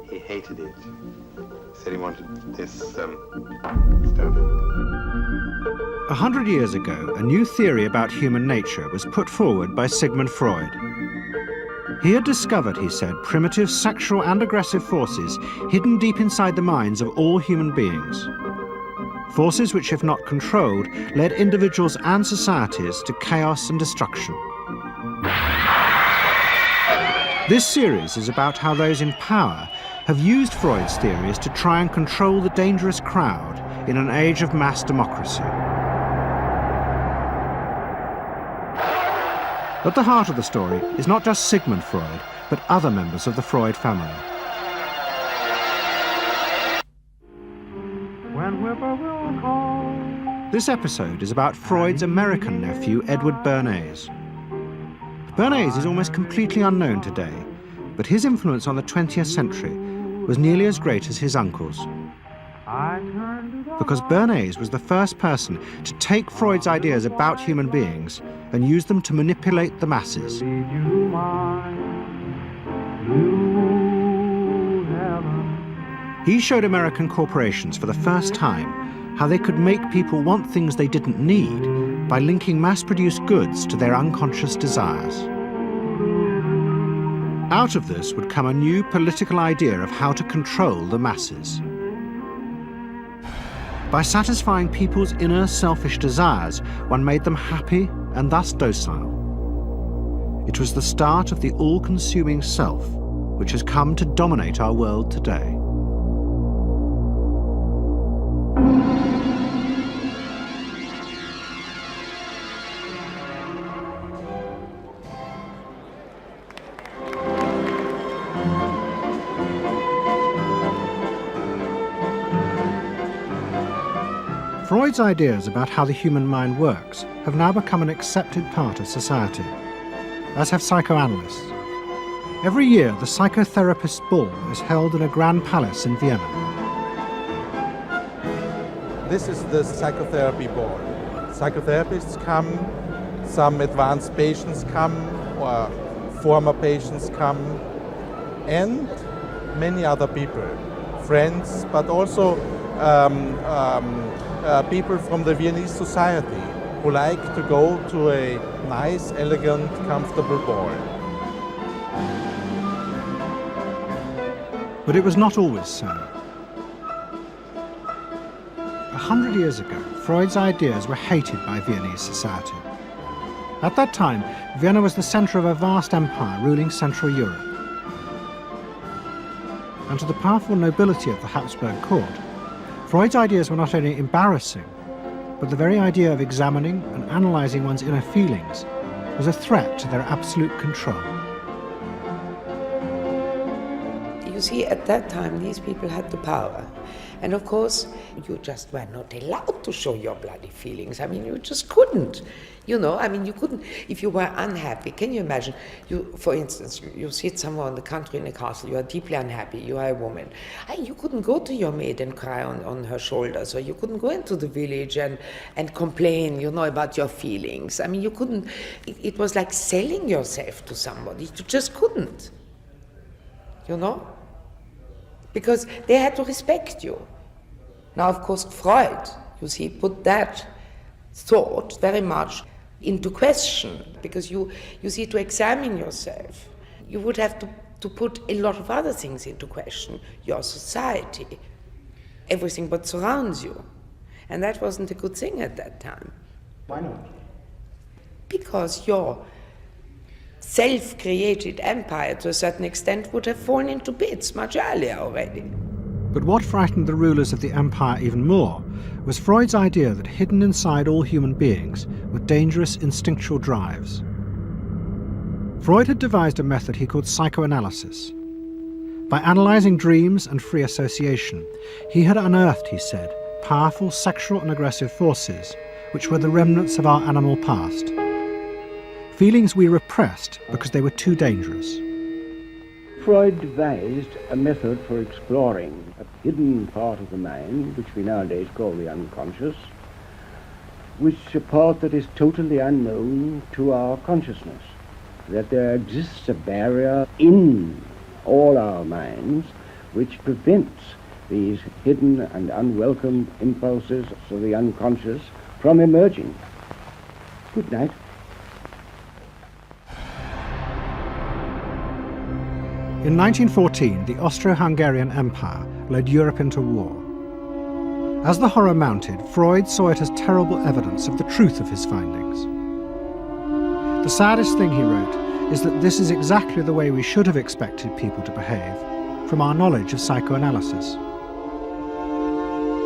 He hated it. He said he wanted this stuff. 100 years ago, a new theory about human nature was put forward by Sigmund Freud. He had discovered, he said, primitive sexual and aggressive forces hidden deep inside the minds of all human beings. Forces which, if not controlled, led individuals and societies to chaos and destruction. This series is about how those in power have used Freud's theories to try and control the dangerous crowd in an age of mass democracy. At the heart of the story is not just Sigmund Freud, but other members of the Freud family. This episode is about Freud's American nephew, Edward Bernays. Bernays is almost completely unknown today, but his influence on the 20th century was nearly as great as his uncle's. Because Bernays was the first person to take Freud's ideas about human beings and use them to manipulate the masses. He showed American corporations for the first time how they could make people want things they didn't need by linking mass-produced goods to their unconscious desires. Out of this would come a new political idea of how to control the masses. By satisfying people's inner selfish desires, one made them happy and thus docile. It was the start of the all-consuming self, which has come to dominate our world today. Freud's ideas about how the human mind works have now become an accepted part of society, as have psychoanalysts. Every year, the psychotherapist's ball is held in a grand palace in Vienna. This is the psychotherapy ball. Psychotherapists come, some advanced patients come, or former patients come, and many other people, friends, but also people from the Viennese society who like to go to a nice, elegant, comfortable ball. But it was not always so. 100 years ago, Freud's ideas were hated by Viennese society. At that time, Vienna was the center of a vast empire ruling Central Europe. And to the powerful nobility of the Habsburg court, Freud's ideas were not only embarrassing, but the very idea of examining and analyzing one's inner feelings was a threat to their absolute control. You see, at that time, these people had the power. And of course, you just were not allowed to show your bloody feelings. I mean, you just couldn't. You know, I mean, you couldn't, if you were unhappy. Can you imagine, you, for instance, you sit somewhere in the country in a castle, you are deeply unhappy, you are a woman. You couldn't go to your maid and cry on her shoulders, or you couldn't go into the village and complain, you know, about your feelings. I mean, you couldn't, it was like selling yourself to somebody. You just couldn't, you know, because they had to respect you. Now, of course, Freud, you see, put that thought very much into question, because you see, to examine yourself, you would have to put a lot of other things into question, your society, everything what surrounds you. And that wasn't a good thing at that time. Why not? Because your self-created empire, to a certain extent, would have fallen into bits much earlier already. But what frightened the rulers of the empire even more was Freud's idea that hidden inside all human beings were dangerous instinctual drives. Freud had devised a method he called psychoanalysis. By analyzing dreams and free association, he had unearthed, he said, powerful sexual and aggressive forces which were the remnants of our animal past. Feelings we repressed because they were too dangerous. Freud devised a method for exploring a hidden part of the mind, which we nowadays call the unconscious, which a part that is totally unknown to our consciousness, that there exists a barrier in all our minds which prevents these hidden and unwelcome impulses of the unconscious from emerging. Good night. In 1914, the Austro-Hungarian Empire led Europe into war. As the horror mounted, Freud saw it as terrible evidence of the truth of his findings. The saddest thing, he wrote, is that this is exactly the way we should have expected people to behave, from our knowledge of psychoanalysis.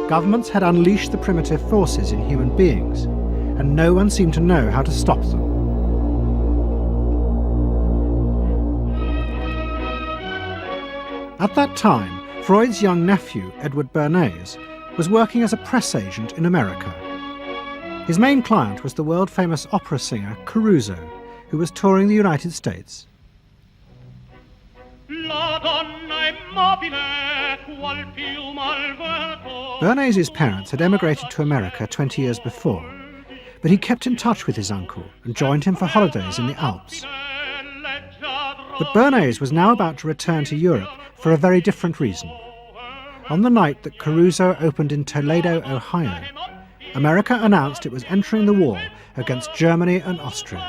Governments had unleashed the primitive forces in human beings, and no one seemed to know how to stop them. At that time, Freud's young nephew, Edward Bernays, was working as a press agent in America. His main client was the world-famous opera singer Caruso, who was touring the United States. Bernays' parents had emigrated to America 20 years before, but he kept in touch with his uncle and joined him for holidays in the Alps. But Bernays was now about to return to Europe for a very different reason. On the night that Caruso opened in Toledo, Ohio, America announced it was entering the war against Germany and Austria.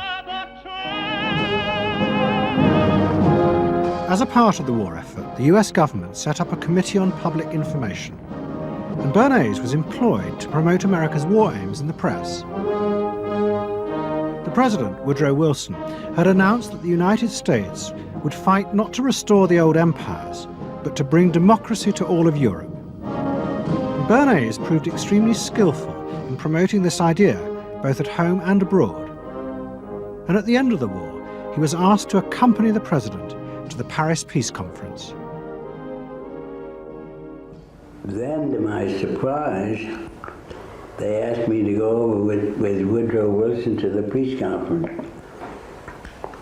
As a part of the war effort, the US government set up a Committee on Public Information, and Bernays was employed to promote America's war aims in the press. The President, Woodrow Wilson, had announced that the United States would fight not to restore the old empires, but to bring democracy to all of Europe. And Bernays proved extremely skillful in promoting this idea, both at home and abroad. And at the end of the war, he was asked to accompany the President to the Paris Peace Conference. Then, to my surprise, they asked me to go over with Woodrow Wilson to the peace conference.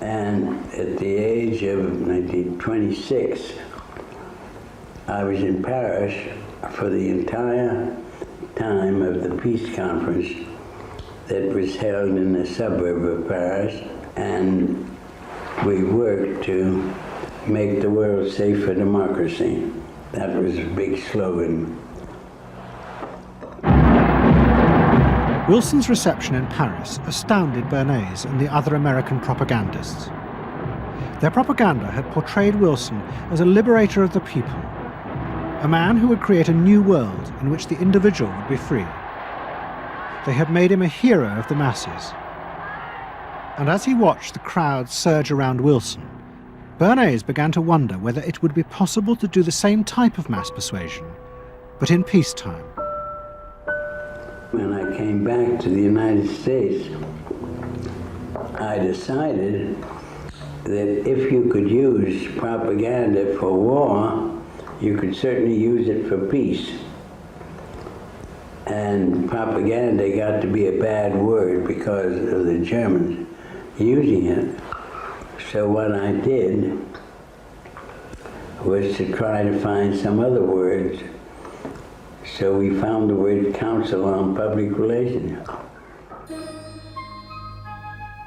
And at the age of 26, I was in Paris for the entire time of the peace conference that was held in the suburb of Paris, and we worked to make the world safe for democracy. That was a big slogan. Wilson's reception in Paris astounded Bernays and the other American propagandists. Their propaganda had portrayed Wilson as a liberator of the people, a man who would create a new world in which the individual would be free. They had made him a hero of the masses. And as he watched the crowd surge around Wilson, Bernays began to wonder whether it would be possible to do the same type of mass persuasion, but in peacetime. When I came back to the United States, I decided that if you could use propaganda for war, you could certainly use it for peace. And propaganda got to be a bad word because of the Germans using it. So what I did was to try to find some other words. So we found the word Council on Public Relations.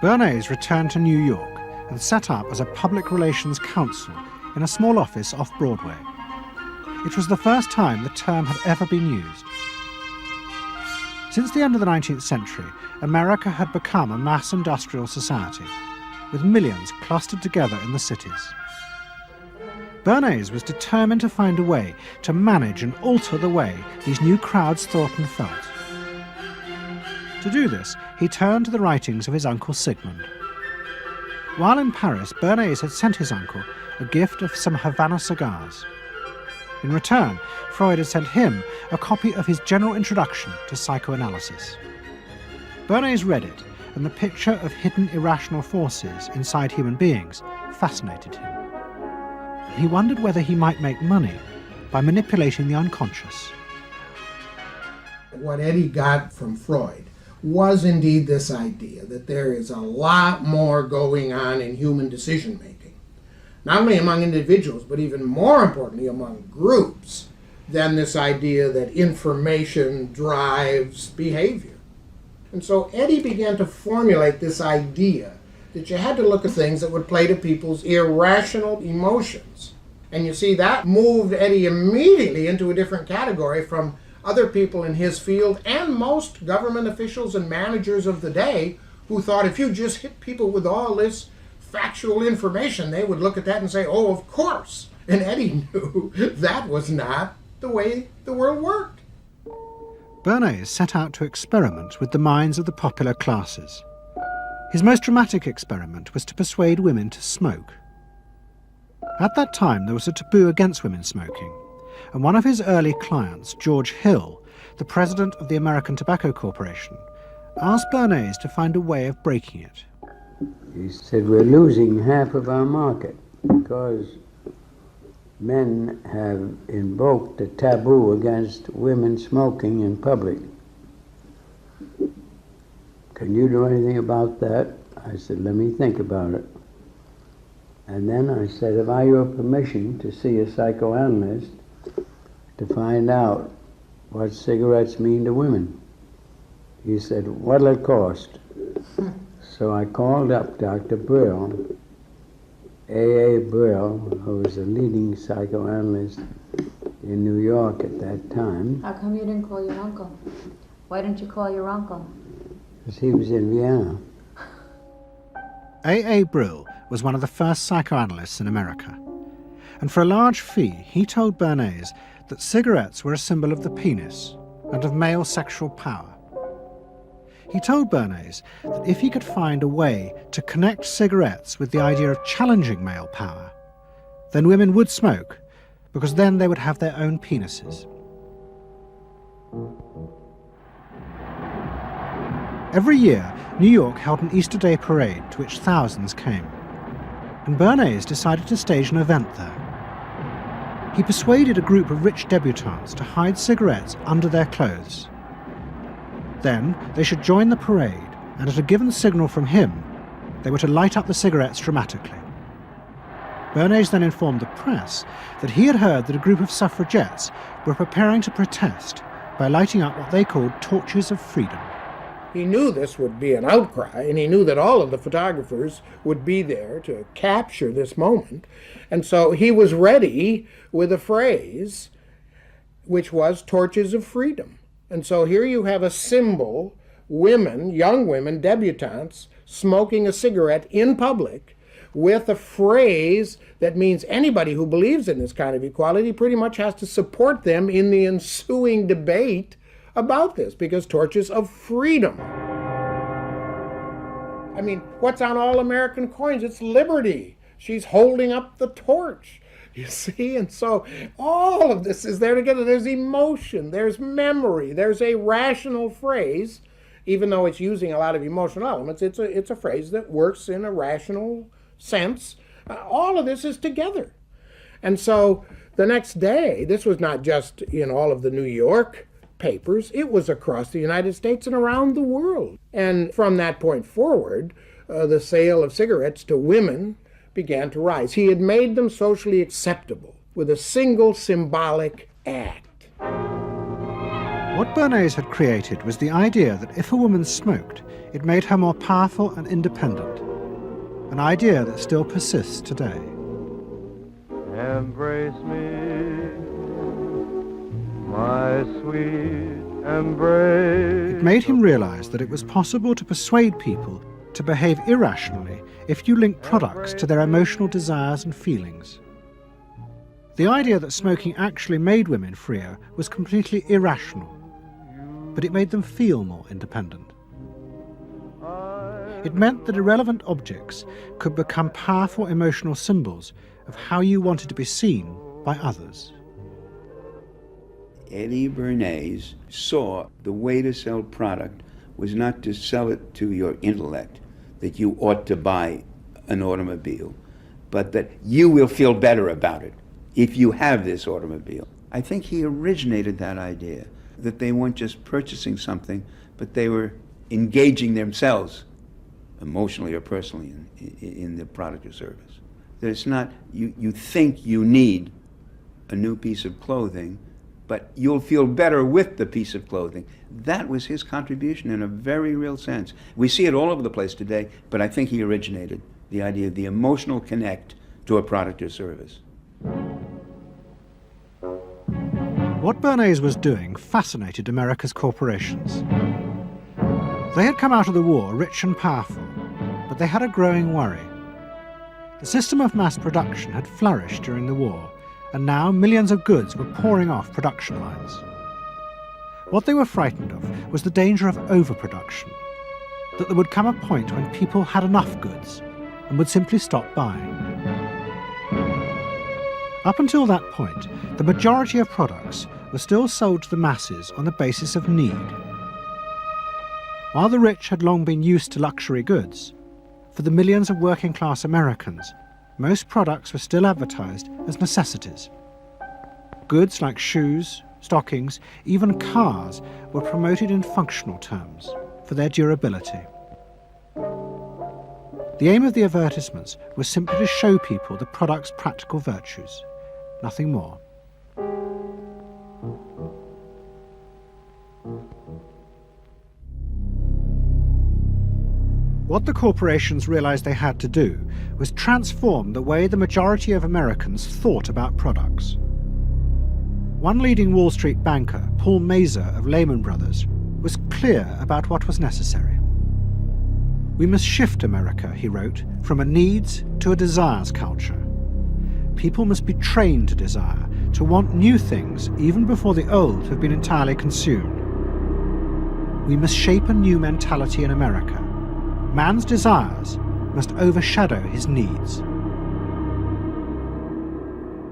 Bernays returned to New York and set up as a public relations counsel in a small office off Broadway. It was the first time the term had ever been used. Since the end of the 19th century, America had become a mass industrial society, with millions clustered together in the cities. Bernays was determined to find a way to manage and alter the way these new crowds thought and felt. To do this, he turned to the writings of his uncle Sigmund. While in Paris, Bernays had sent his uncle a gift of some Havana cigars. In return, Freud had sent him a copy of his general introduction to psychoanalysis. Bernays read it, and the picture of hidden irrational forces inside human beings fascinated him. He wondered whether he might make money by manipulating the unconscious. What Eddie got from Freud was indeed this idea that there is a lot more going on in human decision-making, not only among individuals, but even more importantly among groups, than this idea that information drives behavior. And so Eddie began to formulate this idea that you had to look at things that would play to people's irrational emotions. And you see, that moved Eddie immediately into a different category from other people in his field and most government officials and managers of the day who thought if you just hit people with all this factual information, they would look at that and say, oh, of course. And Eddie knew that was not the way the world worked. Bernays set out to experiment with the minds of the popular classes. His most dramatic experiment was to persuade women to smoke. At that time, there was a taboo against women smoking, and one of his early clients, George Hill, the president of the American Tobacco Corporation, asked Bernays to find a way of breaking it. He said, we're losing half of our market because men have invoked a taboo against women smoking in public. Can you do anything about that? I said, let me think about it. And then I said, have I your permission to see a psychoanalyst to find out what cigarettes mean to women? He said, what'll it cost? So I called up Dr. Brill, A.A. Brill, who was a leading psychoanalyst in New York at that time. How come you didn't call your uncle? Why didn't you call your uncle? Because he was in Vienna. A.A. Brill was one of the first psychoanalysts in America, and for a large fee he told Bernays that cigarettes were a symbol of the penis and of male sexual power. He told Bernays that if he could find a way to connect cigarettes with the idea of challenging male power, then women would smoke, because then they would have their own penises. Every year, New York held an Easter Day parade to which thousands came, and Bernays decided to stage an event there. He persuaded a group of rich debutantes to hide cigarettes under their clothes. Then they should join the parade, and at a given signal from him, they were to light up the cigarettes dramatically. Bernays then informed the press that he had heard that a group of suffragettes were preparing to protest by lighting up what they called torches of freedom. He knew this would be an outcry, and he knew that all of the photographers would be there to capture this moment. And so he was ready with a phrase which was torches of freedom. And so here you have a symbol, women, young women, debutantes, smoking a cigarette in public with a phrase that means anybody who believes in this kind of equality pretty much has to support them in the ensuing debate about this, because torches of freedom. I mean, what's on all American coins? It's liberty. She's holding up the torch, you see? And so all of this is there together. There's emotion, there's memory, there's a rational phrase, even though it's using a lot of emotional elements. It's a phrase that works in a rational sense. All of this is together. And so the next day, this was not just in all of the New York papers, it was across the United States and around the world. And from that point forward, the sale of cigarettes to women began to rise. He had made them socially acceptable with a single symbolic act. What Bernays had created was the idea that if a woman smoked, it made her more powerful and independent, an idea that still persists today. Embrace me, my sweet embrace. It made him realize that it was possible to persuade people to behave irrationally if you link products to their emotional desires and feelings. The idea that smoking actually made women freer was completely irrational, but it made them feel more independent. It meant that irrelevant objects could become powerful emotional symbols of how you wanted to be seen by others. Eddie Bernays saw the way to sell product was not to sell it to your intellect, that you ought to buy an automobile, but that you will feel better about it if you have this automobile. I think he originated that idea, that they weren't just purchasing something, but they were engaging themselves emotionally or personally in the product or service. That it's not, you think you need a new piece of clothing, but you'll feel better with the piece of clothing. That was his contribution in a very real sense. We see it all over the place today, but I think he originated the idea of the emotional connect to a product or service. What Bernays was doing fascinated America's corporations. They had come out of the war rich and powerful, but they had a growing worry. The system of mass production had flourished during the war, and now millions of goods were pouring off production lines. What they were frightened of was the danger of overproduction, that there would come a point when people had enough goods and would simply stop buying. Up until that point, the majority of products were still sold to the masses on the basis of need. While the rich had long been used to luxury goods, for the millions of working-class Americans, most products were still advertised as necessities. Goods like shoes, stockings, even cars were promoted in functional terms for their durability. The aim of the advertisements was simply to show people the product's practical virtues, nothing more. What the corporations realized they had to do was transform the way the majority of Americans thought about products. One leading Wall Street banker, Paul Mazur of Lehman Brothers, was clear about what was necessary. "We must shift America," he wrote, "from a needs to a desires culture. People must be trained to desire, to want new things even before the old have been entirely consumed. We must shape a new mentality in America. Man's desires must overshadow his needs."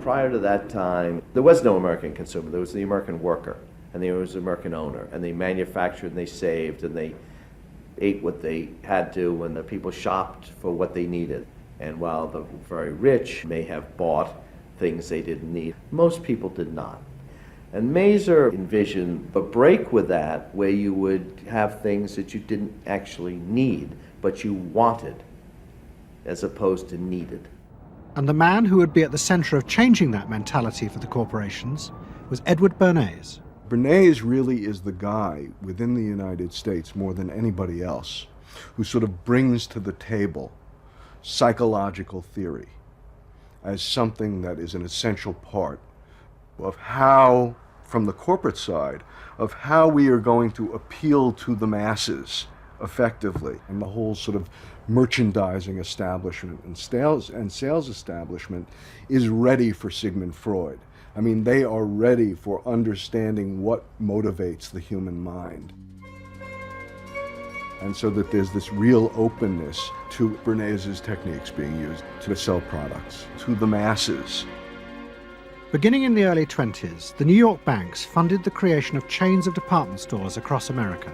Prior to that time, there was no American consumer. There was the American worker, and there was the American owner, and they manufactured and they saved and they ate what they had to, and the people shopped for what they needed. And while the very rich may have bought things they didn't need, most people did not. And Mazur envisioned a break with that, where you would have things that you didn't actually need, but you wanted, as opposed to needed. And the man who would be at the center of changing that mentality for the corporations was Edward Bernays. Bernays really is the guy within the United States, more than anybody else, who sort of brings to the table psychological theory as something that is an essential part of how, from the corporate side, of how we are going to appeal to the masses effectively. And the whole sort of merchandising establishment and sales establishment is ready for Sigmund Freud. I mean, they are ready for understanding what motivates the human mind. And so that there's this real openness to Bernays' techniques being used to sell products to the masses. Beginning in the early 20s, the New York banks funded the creation of chains of department stores across America.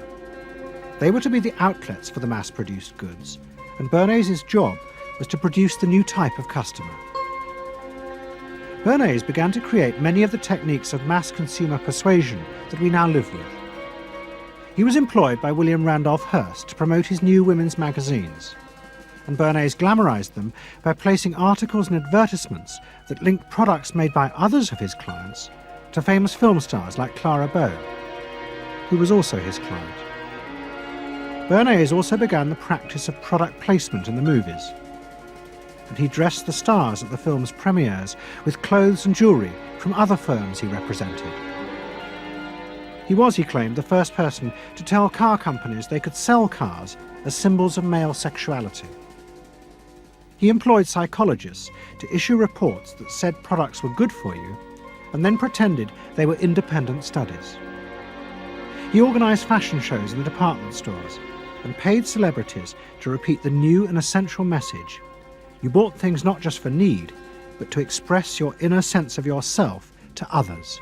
They were to be the outlets for the mass-produced goods, and Bernays' job was to produce the new type of customer. Bernays began to create many of the techniques of mass consumer persuasion that we now live with. He was employed by William Randolph Hearst to promote his new women's magazines, and Bernays glamorized them by placing articles and advertisements that linked products made by others of his clients to famous film stars like Clara Bow, who was also his client. Bernays also began the practice of product placement in the movies, and he dressed the stars at the film's premieres with clothes and jewellery from other firms he represented. He was, he claimed, the first person to tell car companies they could sell cars as symbols of male sexuality. He employed psychologists to issue reports that said products were good for you, and then pretended they were independent studies. He organised fashion shows in the department stores and paid celebrities to repeat the new and essential message: you bought things not just for need, but to express your inner sense of yourself to others.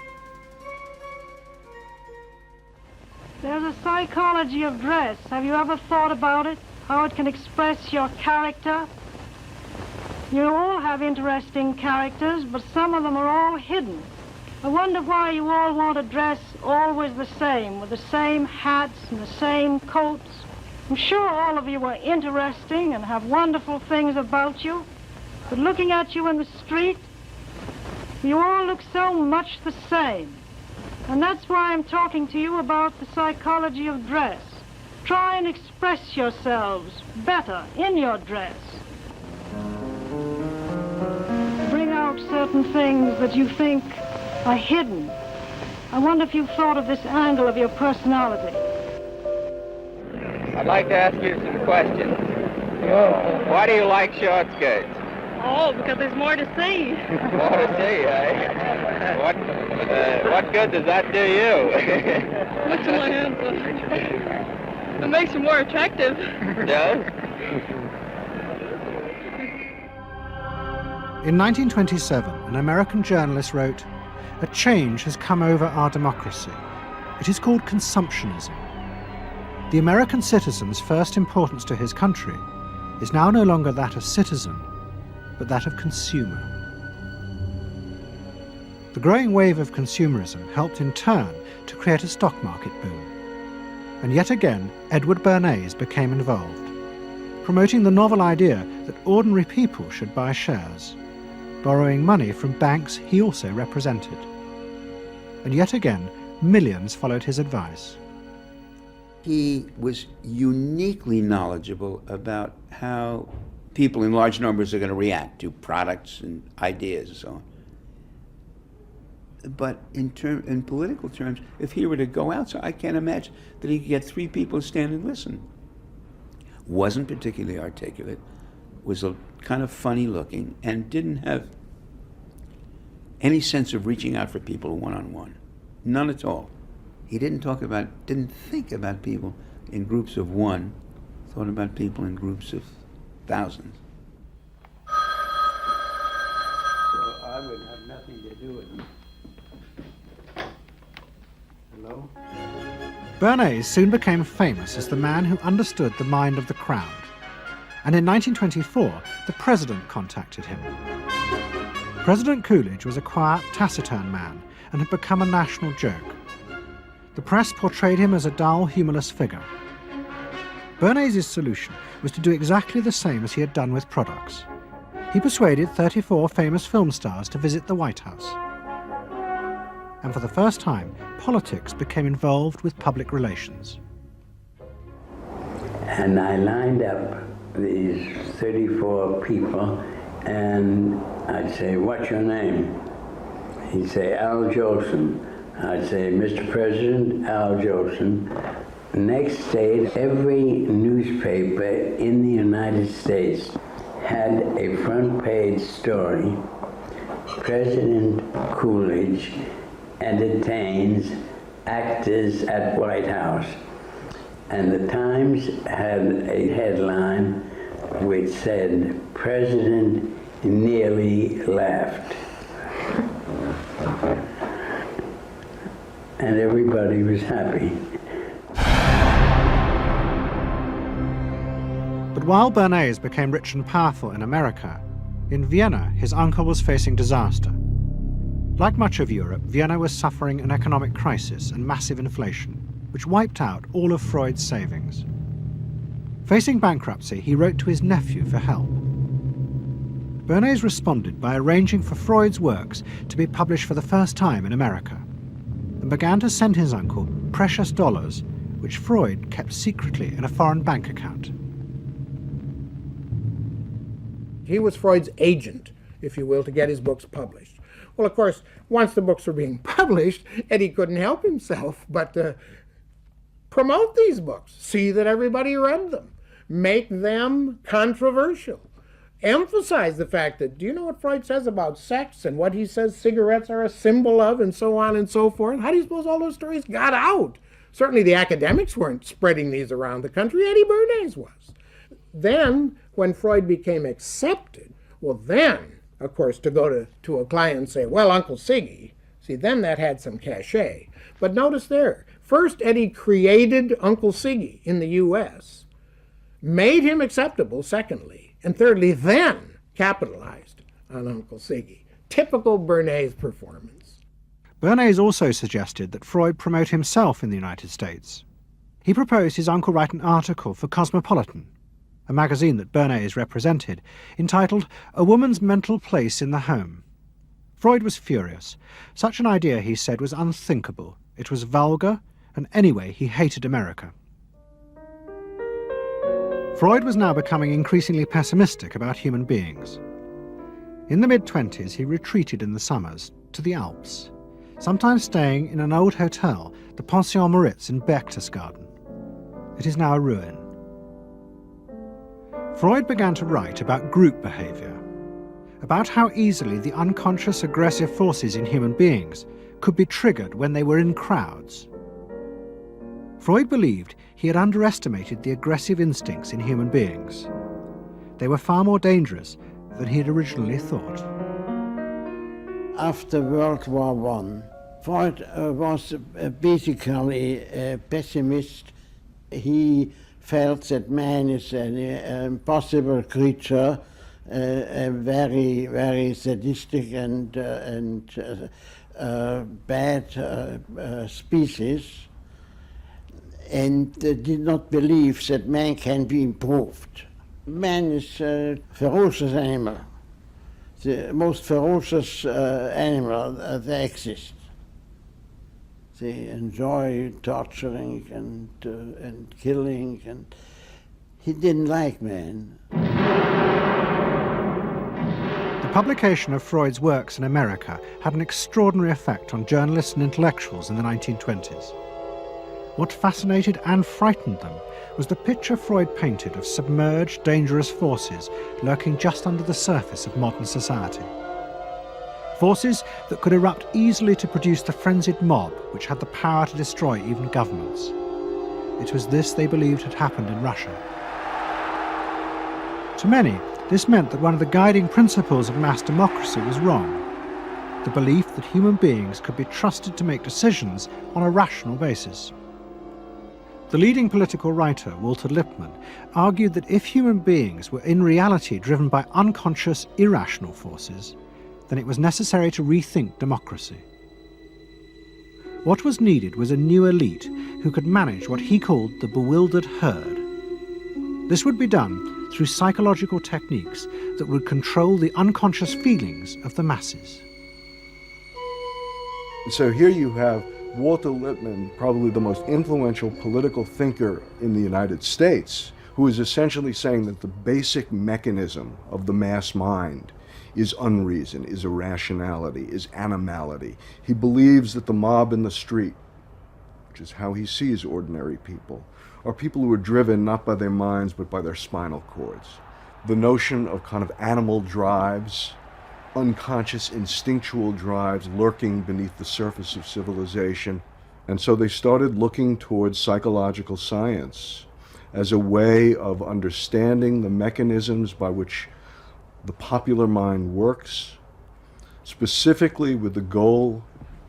There's a psychology of dress. Have you ever thought about it? How it can express your character? You all have interesting characters, but some of them are all hidden. I wonder why you all want to dress always the same, with the same hats and the same coats. I'm sure all of you are interesting and have wonderful things about you, but looking at you in the street, you all look so much the same. And that's why I'm talking to you about the psychology of dress. Try and express yourselves better in your dress. Bring out out certain things that you think are hidden. I wonder if you've thought of this angle of your personality. I'd like to ask you some questions. Why do you like short skirts? Oh, because there's more to see. More to see, eh? What good does that do you? Makes my handsome. It makes you more attractive. Does? In 1927, an American journalist wrote, "A change has come over our democracy. It is called consumptionism. The American citizen's first importance to his country is now no longer that of citizen, but that of consumer." The growing wave of consumerism helped in turn to create a stock market boom. And yet again, Edward Bernays became involved, promoting the novel idea that ordinary people should buy shares, borrowing money from banks he also represented. And yet again, millions followed his advice. He was uniquely knowledgeable about how people in large numbers are going to react to products and ideas and so on. But in political terms, if he were to go out, so I can't imagine that he could get 3 people to stand and listen. Wasn't particularly articulate, was a kind of funny looking, and didn't have any sense of reaching out for people one-on-one. None at all. He didn't think about people in groups of one, thought about people in groups of thousands. So I would have nothing to do with him. Hello? Bernays soon became famous as the man who understood the mind of the crowd. And in 1924, the president contacted him. President Coolidge was a quiet, taciturn man and had become a national joke. The press portrayed him as a dull, humorless figure. Bernays' solution was to do exactly the same as he had done with products. He persuaded 34 famous film stars to visit the White House. And for the first time, politics became involved with public relations. And I lined up these 34 people, and I'd say, "What's your name?" He'd say, "Al Jolson." I'd say, "Mr. President, Al Jolson." Next day, every newspaper in the United States had a front page story. President Coolidge entertains actors at White House. And the Times had a headline which said, "President nearly laughed." And everybody was happy. But while Bernays became rich and powerful in America, in Vienna his uncle was facing disaster. Like much of Europe, Vienna was suffering an economic crisis and massive inflation, which wiped out all of Freud's savings. Facing bankruptcy, he wrote to his nephew for help. Bernays responded by arranging for Freud's works to be published for the first time in America, and began to send his uncle precious dollars, which Freud kept secretly in a foreign bank account. He was Freud's agent, if you will, to get his books published. Well, of course, once the books were being published, Eddie couldn't help himself but promote these books, see that everybody read them, make them controversial, emphasize the fact that, do you know what Freud says about sex and what he says cigarettes are a symbol of, and so on and so forth? How do you suppose all those stories got out? Certainly the academics weren't spreading these around the country. Eddie Bernays was. Then, when Freud became accepted, well then, of course, to go to a client and say, "Well, Uncle Siggy," see, then that had some cachet. But notice there, first Eddie created Uncle Siggy in the U.S., made him acceptable, secondly, and thirdly, then capitalized on Uncle Siggy. Typical Bernays performance. Bernays also suggested that Freud promote himself in the United States. He proposed his uncle write an article for Cosmopolitan, a magazine that Bernays represented, entitled "A Woman's Mental Place in the Home." Freud was furious. Such an idea, he said, was unthinkable. It was vulgar, and anyway, he hated America. Freud was now becoming increasingly pessimistic about human beings. In the mid-20s, he retreated in the summers to the Alps, sometimes staying in an old hotel, the Pension Moritz in Berchtesgaden. It is now a ruin. Freud began to write about group behaviour, about how easily the unconscious aggressive forces in human beings could be triggered when they were in crowds. Freud believed he had underestimated the aggressive instincts in human beings. They were far more dangerous than he had originally thought. After World War I, Freud was basically a pessimist. He felt that man is an impossible creature, a very, very sadistic and bad species, and did not believe that man can be improved. Man is a ferocious animal, the most ferocious animal that exists. They enjoy torturing and killing, and he didn't like man. The publication of Freud's works in America had an extraordinary effect on journalists and intellectuals in the 1920s. What fascinated and frightened them was the picture Freud painted of submerged, dangerous forces lurking just under the surface of modern society. Forces that could erupt easily to produce the frenzied mob which had the power to destroy even governments. It was this they believed had happened in Russia. To many, this meant that one of the guiding principles of mass democracy was wrong. The belief that human beings could be trusted to make decisions on a rational basis. The leading political writer, Walter Lippmann, argued that if human beings were in reality driven by unconscious, irrational forces, then it was necessary to rethink democracy. What was needed was a new elite who could manage what he called the bewildered herd. This would be done through psychological techniques that would control the unconscious feelings of the masses. So here you have Walter Lippmann, probably the most influential political thinker in the United States, who is essentially saying that the basic mechanism of the mass mind is unreason, is irrationality, is animality. He believes that the mob in the street, which is how he sees ordinary people, are people who are driven not by their minds but by their spinal cords. The notion of kind of animal drives, unconscious instinctual drives lurking beneath the surface of civilization. And so they started looking towards psychological science as a way of understanding the mechanisms by which the popular mind works, specifically with the goal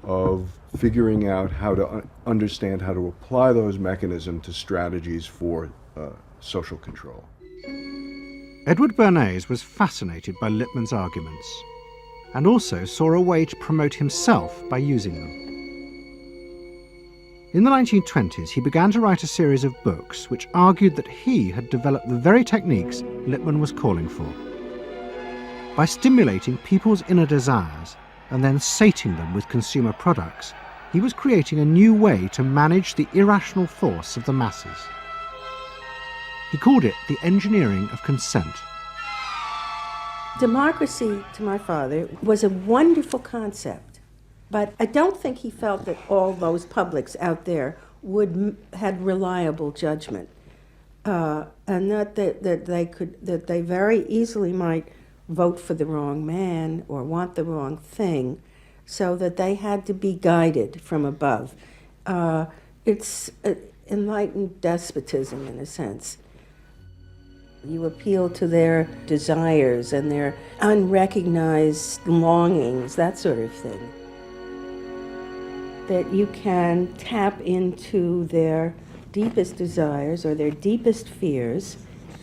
of figuring out how to understand how to apply those mechanisms to strategies for social control. Edward Bernays was fascinated by Lippmann's arguments, and also saw a way to promote himself by using them. In the 1920s, he began to write a series of books which argued that he had developed the very techniques Lippmann was calling for. By stimulating people's inner desires and then sating them with consumer products, he was creating a new way to manage the irrational force of the masses. He called it the engineering of consent. Democracy, to my father, was a wonderful concept, but I don't think he felt that all those publics out there had reliable judgment, and that they very easily might vote for the wrong man or want the wrong thing, so that they had to be guided from above. It's enlightened despotism in a sense. You appeal to their desires and their unrecognized longings, that sort of thing. That you can tap into their deepest desires or their deepest fears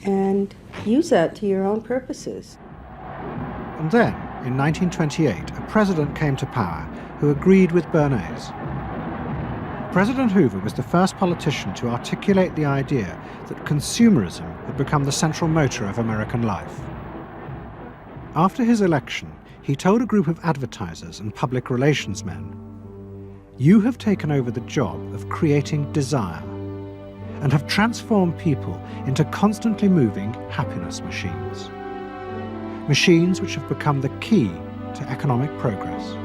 and use that to your own purposes. And then, in 1928, a president came to power who agreed with Bernays. President Hoover was the first politician to articulate the idea that consumerism had become the central motor of American life. After his election, he told a group of advertisers and public relations men, "You have taken over the job of creating desire and have transformed people into constantly moving happiness machines. machines which have become the key to economic progress.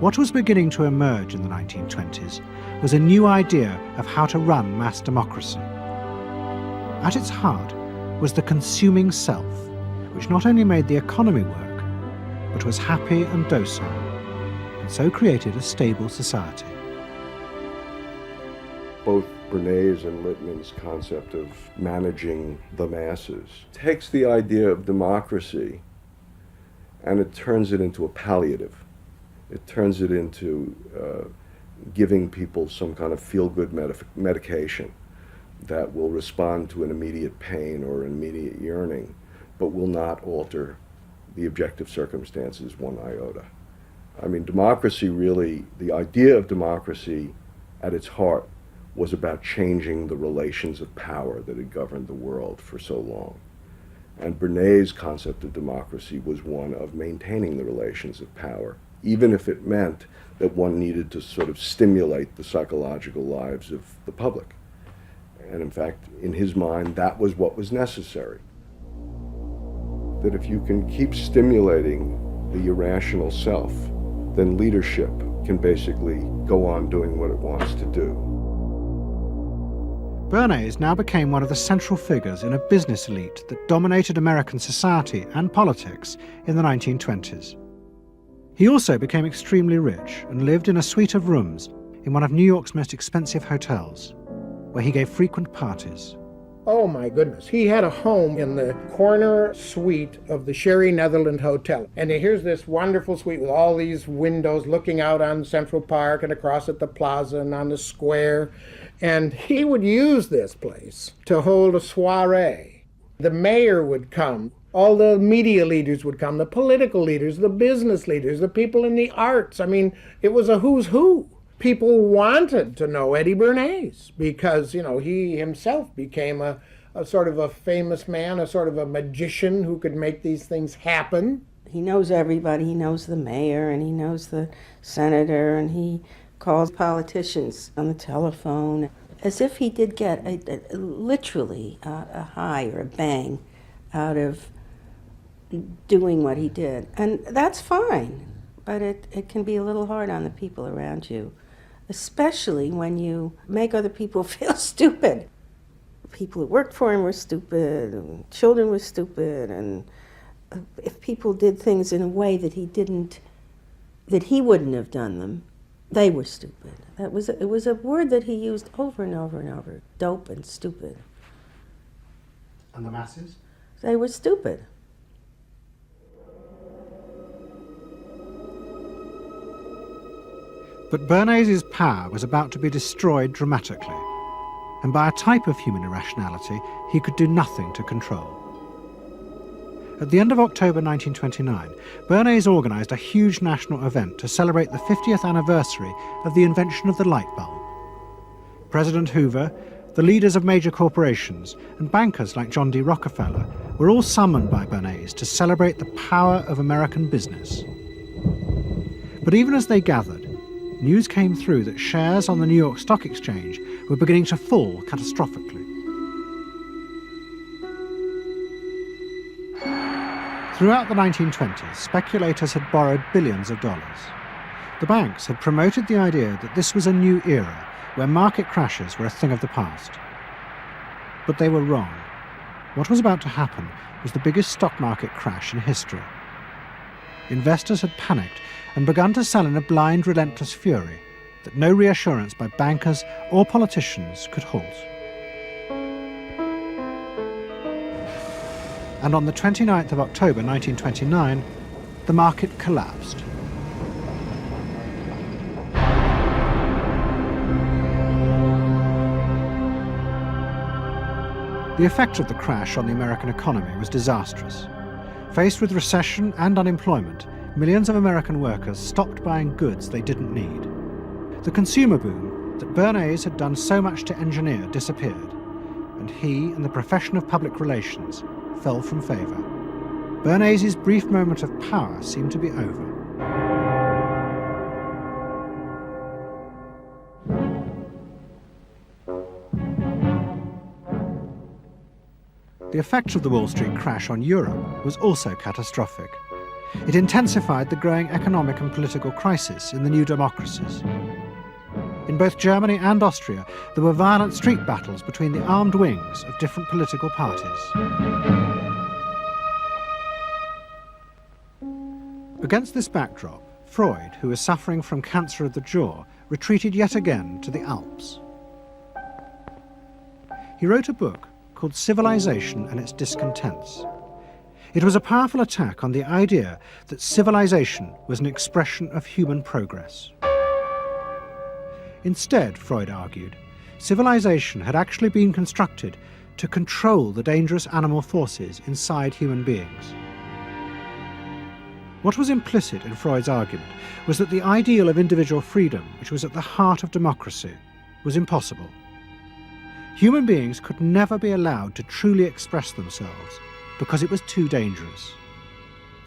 What was beginning to emerge in the 1920s was a new idea of how to run mass democracy. At its heart was the consuming self, which not only made the economy work, but was happy and docile, and so created a stable society. Both Bernays and Littman's concept of managing the masses takes the idea of democracy and it turns it into a palliative. It turns it into giving people some kind of feel-good medication that will respond to an immediate pain or an immediate yearning, but will not alter the objective circumstances one iota. I mean, democracy really, the idea of democracy at its heart was about changing the relations of power that had governed the world for so long. And Bernays' concept of democracy was one of maintaining the relations of power, even if it meant that one needed to sort of stimulate the psychological lives of the public. And in fact, in his mind, that was what was necessary. That if you can keep stimulating the irrational self, then leadership can basically go on doing what it wants to do. Bernays now became one of the central figures in a business elite that dominated American society and politics in the 1920s. He also became extremely rich and lived in a suite of rooms in one of New York's most expensive hotels, where he gave frequent parties. Oh my goodness. He had a home in the corner suite of the Sherry Netherland Hotel. And here's this wonderful suite with all these windows looking out on Central Park and across at the plaza and on the square. And he would use this place to hold a soiree. The mayor would come. All the media leaders would come, the political leaders, the business leaders, the people in the arts. I mean, it was a who's who. People wanted to know Eddie Bernays because, you know, he himself became a sort of a famous man, a sort of a magician who could make these things happen. He knows everybody. He knows the mayor and he knows the senator and he calls politicians on the telephone as if he did get literally a high or a bang out of doing what he did. And that's fine, but it can be a little hard on the people around you, especially when you make other people feel stupid. People who worked for him were stupid, and children were stupid, and if people did things in a way that he wouldn't have done them, they were stupid. It was a word that he used over and over and over, dope and stupid. And the masses? They were stupid. But Bernays' power was about to be destroyed dramatically, and by a type of human irrationality he could do nothing to control. At the end of October 1929, Bernays organised a huge national event to celebrate the 50th anniversary of the invention of the light bulb. President Hoover, the leaders of major corporations, and bankers like John D. Rockefeller were all summoned by Bernays to celebrate the power of American business. But even as they gathered, news came through that shares on the New York Stock Exchange were beginning to fall catastrophically. Throughout the 1920s, speculators had borrowed billions of dollars. The banks had promoted the idea that this was a new era where market crashes were a thing of the past. But they were wrong. What was about to happen was the biggest stock market crash in history. Investors had panicked and begun to sell in a blind, relentless fury that no reassurance by bankers or politicians could halt. And on the 29th of October 1929, the market collapsed. The effect of the crash on the American economy was disastrous. Faced with recession and unemployment, millions of American workers stopped buying goods they didn't need. The consumer boom that Bernays had done so much to engineer disappeared, and he and the profession of public relations fell from favour. Bernays' brief moment of power seemed to be over. The effect of the Wall Street crash on Europe was also catastrophic. It intensified the growing economic and political crisis in the new democracies. In both Germany and Austria, there were violent street battles between the armed wings of different political parties. Against this backdrop, Freud, who was suffering from cancer of the jaw, retreated yet again to the Alps. He wrote a book called Civilization and Its Discontents. It was a powerful attack on the idea that civilization was an expression of human progress. Instead, Freud argued, civilization had actually been constructed to control the dangerous animal forces inside human beings. What was implicit in Freud's argument was that the ideal of individual freedom, which was at the heart of democracy, was impossible. Human beings could never be allowed to truly express themselves because it was too dangerous.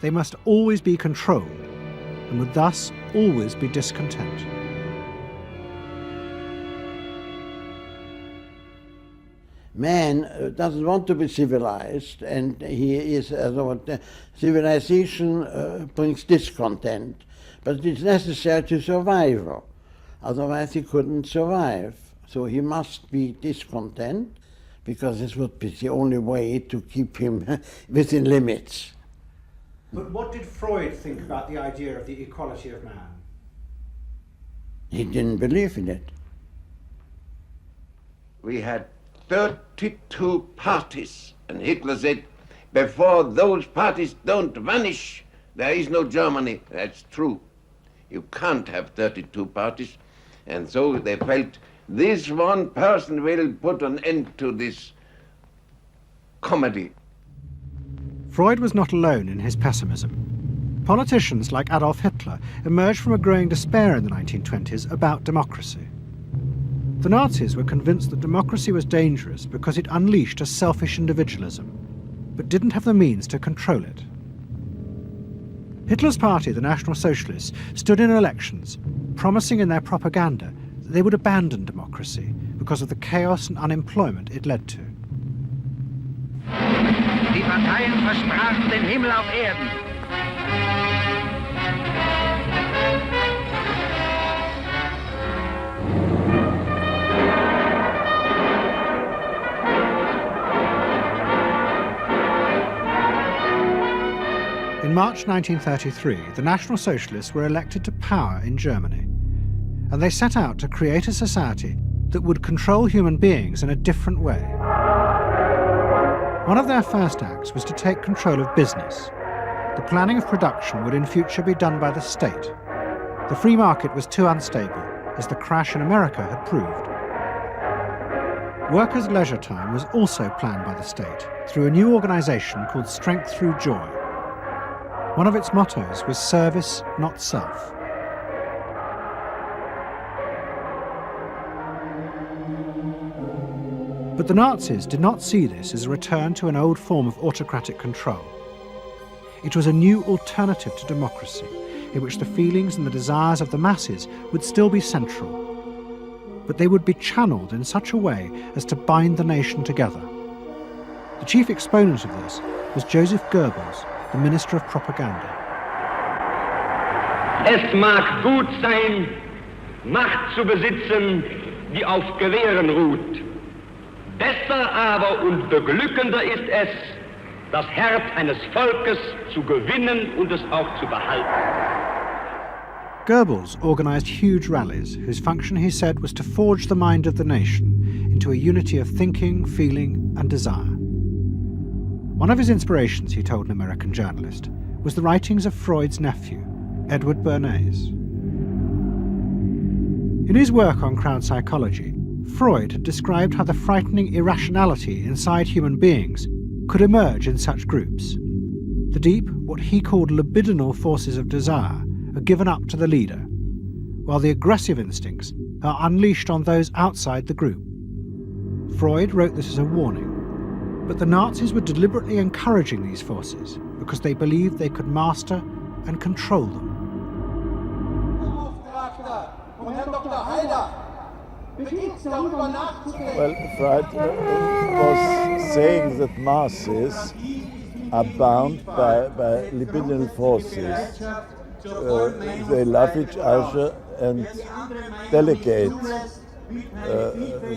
They must always be controlled and would thus always be discontent. Man doesn't want to be civilized, and he is, civilization brings discontent, but it's necessary to survival. Otherwise he couldn't survive. So he must be discontent, because this would be the only way to keep him within limits. But what did Freud think about the idea of the equality of man? He didn't believe in it. We had 32 parties, and Hitler said, before those parties don't vanish, there is no Germany. That's true. You can't have 32 parties, and so they felt this one person will put an end to this comedy. Freud was not alone in his pessimism. Politicians like Adolf Hitler emerged from a growing despair in the 1920s about democracy. The Nazis were convinced that democracy was dangerous because it unleashed a selfish individualism, but didn't have the means to control it. Hitler's party, the National Socialists, stood in elections, promising in their propaganda that they would abandon democracy because of the chaos and unemployment it led to. Die Parteien versprachen den Himmel auf Erden. In March 1933, the National Socialists were elected to power in Germany, and they set out to create a society that would control human beings in a different way. One of their first acts was to take control of business. The planning of production would in future be done by the state. The free market was too unstable, as the crash in America had proved. Workers' leisure time was also planned by the state through a new organization called Strength Through Joy. One of its mottos was service, not self. But the Nazis did not see this as a return to an old form of autocratic control. It was a new alternative to democracy, in which the feelings and the desires of the masses would still be central, but they would be channeled in such a way as to bind the nation together. The chief exponent of this was Joseph Goebbels, the Minister of Propaganda. Es mag gut sein, Macht zu besitzen, die auf Gewehren ruht. Besser aber und beglückender ist es, das Herz eines Volkes zu gewinnen und es auch zu behalten. Goebbels organized huge rallies whose function, he said, was to forge the mind of the nation into a unity of thinking, feeling, and desire. One of his inspirations, he told an American journalist, was the writings of Freud's nephew, Edward Bernays. In his work on crowd psychology, Freud had described how the frightening irrationality inside human beings could emerge in such groups. The deep, what he called libidinal forces of desire, are given up to the leader, while the aggressive instincts are unleashed on those outside the group. Freud wrote this as a warning, but the Nazis were deliberately encouraging these forces because they believed they could master and control them. Well, Freud was saying that masses are bound by libidinal forces. They love each other and delegate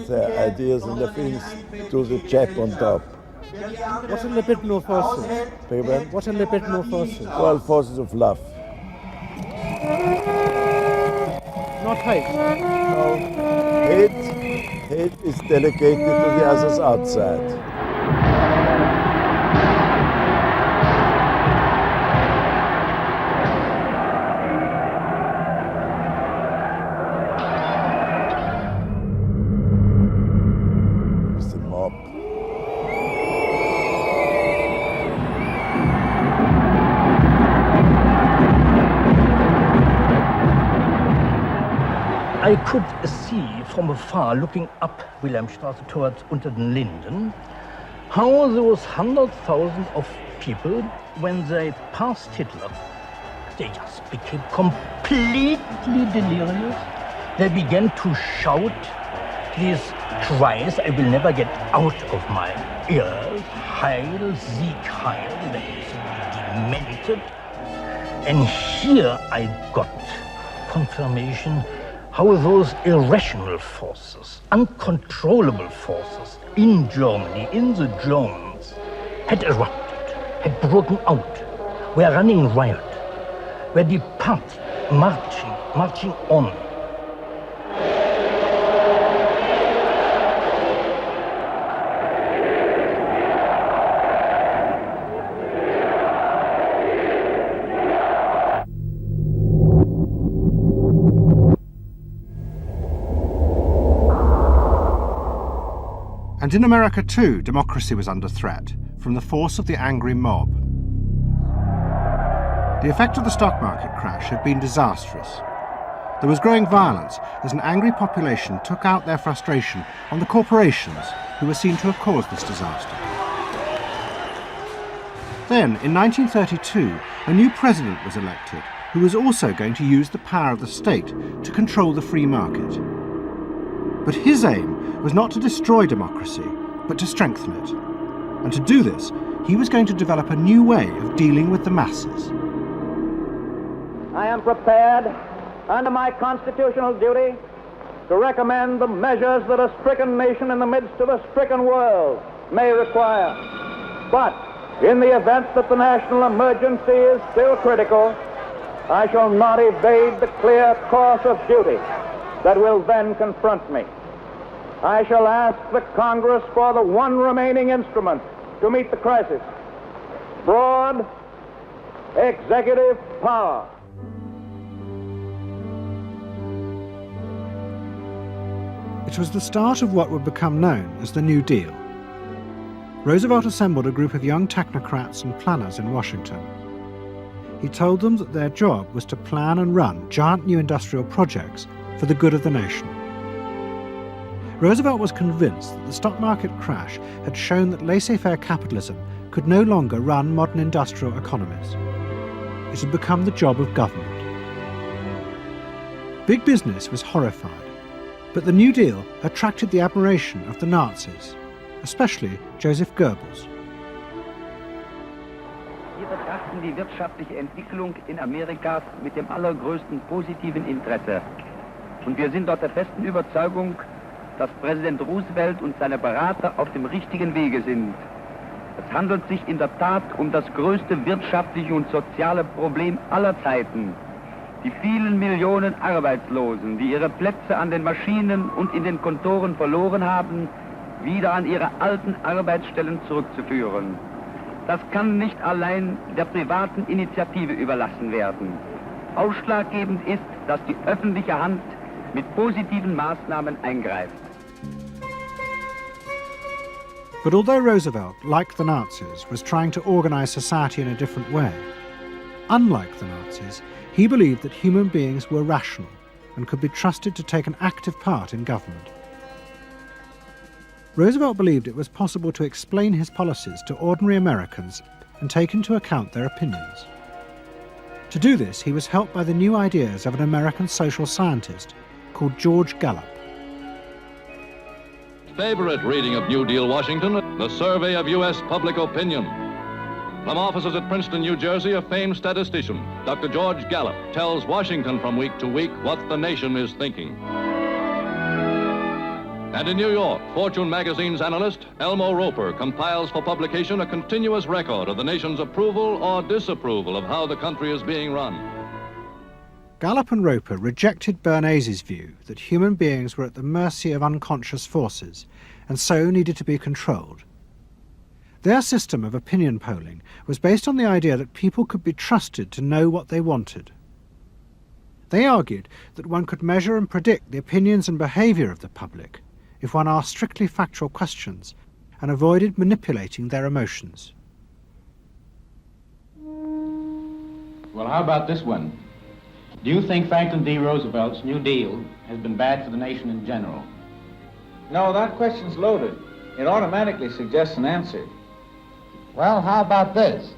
their ideas and their feelings to the chap on top. What are libidinal forces? What are libidinal forces? Well, forces of love. Not hate? No. Hate is delegated to the others outside. It's the mob. I could see from afar, looking up Wilhelmstraße towards unter den Linden, how those 100,000 of people, when they passed Hitler, they just became completely delirious. They began to shout these cries I will never get out of my ears. Heil, Sieg, Heil. They demented. And here I got confirmation how those irrational forces, uncontrollable forces in Germany, in the Germans, had erupted, had broken out, were running riot, were departing, marching on. And in America too, democracy was under threat from the force of the angry mob. The effect of the stock market crash had been disastrous. There was growing violence as an angry population took out their frustration on the corporations who were seen to have caused this disaster. Then, in 1932, a new president was elected who was also going to use the power of the state to control the free market. But his aim was not to destroy democracy, but to strengthen it. And to do this, he was going to develop a new way of dealing with the masses. I am prepared, under my constitutional duty, to recommend the measures that a stricken nation in the midst of a stricken world may require. But in the event that the national emergency is still critical, I shall not evade the clear course of duty that will then confront me. I shall ask the Congress for the one remaining instrument to meet the crisis: broad executive power. It was the start of what would become known as the New Deal. Roosevelt assembled a group of young technocrats and planners in Washington. He told them that their job was to plan and run giant new industrial projects for the good of the nation. Roosevelt was convinced that the stock market crash had shown that laissez-faire capitalism could no longer run modern industrial economies. It had become the job of government. Big business was horrified, but the New Deal attracted the admiration of the Nazis, especially Joseph Goebbels. Wir betrachten die wirtschaftliche Entwicklung in Amerika mit dem allergrößten positiven Interesse. Und wir sind dort der festen Überzeugung, dass Präsident Roosevelt und seine Berater auf dem richtigen Wege sind. Es handelt sich in der Tat um das größte wirtschaftliche und soziale Problem aller Zeiten. Die vielen Millionen Arbeitslosen, die ihre Plätze an den Maschinen und in den Kontoren verloren haben, wieder an ihre alten Arbeitsstellen zurückzuführen. Das kann nicht allein der privaten Initiative überlassen werden. Ausschlaggebend ist, dass die öffentliche Hand mit positiven Maßnahmen eingreift. But although Roosevelt, like the Nazis, was trying to organize society in a different way, unlike the Nazis, he believed that human beings were rational and could be trusted to take an active part in government. Roosevelt believed it was possible to explain his policies to ordinary Americans and take into account their opinions. To do this, he was helped by the new ideas of an American social scientist called George Gallup. favorite reading of New Deal Washington, the survey of U.S. public opinion. From offices at Princeton, New Jersey, a famed statistician, Dr. George Gallup, tells Washington from week to week what the nation is thinking. And in New York, Fortune magazine's analyst, Elmo Roper, compiles for publication a continuous record of the nation's approval or disapproval of how the country is being run. Gallup and Roper rejected Bernays' view that human beings were at the mercy of unconscious forces and so needed to be controlled. Their system of opinion polling was based on the idea that people could be trusted to know what they wanted. They argued that one could measure and predict the opinions and behaviour of the public if one asked strictly factual questions and avoided manipulating their emotions. Well, how about this one? Do you think Franklin D. Roosevelt's New Deal has been bad for the nation in general? No, that question's loaded. It automatically suggests an answer. Well, how about this?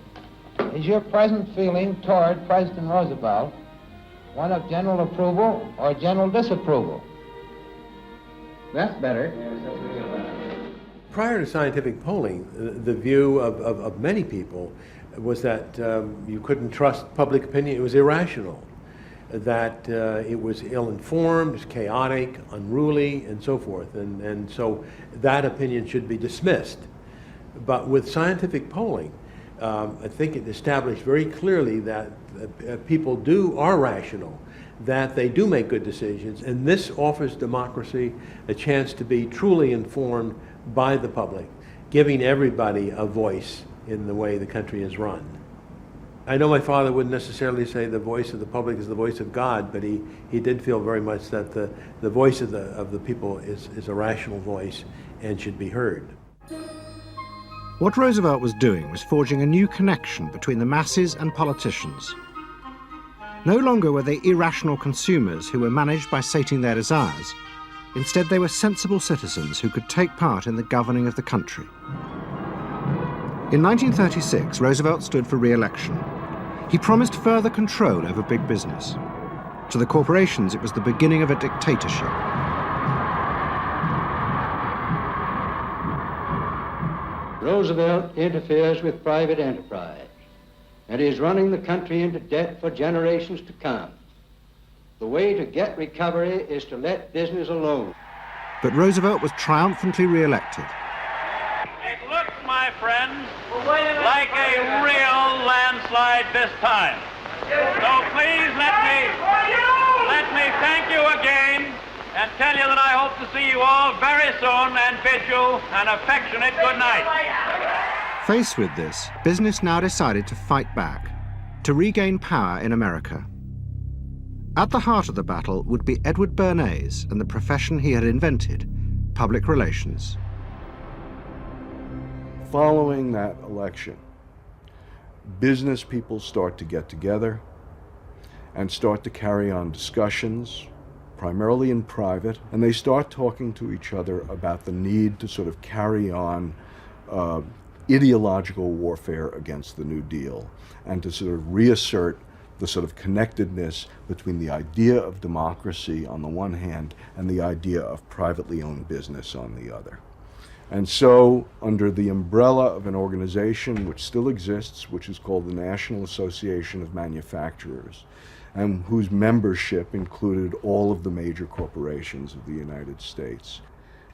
Is your present feeling toward President Roosevelt one of general approval or general disapproval? That's better. Prior to scientific polling, the view of many people was that you couldn't trust public opinion. It was irrational, that it was ill-informed, it was chaotic, unruly, and so forth. And so that opinion should be dismissed. But with scientific polling, I think it established very clearly that people are rational, that they do make good decisions, and this offers democracy a chance to be truly informed by the public, giving everybody a voice in the way the country is run. I know my father wouldn't necessarily say the voice of the public is the voice of God, but he did feel very much that the voice of the people is a rational voice and should be heard. What Roosevelt was doing was forging a new connection between the masses and politicians. No longer were they irrational consumers who were managed by sating their desires. Instead, they were sensible citizens who could take part in the governing of the country. In 1936, Roosevelt stood for re-election. He promised further control over big business. To the corporations, it was the beginning of a dictatorship. Roosevelt interferes with private enterprise and is running the country into debt for generations to come. The way to get recovery is to let business alone. But Roosevelt was triumphantly re-elected. It looks, my friends, like a real landslide this time. So please let me thank you again and tell you that I hope to see you all very soon and bid you an affectionate good night. Faced with this, business now decided to fight back, to regain power in America. At the heart of the battle would be Edward Bernays and the profession he had invented, public relations. Following that election, business people start to get together and start to carry on discussions, primarily in private, and they start talking to each other about the need to sort of carry on ideological warfare against the New Deal and to sort of reassert the sort of connectedness between the idea of democracy on the one hand and the idea of privately owned business on the other. And so, under the umbrella of an organization which still exists, which is called the National Association of Manufacturers, and whose membership included all of the major corporations of the United States,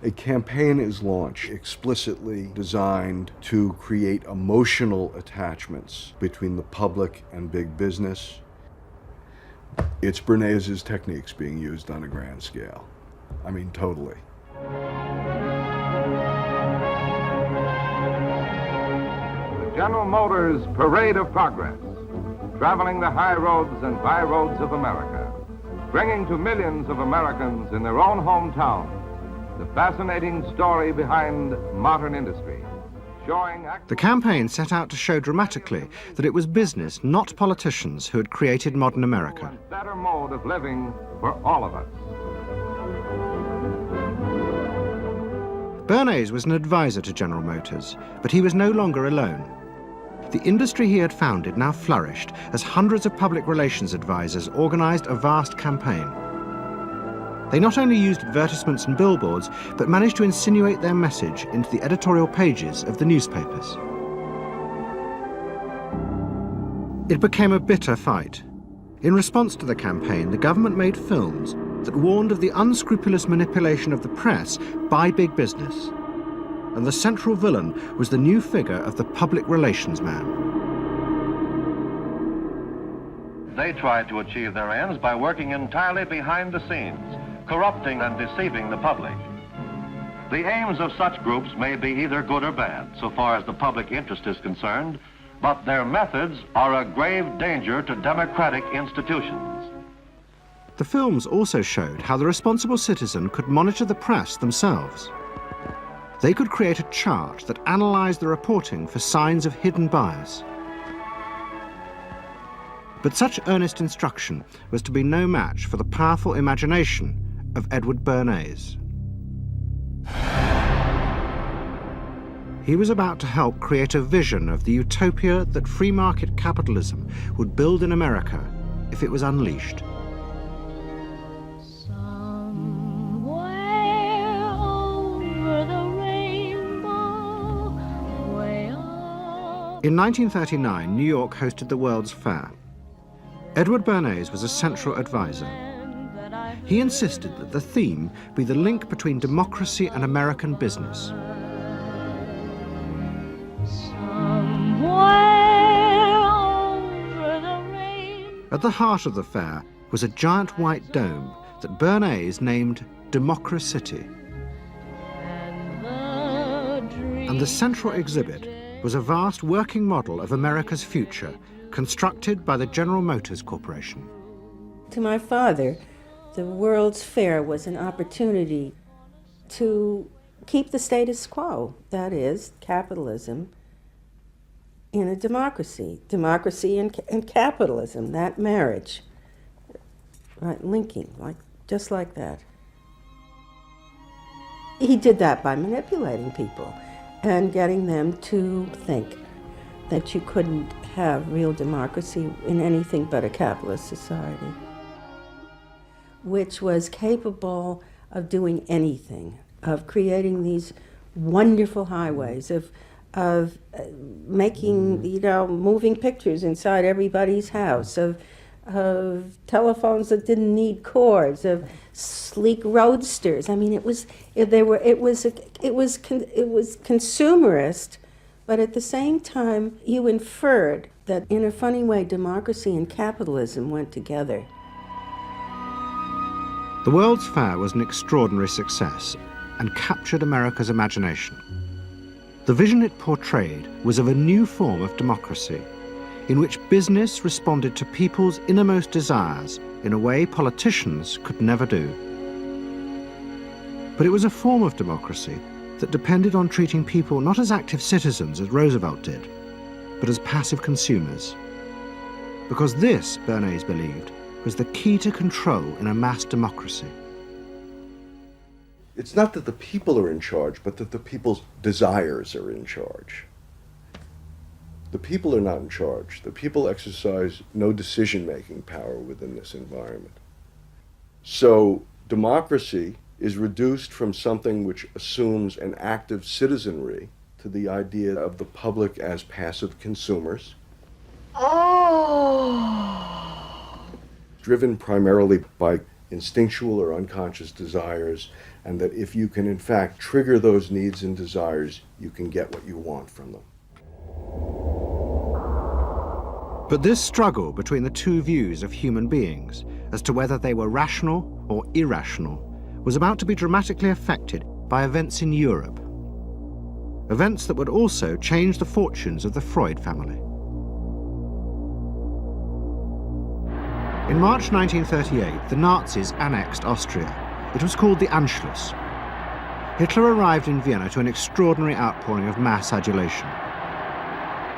a campaign is launched explicitly designed to create emotional attachments between the public and big business. It's Bernays' techniques being used on a grand scale. I mean, totally. The General Motors Parade of Progress, traveling the high roads and byroads of America, bringing to millions of Americans in their own hometown the fascinating story behind modern industry, showing... The campaign set out to show dramatically that it was business, not politicians, who had created modern America. A better mode of living for all of us. Bernays was an advisor to General Motors, but he was no longer alone. The industry he had founded now flourished as hundreds of public relations advisors organized a vast campaign. They not only used advertisements and billboards, but managed to insinuate their message into the editorial pages of the newspapers. It became a bitter fight. In response to the campaign, the government made films that warned of the unscrupulous manipulation of the press by big business. And the central villain was the new figure of the public relations man. They tried to achieve their ends by working entirely behind the scenes, corrupting and deceiving the public. The aims of such groups may be either good or bad, so far as the public interest is concerned, but their methods are a grave danger to democratic institutions. The films also showed how the responsible citizen could monitor the press themselves. They could create a chart that analyzed the reporting for signs of hidden bias. But such earnest instruction was to be no match for the powerful imagination of Edward Bernays. He was about to help create a vision of the utopia that free market capitalism would build in America if it was unleashed. In 1939, New York hosted the World's Fair. Edward Bernays was a central advisor. He insisted that the theme be the link between democracy and American business. At the heart of the fair was a giant white dome that Bernays named Democracity. And the central exhibit was a vast working model of America's future, constructed by the General Motors Corporation. To my father, the World's Fair was an opportunity to keep the status quo, that is, capitalism, in a democracy. Democracy and capitalism, that marriage, right, linking, just like that. He did that by manipulating people and getting them to think that you couldn't have real democracy in anything but a capitalist society, which was capable of doing anything, of creating these wonderful highways, of making, moving pictures inside everybody's house, of telephones that didn't need cords, of sleek roadsters. I mean, it was consumerist, but at the same time, you inferred that in a funny way, democracy and capitalism went together. The World's Fair was an extraordinary success and captured America's imagination. The vision it portrayed was of a new form of democracy, in which business responded to people's innermost desires in a way politicians could never do. But it was a form of democracy that depended on treating people not as active citizens, as Roosevelt did, but as passive consumers. Because this, Bernays believed, was the key to control in a mass democracy. It's not that the people are in charge, but that the people's desires are in charge. The people are not in charge. The people exercise no decision-making power within this environment. So democracy is reduced from something which assumes an active citizenry to the idea of the public as passive consumers. Driven primarily by instinctual or unconscious desires, and that if you can in fact trigger those needs and desires, you can get what you want from them. But this struggle between the two views of human beings as to whether they were rational or irrational was about to be dramatically affected by events in Europe. Events that would also change the fortunes of the Freud family. In March 1938, the Nazis annexed Austria. It was called the Anschluss. Hitler arrived in Vienna to an extraordinary outpouring of mass adulation.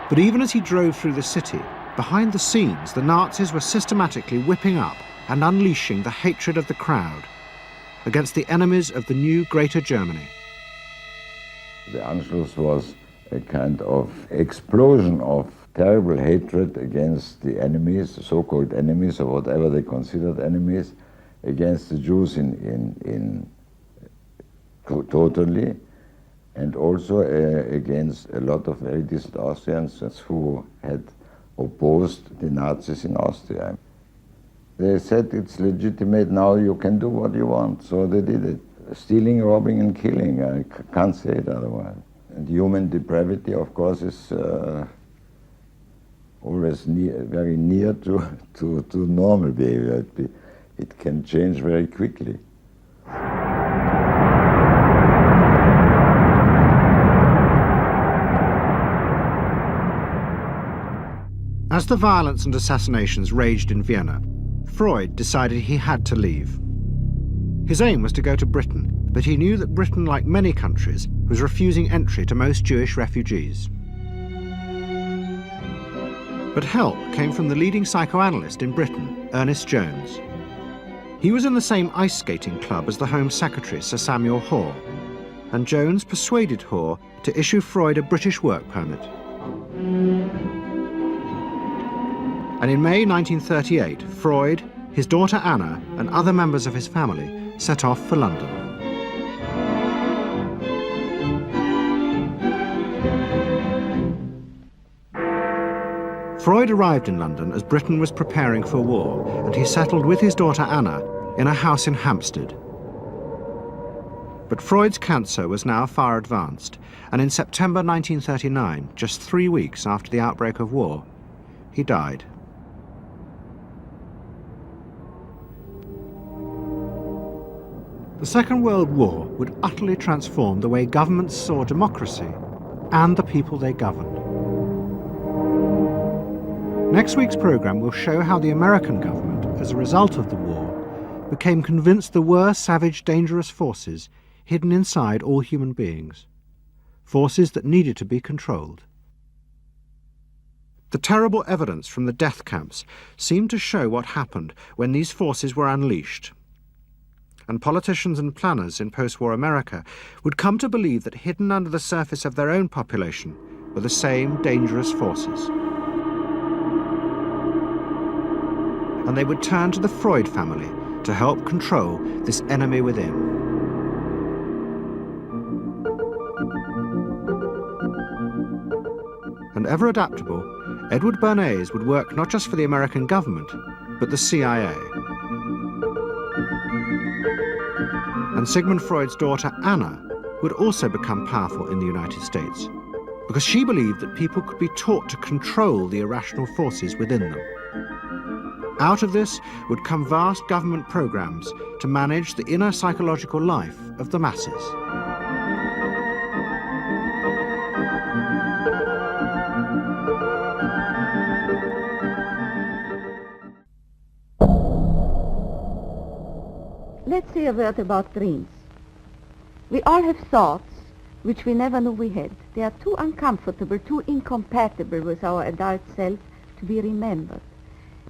But even as he drove through the city, behind the scenes, the Nazis were systematically whipping up and unleashing the hatred of the crowd against the enemies of the new Greater Germany. The Anschluss was a kind of explosion of terrible hatred against the enemies, the so-called enemies, or whatever they considered enemies, against the Jews totally, and also against a lot of very decent Austrians who had opposed the Nazis in Austria. They said it's legitimate now, you can do what you want, so they did it. Stealing, robbing and killing, I can't say it otherwise. And human depravity, of course, is always very near to normal behavior. It can change very quickly. As the violence and assassinations raged in Vienna, Freud decided he had to leave. His aim was to go to Britain, but he knew that Britain, like many countries, was refusing entry to most Jewish refugees. But help came from the leading psychoanalyst in Britain, Ernest Jones. He was in the same ice skating club as the Home Secretary, Sir Samuel Hoare, and Jones persuaded Hoare to issue Freud a British work permit. And in May 1938, Freud, his daughter Anna, and other members of his family set off for London. Freud arrived in London as Britain was preparing for war, and he settled with his daughter Anna in a house in Hampstead. But Freud's cancer was now far advanced, and in September 1939, just 3 weeks after the outbreak of war, he died. The Second World War would utterly transform the way governments saw democracy and the people they governed. Next week's programme will show how the American government, as a result of the war, became convinced there were savage, dangerous forces hidden inside all human beings, forces that needed to be controlled. The terrible evidence from the death camps seemed to show what happened when these forces were unleashed. And politicians and planners in post-war America would come to believe that hidden under the surface of their own population were the same dangerous forces. And they would turn to the Freud family to help control this enemy within. And ever adaptable, Edward Bernays would work not just for the American government, but the CIA. And Sigmund Freud's daughter, Anna, would also become powerful in the United States because she believed that people could be taught to control the irrational forces within them. Out of this would come vast government programs to manage the inner psychological life of the masses. Let's say a word about dreams. We all have thoughts which we never knew we had. They are too uncomfortable, too incompatible with our adult self to be remembered.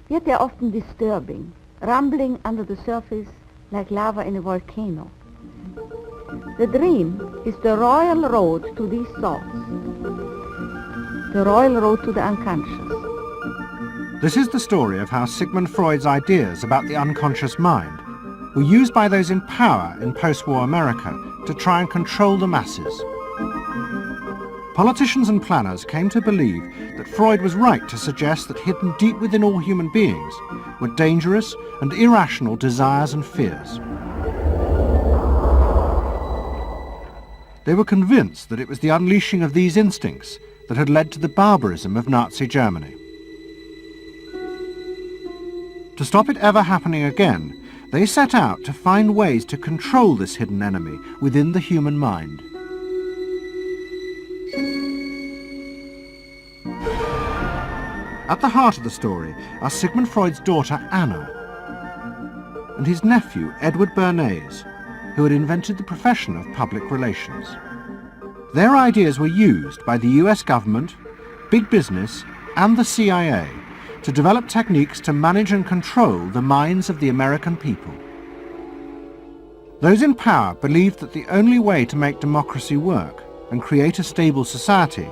Yet they are often disturbing, rumbling under the surface like lava in a volcano. The dream is the royal road to these thoughts, the royal road to the unconscious. This is the story of how Sigmund Freud's ideas about the unconscious mind were used by those in power in post-war America to try and control the masses. Politicians and planners came to believe that Freud was right to suggest that hidden deep within all human beings were dangerous and irrational desires and fears. They were convinced that it was the unleashing of these instincts that had led to the barbarism of Nazi Germany. To stop it ever happening again, they set out to find ways to control this hidden enemy within the human mind. At the heart of the story are Sigmund Freud's daughter Anna and his nephew Edward Bernays, who had invented the profession of public relations. Their ideas were used by the US government, big business and the CIA to develop techniques to manage and control the minds of the American people. Those in power believed that the only way to make democracy work and create a stable society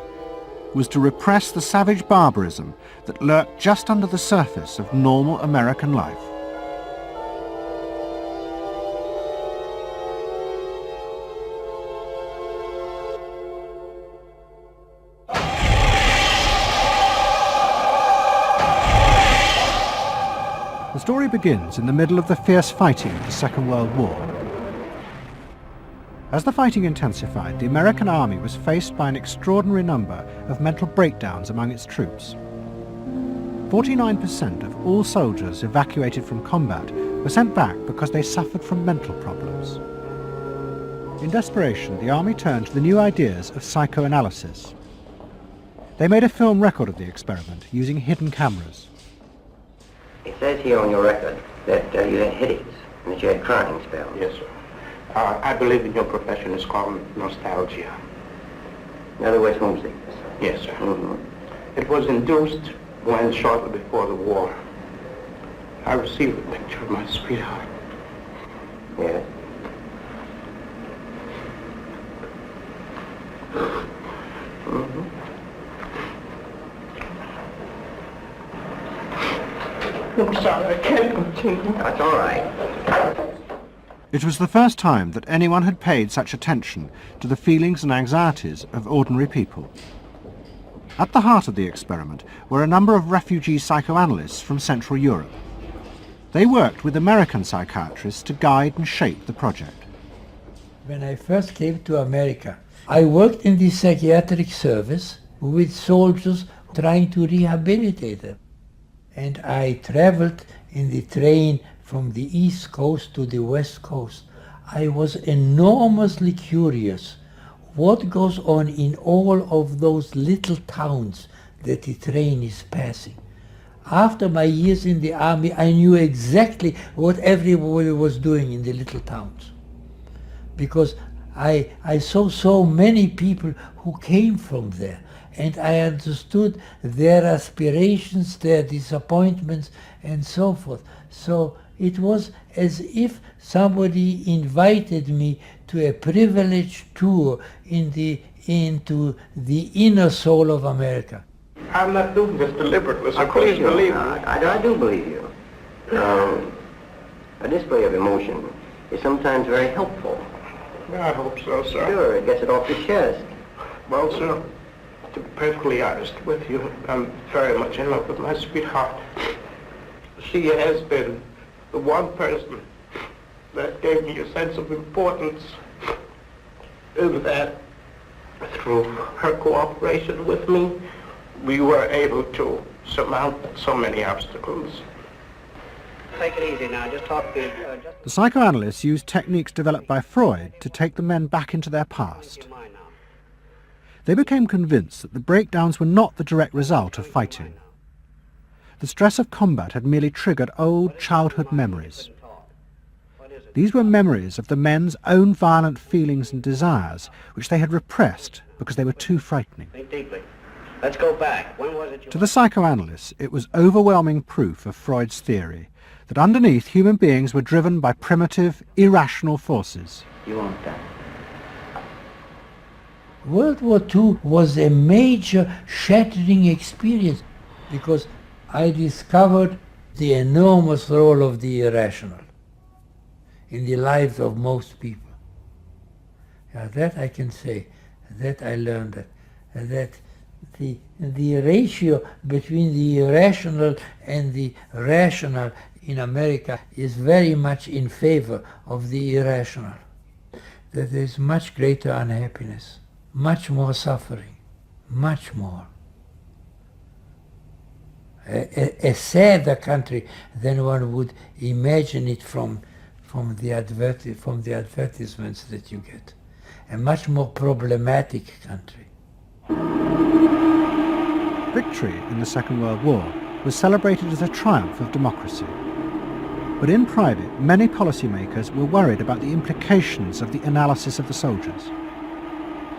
was to repress the savage barbarism that lurked just under the surface of normal American life. story begins in the middle of the fierce fighting of the Second World War. As the fighting intensified, the American army was faced by an extraordinary number of mental breakdowns among its troops. 49% of all soldiers evacuated from combat were sent back because they suffered from mental problems. In desperation, the army turned to the new ideas of psychoanalysis. They made a film record of the experiment using hidden cameras. It says here on your record that you had headaches and that you had crying spells. Yes, sir. I believe in your profession is called nostalgia. In other words, homesickness. Yes, sir. It was induced when, shortly before the war, I received a picture of my sweetheart. Yes. I'm sorry, I can't continue. That's all right. It was the first time that anyone had paid such attention to the feelings and anxieties of ordinary people. At the heart of the experiment were a number of refugee psychoanalysts from Central Europe. They worked with American psychiatrists to guide and shape the project. When I first came to America, I worked in the psychiatric service with soldiers trying to rehabilitate them. And I traveled in the train from the East Coast to the West Coast. I was enormously curious what goes on in all of those little towns that the train is passing. After my years in the army, I knew exactly what everybody was doing in the little towns. Because I saw so many people who came from there, and I understood their aspirations, their disappointments, and so forth. So it was as if somebody invited me to a privileged tour into the inner soul of America. I'm not doing this deliberately, so Of course please you're believe not. me. I do believe you. A display of emotion is sometimes very helpful. I hope so, sir. Sure, it gets it off the chest. Well, sir, to be perfectly honest with you, I'm very much in love with my sweetheart. She has been the one person that gave me a sense of importance, and that through her cooperation with me, we were able to surmount so many obstacles. Take it easy now, just talk to... The psychoanalysts used techniques developed by Freud to take the men back into their past. They became convinced that the breakdowns were not the direct result of fighting. The stress of combat had merely triggered old childhood memories. These were memories of the men's own violent feelings and desires, which they had repressed because they were too frightening. Think deeply. Let's go back. When was it you... To the psychoanalysts, it was overwhelming proof of Freud's theory that underneath human beings were driven by primitive, irrational forces. You want that? World War II was a major shattering experience because I discovered the enormous role of the irrational in the lives of most people. That I can say, that I learned that the ratio between the irrational and the rational in America is very much in favor of the irrational. That there is much greater unhappiness, much more suffering, much more. A sadder country than one would imagine it from the advertisements that you get. A much more problematic country. Victory in the Second World War was celebrated as a triumph of democracy. But in private, many policymakers were worried about the implications of the analysis of the soldiers.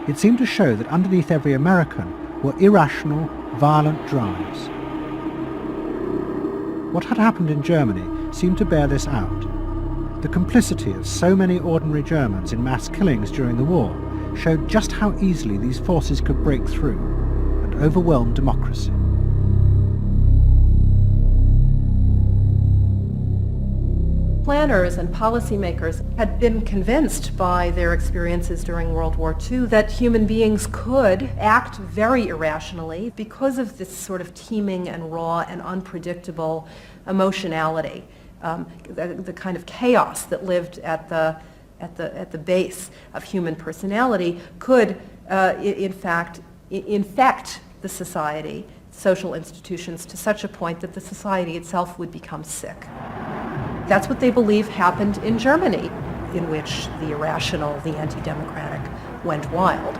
It seemed to show that underneath every American were irrational, violent drives. What had happened in Germany seemed to bear this out. The complicity of so many ordinary Germans in mass killings during the war showed just how easily these forces could break through and overwhelm democracy. Planners and policymakers had been convinced by their experiences during World War II that human beings could act very irrationally because of this sort of teeming and raw and unpredictable emotionality. the kind of chaos that lived at the base of human personality could, in fact, infect the society, social institutions, to such a point that the society itself would become sick. That's what they believe happened in Germany, in which the irrational, the anti-democratic, went wild.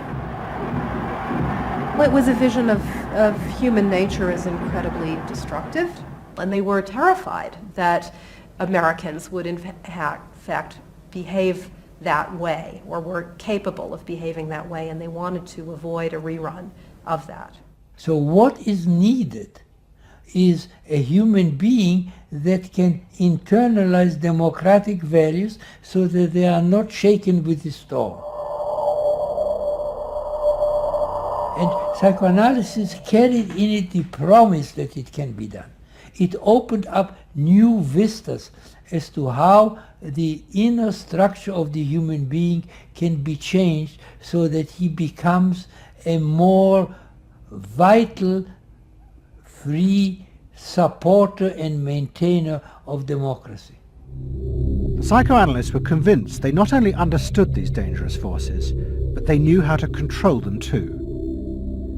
Well, it was a vision of human nature as incredibly destructive, and they were terrified that Americans would in fact behave that way, or were capable of behaving that way, and they wanted to avoid a rerun of that. So what is needed is a human being that can internalize democratic values so that they are not shaken with the storm. And psychoanalysis carried in it the promise that it can be done. It opened up new vistas as to how the inner structure of the human being can be changed so that he becomes a more vital, free supporter and maintainer of democracy. The psychoanalysts were convinced they not only understood these dangerous forces, but they knew how to control them too.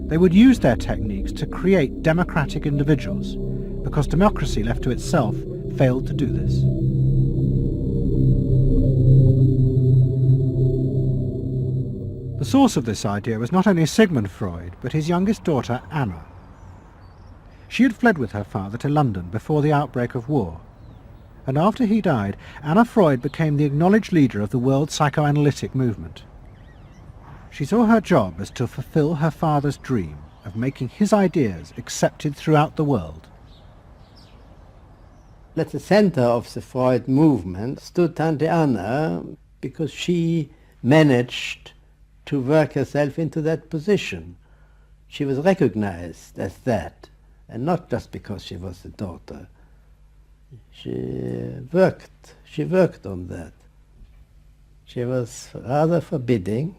They would use their techniques to create democratic individuals, because democracy left to itself failed to do this. The source of this idea was not only Sigmund Freud, but his youngest daughter, Anna. She had fled with her father to London before the outbreak of war, and after he died, Anna Freud became the acknowledged leader of the world psychoanalytic movement. She saw her job as to fulfill her father's dream of making his ideas accepted throughout the world. At the center of the Freud movement stood Tante Anna, because she managed to work herself into that position. She was recognized as that, and not just because she was the daughter. She worked on that. She was rather forbidding.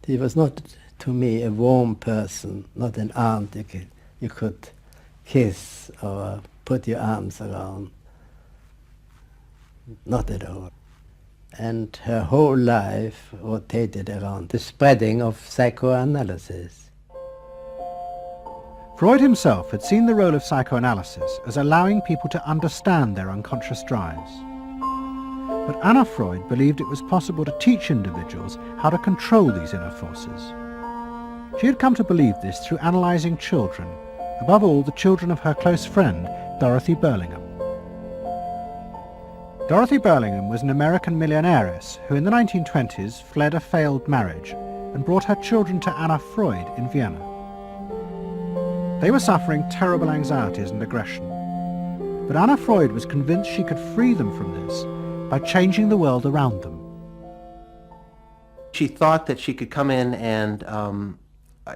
She was not, to me, a warm person, not an aunt you could kiss or put your arms around. Not at all. And her whole life rotated around the spreading of psychoanalysis. Freud himself had seen the role of psychoanalysis as allowing people to understand their unconscious drives. But Anna Freud believed it was possible to teach individuals how to control these inner forces. She had come to believe this through analysing children, above all the children of her close friend, Dorothy Burlingham. Dorothy Burlingham was an American millionairess who in the 1920s fled a failed marriage and brought her children to Anna Freud in Vienna. They were suffering terrible anxieties and aggression, but Anna Freud was convinced she could free them from this by changing the world around them. She thought that she could come in and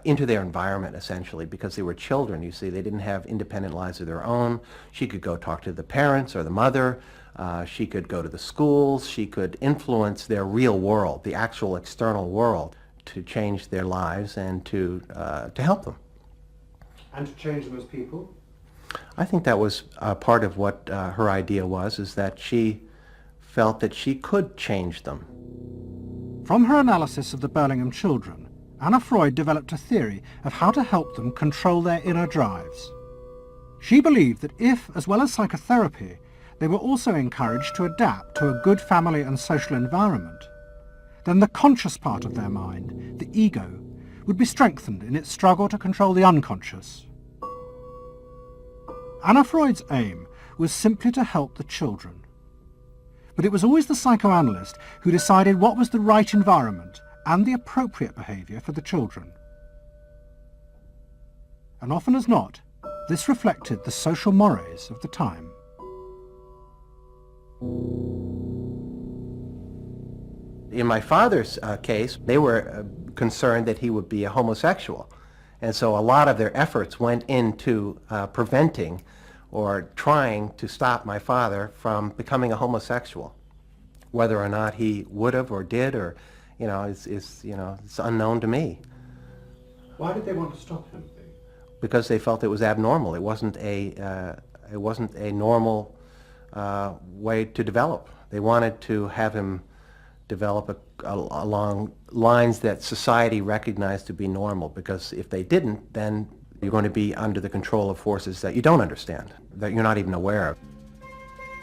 into their environment, essentially, because they were children, you see. They didn't have independent lives of their own. She could go talk to the parents or the mother. She could go to the schools. She could influence their real world, the actual external world, to change their lives and to help them. And to change them as people? I think that was part of what her idea was, is that she felt that she could change them. From her analysis of the Burlingham children, Anna Freud developed a theory of how to help them control their inner drives. She believed that if, as well as psychotherapy, they were also encouraged to adapt to a good family and social environment, then the conscious part of their mind, the ego, would be strengthened in its struggle to control the unconscious. Anna Freud's aim was simply to help the children. But it was always the psychoanalyst who decided what was the right environment and the appropriate behaviour for the children. And often as not, this reflected the social mores of the time. In my father's case, they were concerned that he would be a homosexual. And so a lot of their efforts went into preventing or trying to stop my father from becoming a homosexual. Whether or not he would have or did, or it's unknown to me. Why did they want to stop him? Because they felt it was abnormal. It wasn't a normal way to develop. They wanted to have him develop along lines that society recognized to be normal, because if they didn't, then you're going to be under the control of forces that you don't understand, that you're not even aware of.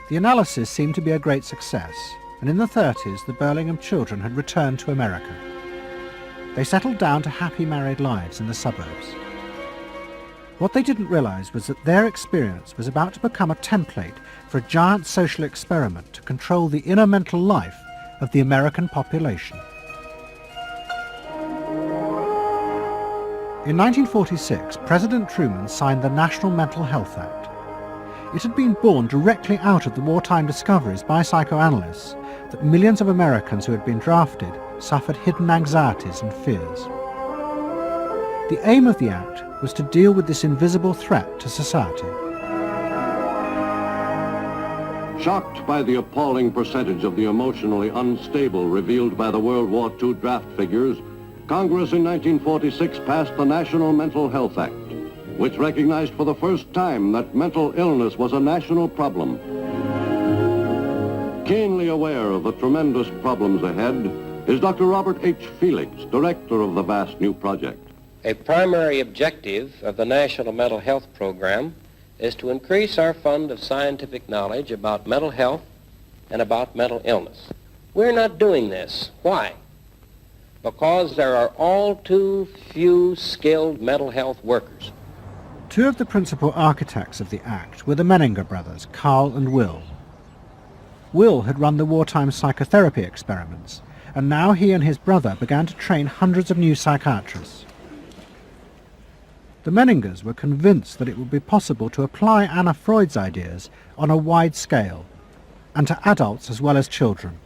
The analysis seemed to be a great success, and in the 30s the Burlingham children had returned to America. They settled down to happy married lives in the suburbs. What they didn't realize was that their experience was about to become a template for a giant social experiment to control the inner mental life of the American population. In 1946, President Truman signed the National Mental Health Act. It had been born directly out of the wartime discoveries by psychoanalysts that millions of Americans who had been drafted suffered hidden anxieties and fears. The aim of the Act was to deal with this invisible threat to society. Shocked by the appalling percentage of the emotionally unstable revealed by the World War II draft figures, Congress in 1946 passed the National Mental Health Act, which recognized for the first time that mental illness was a national problem. Keenly aware of the tremendous problems ahead is Dr. Robert H. Felix, director of the vast new project. A primary objective of the National Mental Health Program is to increase our fund of scientific knowledge about mental health and about mental illness. We're not doing this. Why? Because there are all too few skilled mental health workers. Two of the principal architects of the Act were the Menninger brothers, Carl and Will. Will had run the wartime psychotherapy experiments, and now he and his brother began to train hundreds of new psychiatrists. The Menningers were convinced that it would be possible to apply Anna Freud's ideas on a wide scale, and to adults as well as children.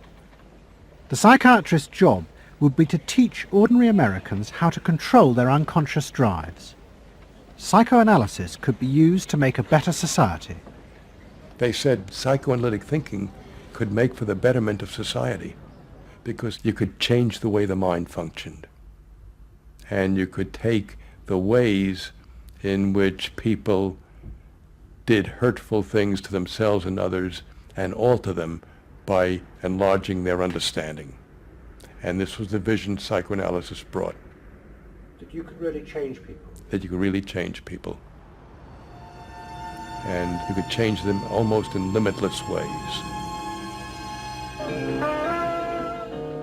The psychiatrist's job would be to teach ordinary Americans how to control their unconscious drives. Psychoanalysis could be used to make a better society. They said psychoanalytic thinking could make for the betterment of society, because you could change the way the mind functioned. And you could take the ways in which people did hurtful things to themselves and others and alter them by enlarging their understanding. And this was the vision psychoanalysis brought. That you could really change people. That you could really change people. And you could change them almost in limitless ways.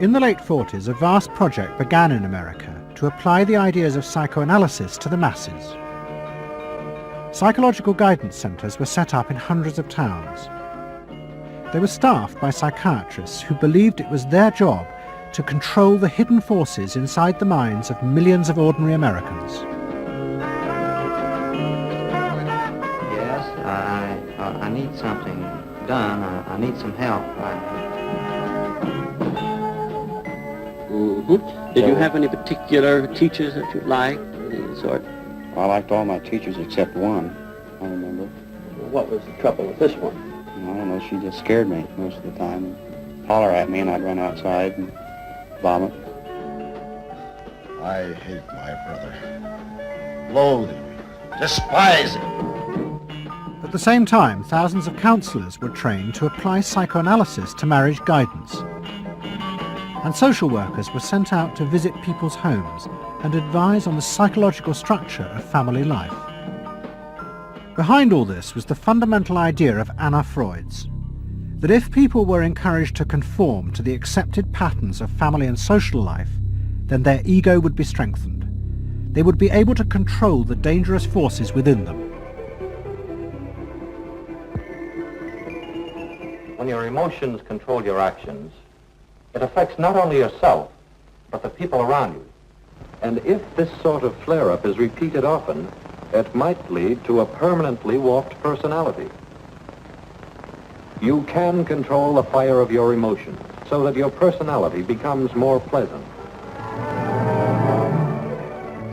In the late 40s, a vast project began in America to apply the ideas of psychoanalysis to the masses. Psychological guidance centres were set up in hundreds of towns. They were staffed by psychiatrists who believed it was their job to control the hidden forces inside the minds of millions of ordinary Americans. Yes, I need something done. I need some help. Did you have any particular teachers that you liked, any sort? Well, I liked all my teachers except one, I remember. What was the trouble with this one? I don't know, she just scared me most of the time. Holler at me and I'd run outside and vomit. I hate my brother. Loathe him. Despise him. At the same time, thousands of counsellors were trained to apply psychoanalysis to marriage guidance. And social workers were sent out to visit people's homes and advise on the psychological structure of family life. Behind all this was the fundamental idea of Anna Freud's, that if people were encouraged to conform to the accepted patterns of family and social life, then their ego would be strengthened. They would be able to control the dangerous forces within them. When your emotions control your actions, it affects not only yourself, but the people around you. And if this sort of flare-up is repeated often, it might lead to a permanently warped personality. You can control the fire of your emotions so that your personality becomes more pleasant.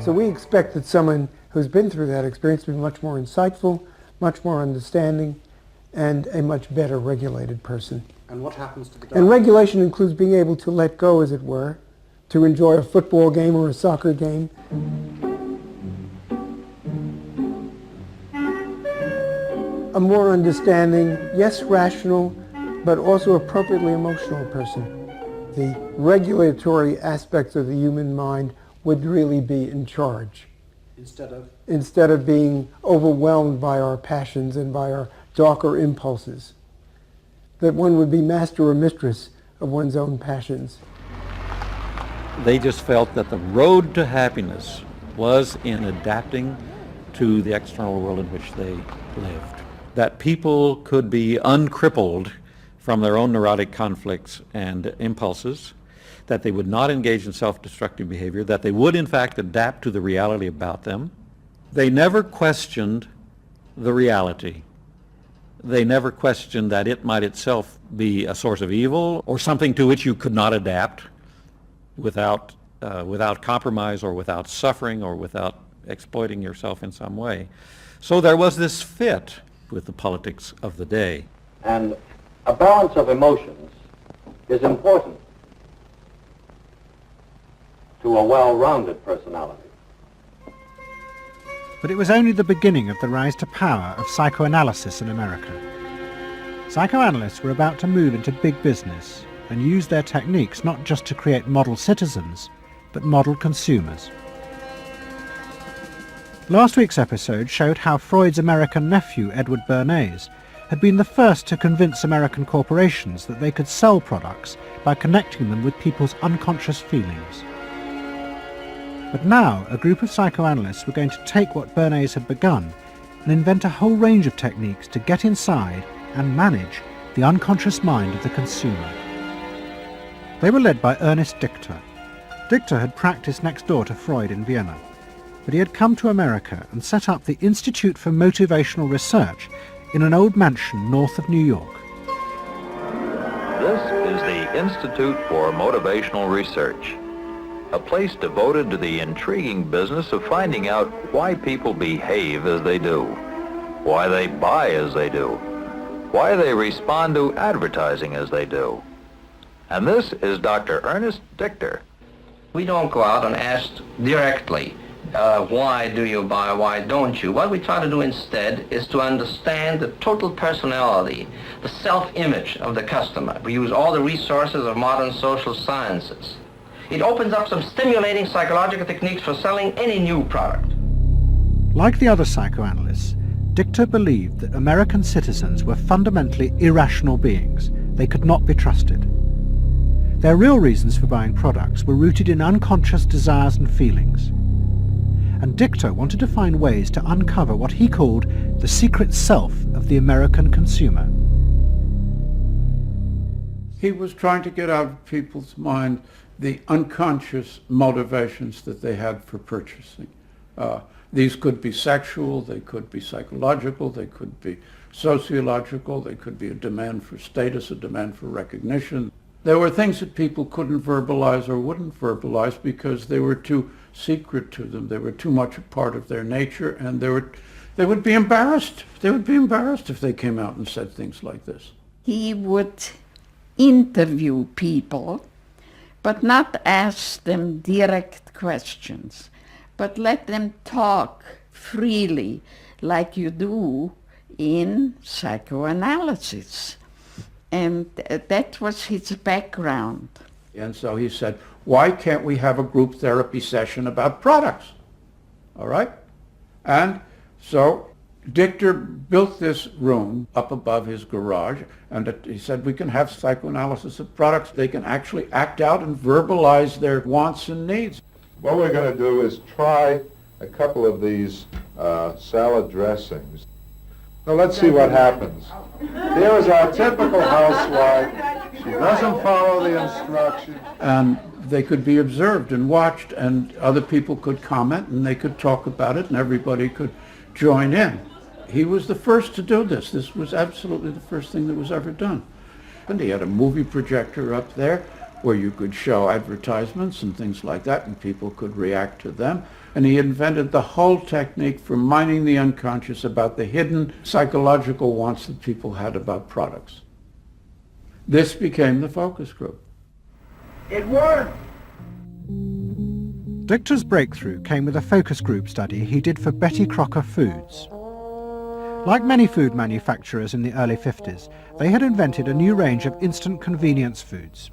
So we expect that someone who's been through that experience to be much more insightful, much more understanding, and a much better regulated person. And what happens to the guy? And regulation includes being able to let go, as it were, to enjoy a football game or a soccer game. a more understanding, yes, rational, but also appropriately emotional person. The regulatory aspects of the human mind would really be in charge. Instead of being overwhelmed by our passions and by our darker impulses. That one would be master or mistress of one's own passions. They just felt that the road to happiness was in adapting to the external world in which they lived. That people could be uncrippled from their own neurotic conflicts and impulses, that they would not engage in self-destructive behavior, that they would in fact adapt to the reality about them. They never questioned the reality. They never questioned that it might itself be a source of evil or something to which you could not adapt without compromise or without suffering or without exploiting yourself in some way. So there was this fit with the politics of the day. And a balance of emotions is important to a well-rounded personality. But it was only the beginning of the rise to power of psychoanalysis in America. Psychoanalysts were about to move into big business and use their techniques not just to create model citizens, but model consumers. Last week's episode showed how Freud's American nephew, Edward Bernays, had been the first to convince American corporations that they could sell products by connecting them with people's unconscious feelings. But now, a group of psychoanalysts were going to take what Bernays had begun and invent a whole range of techniques to get inside and manage the unconscious mind of the consumer. They were led by Ernest Dichter. Dichter had practiced next door to Freud in Vienna, but he had come to America and set up the Institute for Motivational Research in an old mansion north of New York. This is the Institute for Motivational Research, a place devoted to the intriguing business of finding out why people behave as they do, why they buy as they do, why they respond to advertising as they do. And this is Dr. Ernest Dichter. We don't go out and ask directly, why do you buy, why don't you? What we try to do instead is to understand the total personality, the self-image of the customer. We use all the resources of modern social sciences. It opens up some stimulating psychological techniques for selling any new product. Like the other psychoanalysts, Dichter believed that American citizens were fundamentally irrational beings. They could not be trusted. Their real reasons for buying products were rooted in unconscious desires and feelings. And Dichter wanted to find ways to uncover what he called the secret self of the American consumer. He was trying to get out of people's mind the unconscious motivations that they had for purchasing. These could be sexual, they could be psychological, they could be sociological, they could be a demand for status, a demand for recognition. There were things that people couldn't verbalize or wouldn't verbalize because they were too secret to them. They were too much a part of their nature, and they would be embarrassed. They would be embarrassed if they came out and said things like this. He would interview people, but not ask them direct questions, but let them talk freely like you do in psychoanalysis. And that was his background. And so he said, why can't we have a group therapy session about products? All right? And so Dichter built this room up above his garage, and he said we can have psychoanalysis of products. They can actually act out and verbalize their wants and needs. What we're going to do is try a couple of these salad dressings. Now let's see what happens. Here is our typical housewife. She doesn't follow the instructions. And they could be observed and watched, and other people could comment, and they could talk about it, and everybody could join in. He was the first to do this. This was absolutely the first thing that was ever done. And he had a movie projector up there where you could show advertisements and things like that, and people could react to them. And he invented the whole technique for mining the unconscious about the hidden psychological wants that people had about products. This became the focus group. It worked! Dichter's breakthrough came with a focus group study he did for Betty Crocker Foods. Like many food manufacturers in the early 50s, they had invented a new range of instant convenience foods.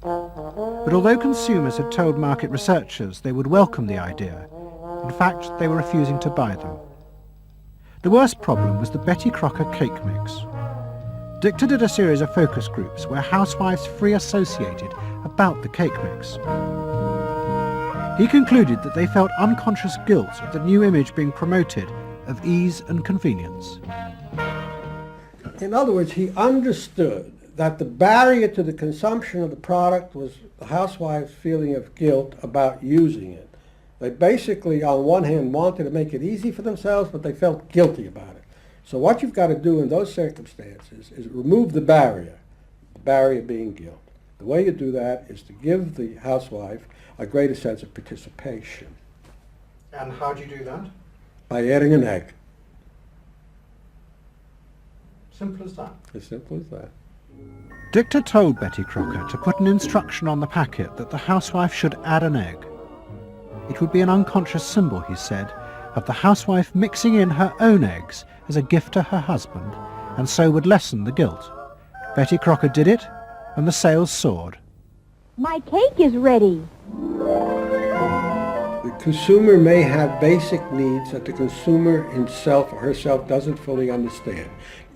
But although consumers had told market researchers they would welcome the idea, in fact they were refusing to buy them. The worst problem was the Betty Crocker cake mix. Dichter did a series of focus groups where housewives free associated about the cake mix. He concluded that they felt unconscious guilt at the new image being promoted of ease and convenience. In other words, he understood that the barrier to the consumption of the product was the housewife's feeling of guilt about using it. They basically, on one hand, wanted to make it easy for themselves, but they felt guilty about it. So what you've got to do in those circumstances is remove the barrier being guilt. The way you do that is to give the housewife a greater sense of participation. And how do you do that? By adding an egg. Simple as that. As simple as that. Dichter told Betty Crocker to put an instruction on the packet that the housewife should add an egg. It would be an unconscious symbol, he said, of the housewife mixing in her own eggs as a gift to her husband, and so would lessen the guilt. Betty Crocker did it, and the sales soared. My cake is ready. The consumer may have basic needs that the consumer himself or herself doesn't fully understand.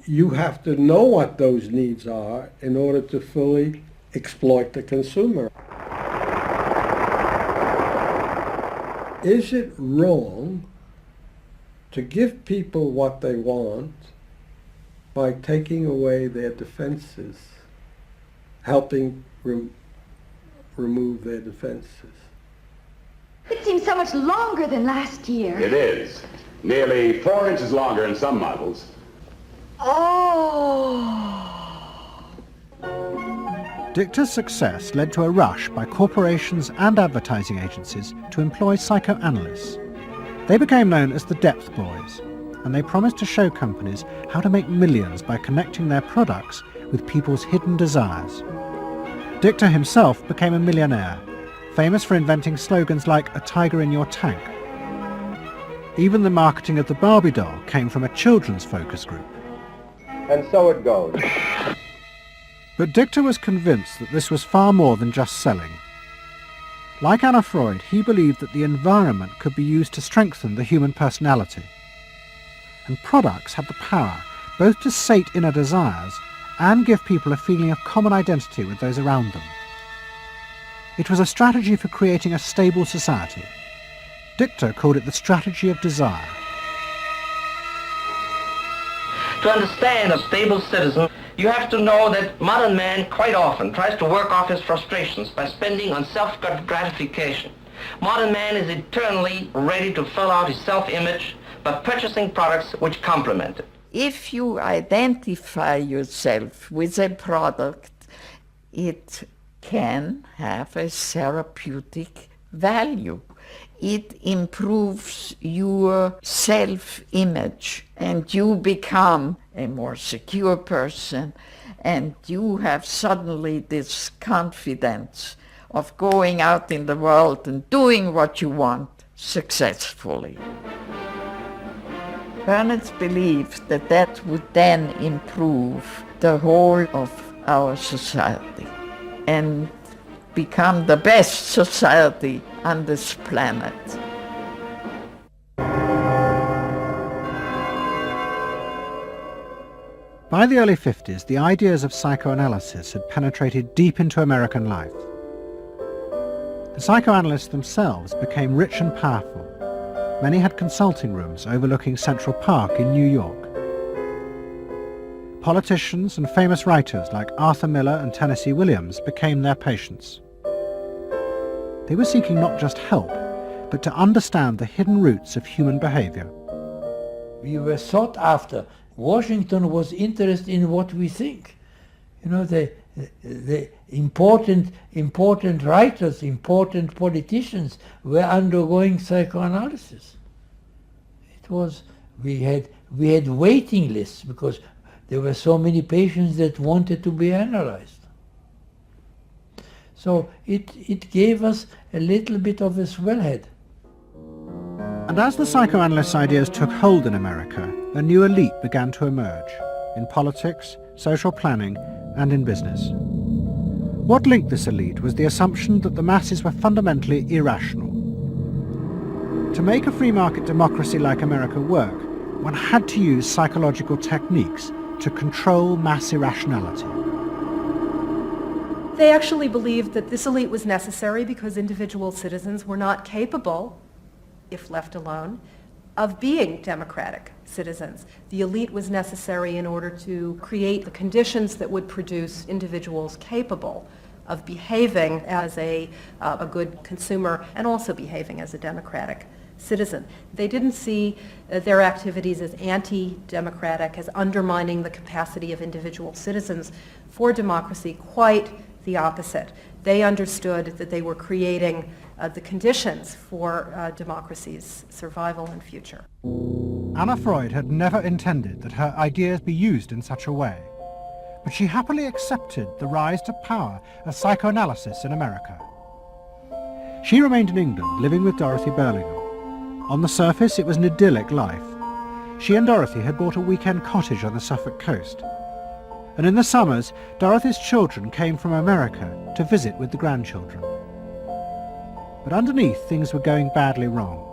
You have to know what those needs are in order to fully exploit the consumer. Is it wrong to give people what they want by taking away their defenses, helping remove their defenses? It seems so much longer than last year. It is. Nearly 4 inches longer in some models. Oh! Dichter's success led to a rush by corporations and advertising agencies to employ psychoanalysts. They became known as the Depth Boys, and they promised to show companies how to make millions by connecting their products with people's hidden desires. Dichter himself became a millionaire, famous for inventing slogans like "a tiger in your tank." Even the marketing of the Barbie doll came from a children's focus group. And so it goes. But Dichter was convinced that this was far more than just selling. Like Anna Freud, he believed that the environment could be used to strengthen the human personality. And products had the power both to sate inner desires and give people a feeling of common identity with those around them. It was a strategy for creating a stable society. Dichter called it the strategy of desire. To understand a stable citizen, you have to know that modern man quite often tries to work off his frustrations by spending on self-gratification. Modern man is eternally ready to fill out his self-image by purchasing products which complement it. If you identify yourself with a product, it can have a therapeutic value. It improves your self-image and you become a more secure person and you have suddenly this confidence of going out in the world and doing what you want successfully. Bernays believed that that would then improve the whole of our society and become the best society on this planet. By the early 50s, the ideas of psychoanalysis had penetrated deep into American life. The psychoanalysts themselves became rich and powerful. Many had consulting rooms overlooking Central Park in New York. Politicians and famous writers like Arthur Miller and Tennessee Williams became their patients. They were seeking not just help, but to understand the hidden roots of human behavior. We were sought after. Washington was interested in what we think. You know, the important writers, important politicians were undergoing psychoanalysis. It was, we had waiting lists because there were so many patients that wanted to be analyzed. So it gave us a little bit of a swellhead. And And as the psychoanalysts' ideas took hold in America, a new elite began to emerge, in politics, social planning, and in business. What linked this elite was the assumption that the masses were fundamentally irrational. To make a free market democracy like America work, one had to use psychological techniques to control mass irrationality. They actually believed that this elite was necessary because individual citizens were not capable, if left alone, of being democratic citizens. The elite was necessary in order to create the conditions that would produce individuals capable of behaving as a good consumer and also behaving as a democratic citizen. They didn't see their activities as anti-democratic, as undermining the capacity of individual citizens for democracy. Quite the opposite. They understood that they were creating the conditions for democracy's survival and future. Anna Freud had never intended that her ideas be used in such a way, but she happily accepted the rise to power of psychoanalysis in America. She remained in England, living with Dorothy Burlingham. On the surface, it was an idyllic life. She and Dorothy had bought a weekend cottage on the Suffolk coast. And in the summers, Dorothy's children came from America to visit with the grandchildren. But underneath, things were going badly wrong.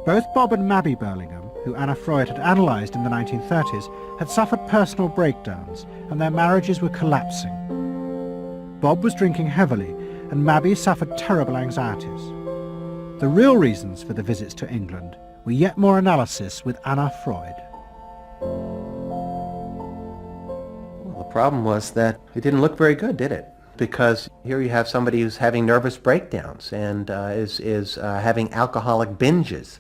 Both Bob and Mabby Burlingham, who Anna Freud had analysed in the 1930s, had suffered personal breakdowns, and their marriages were collapsing. Bob was drinking heavily, and Mabby suffered terrible anxieties. The real reasons for the visits to England were yet more analysis with Anna Freud. Well, the problem was that it didn't look very good, did it? Because here you have somebody who's having nervous breakdowns and is having alcoholic binges.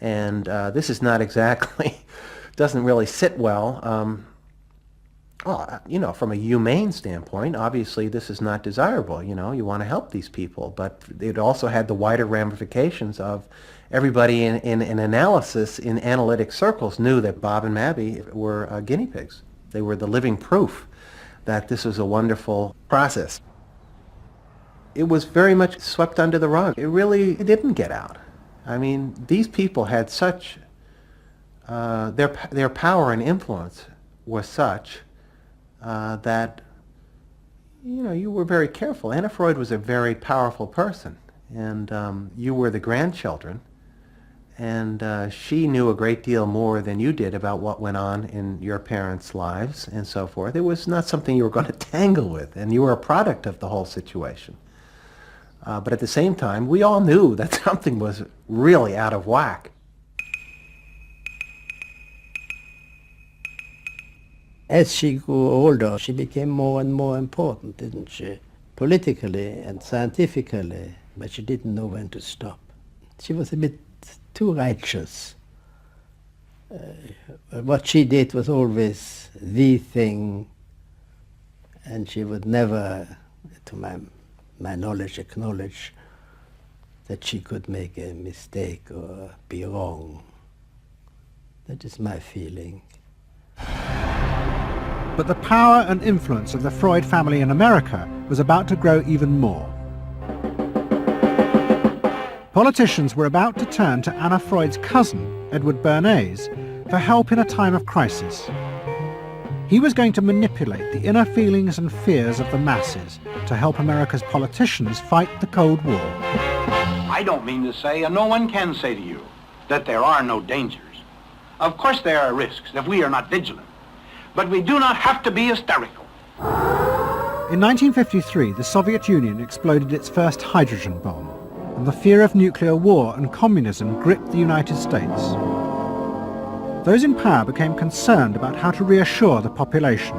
And this is not exactly, doesn't really sit well. Well, you know, from a humane standpoint, obviously this is not desirable. You know, you want to help these people, but it also had the wider ramifications of everybody in analysis, in analytic circles, knew that Bob and Mabby were guinea pigs. They were the living proof that this was a wonderful process. It was very much swept under the rug. It didn't get out. I mean, these people had such, their power and influence was such that, you know, you were very careful. Anna Freud was a very powerful person, and you were the grandchildren, and she knew a great deal more than you did about what went on in your parents' lives and so forth. It was not something you were going to tangle with, and you were a product of the whole situation. But at the same time, we all knew that something was really out of whack. As she grew older, she became more and more important, didn't she? Politically and scientifically, but she didn't know when to stop. She was a bit too righteous. What she did was always the thing, and she would never, to my knowledge, acknowledge that she could make a mistake or be wrong. That is my feeling. But the power and influence of the Freud family in America was about to grow even more. Politicians were about to turn to Anna Freud's cousin, Edward Bernays, for help in a time of crisis. He was going to manipulate the inner feelings and fears of the masses to help America's politicians fight the Cold War. I don't mean to say, and no one can say to you, that there are no dangers. Of course there are risks if we are not vigilant. But we do not have to be hysterical. In 1953, the Soviet Union exploded its first hydrogen bomb, and the fear of nuclear war and communism gripped the United States. Those in power became concerned about how to reassure the population.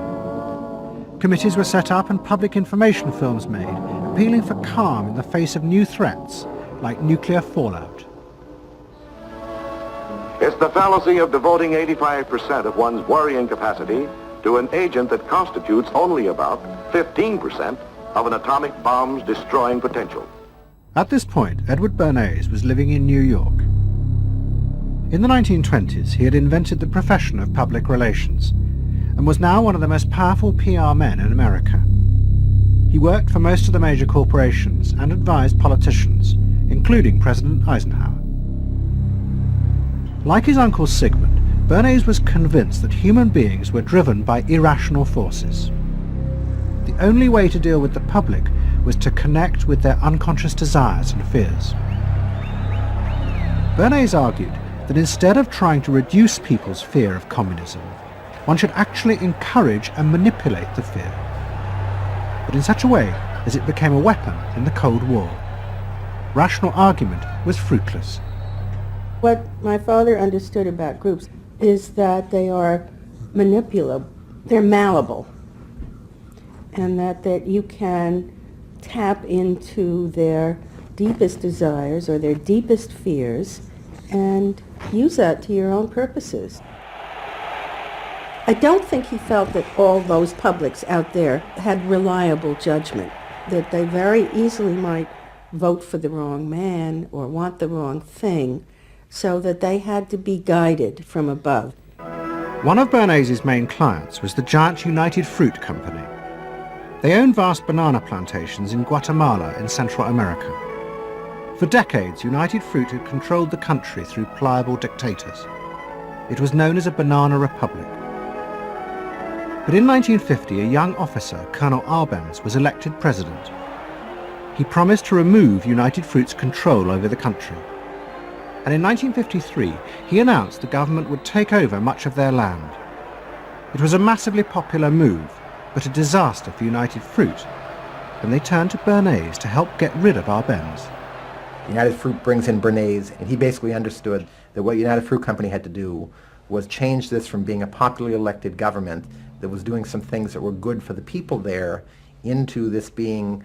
Committees were set up and public information films made, appealing for calm in the face of new threats, like nuclear fallout. It's the fallacy of devoting 85% of one's worrying capacity to an agent that constitutes only about 15% of an atomic bomb's destroying potential. At this point, Edward Bernays was living in New York. In the 1920s, he had invented the profession of public relations and was now one of the most powerful PR men in America. He worked for most of the major corporations and advised politicians, including President Eisenhower. Like his uncle Sigmund, Bernays was convinced that human beings were driven by irrational forces. The only way to deal with the public was to connect with their unconscious desires and fears. Bernays argued that instead of trying to reduce people's fear of communism, one should actually encourage and manipulate the fear, but in such a way as it became a weapon in the Cold War. Rational argument was fruitless. What my father understood about groups is that they are manipulable, they're malleable, and that you can tap into their deepest desires or their deepest fears and use that to your own purposes. I don't think he felt that all those publics out there had reliable judgment, that they very easily might vote for the wrong man or want the wrong thing, so that they had to be guided from above. One of Bernays' main clients was the giant United Fruit Company. They owned vast banana plantations in Guatemala in Central America. For decades, United Fruit had controlled the country through pliable dictators. It was known as a banana republic. But in 1950, a young officer, Colonel Arbenz, was elected president. He promised to remove United Fruit's control over the country. And in 1953, he announced the government would take over much of their land. It was a massively popular move, but a disaster for United Fruit, and they turned to Bernays to help get rid of Arbenz. United Fruit brings in Bernays, and he basically understood that what United Fruit Company had to do was change this from being a popularly elected government that was doing some things that were good for the people there into this being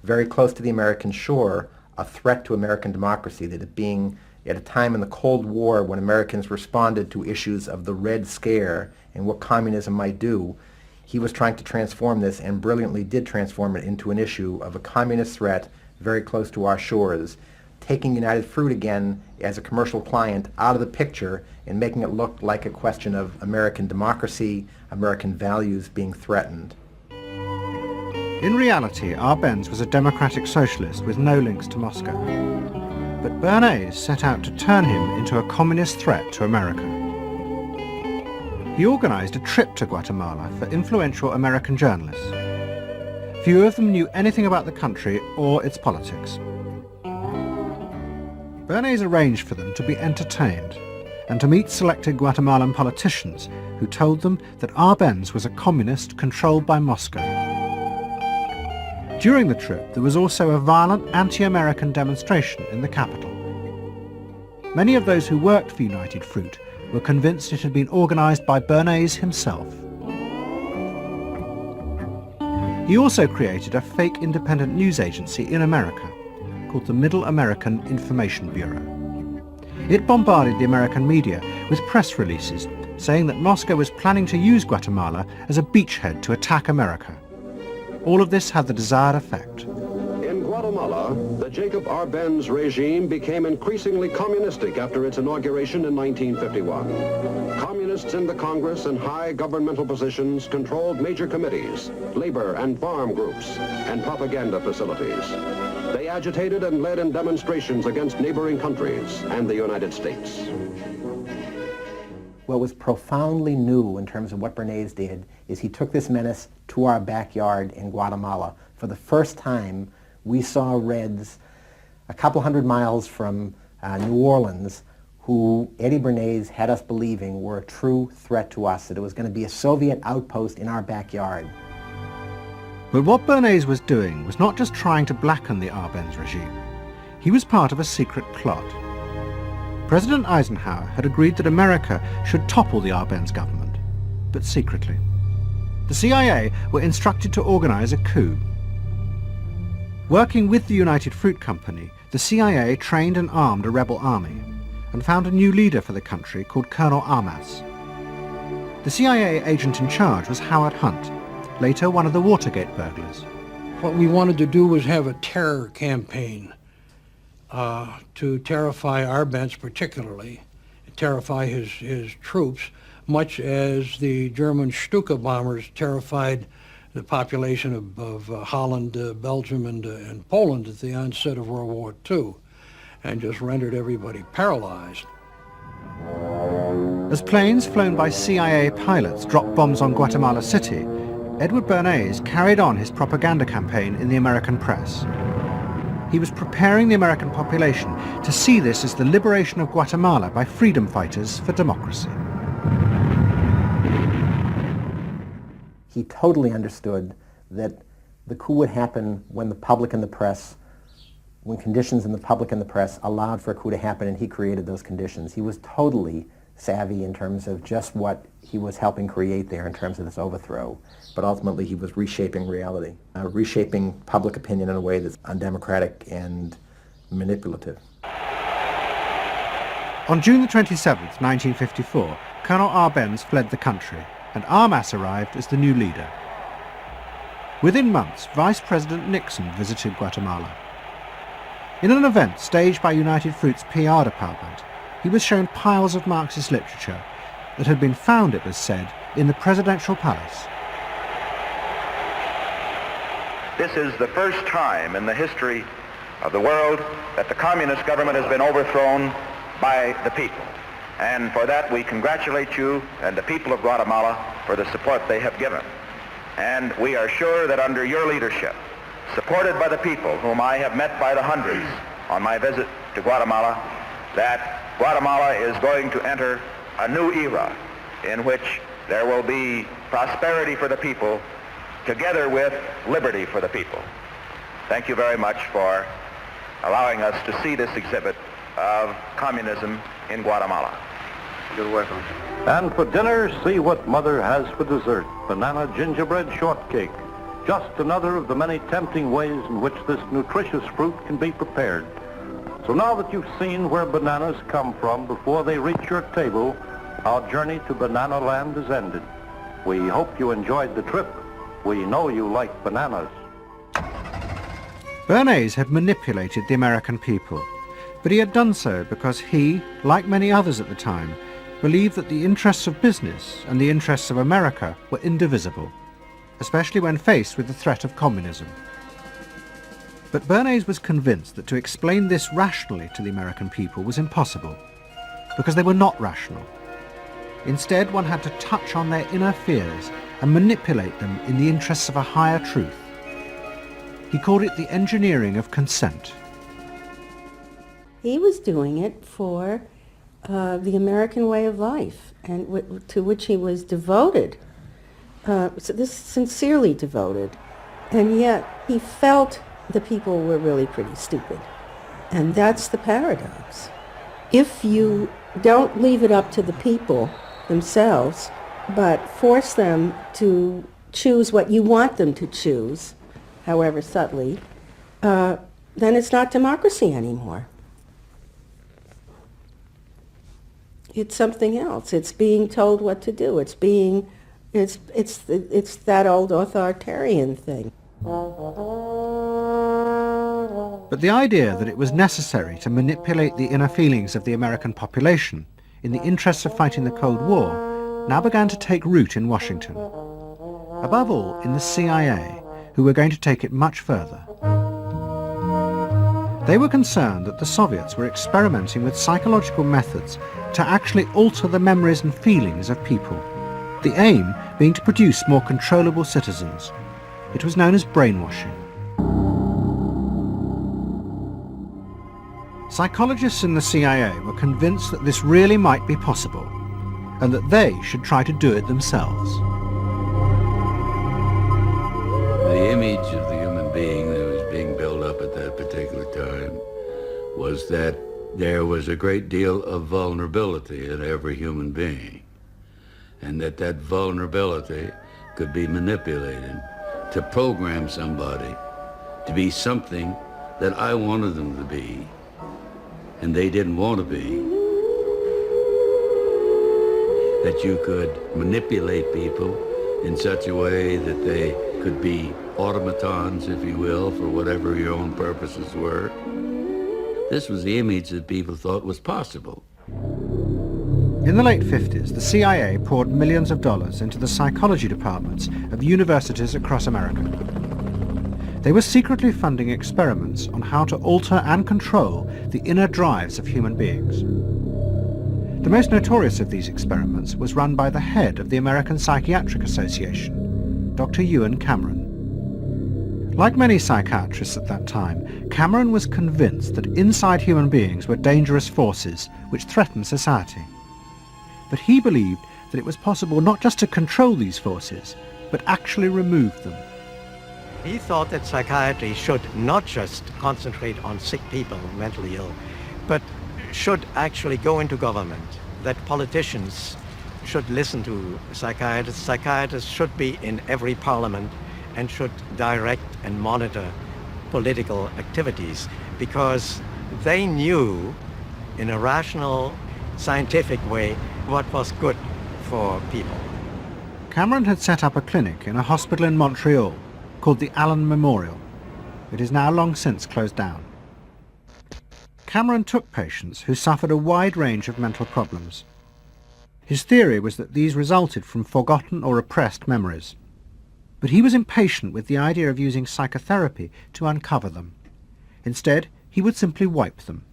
very close to the American shore, a threat to American democracy, that it being at a time in the Cold War when Americans responded to issues of the Red Scare and what communism might do, he was trying to transform this and brilliantly did transform it into an issue of a communist threat very close to our shores, taking United Fruit again as a commercial client out of the picture and making it look like a question of American democracy, American values being threatened. In reality, Arbenz was a democratic socialist with no links to Moscow. But Bernays set out to turn him into a communist threat to America. He organized a trip to Guatemala for influential American journalists. Few of them knew anything about the country or its politics. Bernays arranged for them to be entertained and to meet selected Guatemalan politicians who told them that Arbenz was a communist controlled by Moscow. During the trip, there was also a violent anti-American demonstration in the capital. Many of those who worked for United Fruit were convinced it had been organized by Bernays himself. He also created a fake independent news agency in America called the Middle American Information Bureau. It bombarded the American media with press releases saying that Moscow was planning to use Guatemala as a beachhead to attack America. All of this had the desired effect. In Guatemala, the Jacob Arbenz regime became increasingly communistic after its inauguration in 1951. Communists in the Congress and high governmental positions controlled major committees, labor and farm groups, and propaganda facilities. They agitated and led in demonstrations against neighboring countries and the United States. What was profoundly new in terms of what Bernays did is he took this menace to our backyard in Guatemala. For the first time, we saw Reds a couple hundred miles from New Orleans who Eddie Bernays had us believing were a true threat to us, that it was going to be a Soviet outpost in our backyard. But what Bernays was doing was not just trying to blacken the Arbenz regime. He was part of a secret plot. President Eisenhower had agreed that America should topple the Arbenz government, but secretly. The CIA were instructed to organize a coup. Working with the United Fruit Company, the CIA trained and armed a rebel army and found a new leader for the country called Colonel Armas. The CIA agent in charge was Howard Hunt, later one of the Watergate burglars. What we wanted to do was have a terror campaign to terrify Arbenz particularly, terrify his troops, much as the German Stuka bombers terrified the population of Holland, Belgium, and Poland at the onset of World War II, and just rendered everybody paralyzed. As planes flown by CIA pilots dropped bombs on Guatemala City, Edward Bernays carried on his propaganda campaign in the American press. He was preparing the American population to see this as the liberation of Guatemala by freedom fighters for democracy. He totally understood that the coup would happen when the public and the press, when conditions in the public and the press allowed for a coup to happen, and he created those conditions. He was totally savvy in terms of just what he was helping create there in terms of this overthrow. But ultimately he was reshaping reality, reshaping public opinion in a way that's undemocratic and manipulative. On June the 27th, 1954, Colonel Arbenz fled the country, and Armas arrived as the new leader. Within months, Vice President Nixon visited Guatemala. In an event staged by United Fruit's PR department, he was shown piles of Marxist literature that had been found, it was said, in the presidential palace. This is the first time in the history of the world that the communist government has been overthrown by the people. And for that we congratulate you and the people of Guatemala for the support they have given. And we are sure that under your leadership, supported by the people whom I have met by the hundreds on my visit to Guatemala, that Guatemala is going to enter a new era in which there will be prosperity for the people together with liberty for the people. Thank you very much for allowing us to see this exhibit of communism in Guatemala. You're welcome. And for dinner, see what Mother has for dessert. Banana gingerbread shortcake. Just another of the many tempting ways in which this nutritious fruit can be prepared. So now that you've seen where bananas come from before they reach your table, our journey to Banana Land is ended. We hope you enjoyed the trip. We know you like bananas. Bernays had manipulated the American people, but he had done so because he, like many others at the time, believed that the interests of business and the interests of America were indivisible, especially when faced with the threat of communism. But Bernays was convinced that to explain this rationally to the American people was impossible, because they were not rational. Instead, one had to touch on their inner fears and manipulate them in the interests of a higher truth. He called it the engineering of consent. He was doing it for the American way of life, and to which he was devoted, sincerely devoted, and yet he felt the people were really pretty stupid. And that's the paradox. If you don't leave it up to the people themselves, but force them to choose what you want them to choose, however subtly, then it's not democracy anymore. It's something else. It's being told what to do. It's that old authoritarian thing. But the idea that it was necessary to manipulate the inner feelings of the American population in the interests of fighting the Cold War now began to take root in Washington. Above all, in the CIA, who were going to take it much further. They were concerned that the Soviets were experimenting with psychological methods to actually alter the memories and feelings of people, the aim being to produce more controllable citizens. It was known as brainwashing. Psychologists in the CIA were convinced that this really might be possible, and that they should try to do it themselves. The image of the human being that was being built up at that particular time was that there was a great deal of vulnerability in every human being, and that vulnerability could be manipulated to program somebody to be something that I wanted them to be, and they didn't want to be. That you could manipulate people in such a way that they could be automatons, if you will, for whatever your own purposes were. This was the image that people thought was possible. In the late 50s, the CIA poured millions of dollars into the psychology departments of universities across America. They were secretly funding experiments on how to alter and control the inner drives of human beings. The most notorious of these experiments was run by the head of the American Psychiatric Association, Dr. Ewan Cameron. Like many psychiatrists at that time, Cameron was convinced that inside human beings were dangerous forces which threatened society. But he believed that it was possible not just to control these forces, but actually remove them. He thought that psychiatry should not just concentrate on sick people, mentally ill, but should actually go into government, that politicians should listen to psychiatrists. Psychiatrists should be in every parliament and should direct and monitor political activities, because they knew in a rational, scientific way what was good for people. Cameron had set up a clinic in a hospital in Montreal called the Allen Memorial. It is now long since closed down. Cameron took patients who suffered a wide range of mental problems. His theory was that these resulted from forgotten or repressed memories. But he was impatient with the idea of using psychotherapy to uncover them. Instead, he would simply wipe them.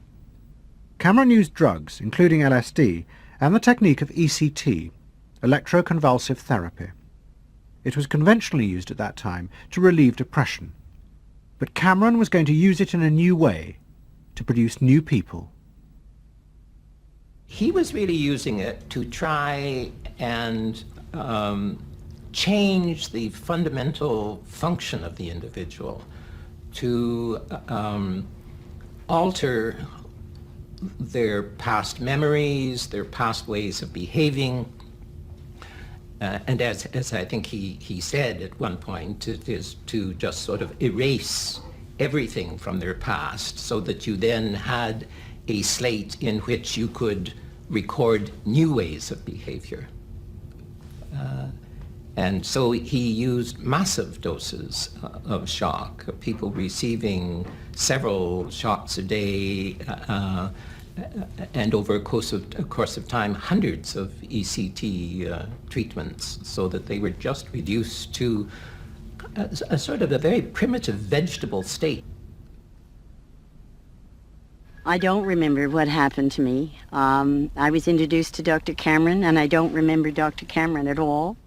Cameron used drugs, including LSD, and the technique of ECT, electroconvulsive therapy. It was conventionally used at that time to relieve depression. But Cameron was going to use it in a new way, to produce new people. He was really using it to try and change the fundamental function of the individual, to alter their past memories, their past ways of behaving. And as I think he said at one point, it is to just sort of erase everything from their past so that you then had a slate in which you could record new ways of behavior. And so he used massive doses of shock, people receiving several shots a day, and over a course of time, hundreds of ECT treatments, so that they were just reduced to a sort of a very primitive vegetable state. I don't remember what happened to me. I was introduced to Dr. Cameron, and I don't remember Dr. Cameron at all.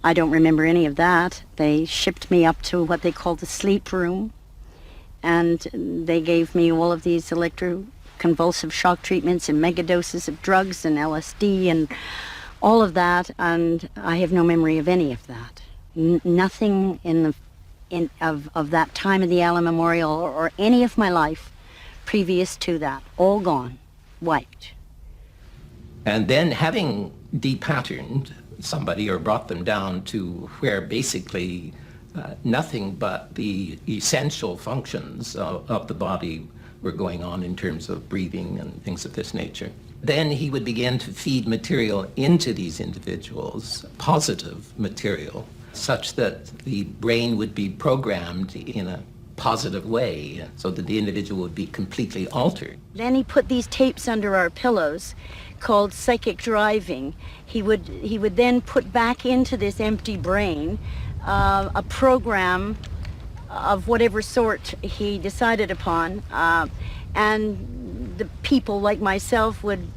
I don't remember any of that. They shipped me up to what they called the sleep room, and they gave me all of these electroconvulsive shock treatments and megadoses of drugs and LSD and all of that, and I have no memory of any of that. Nothing of that time of the Allen Memorial or any of my life previous to that. All gone, wiped. And then having depatterned somebody or brought them down to where basically nothing but the essential functions of the body were going on in terms of breathing and things of this nature. Then he would begin to feed material into these individuals, positive material, such that the brain would be programmed in a positive way, so that the individual would be completely altered. Then he put these tapes under our pillows called psychic driving. He would then put back into this empty brain a program of whatever sort he decided upon, and the people like myself would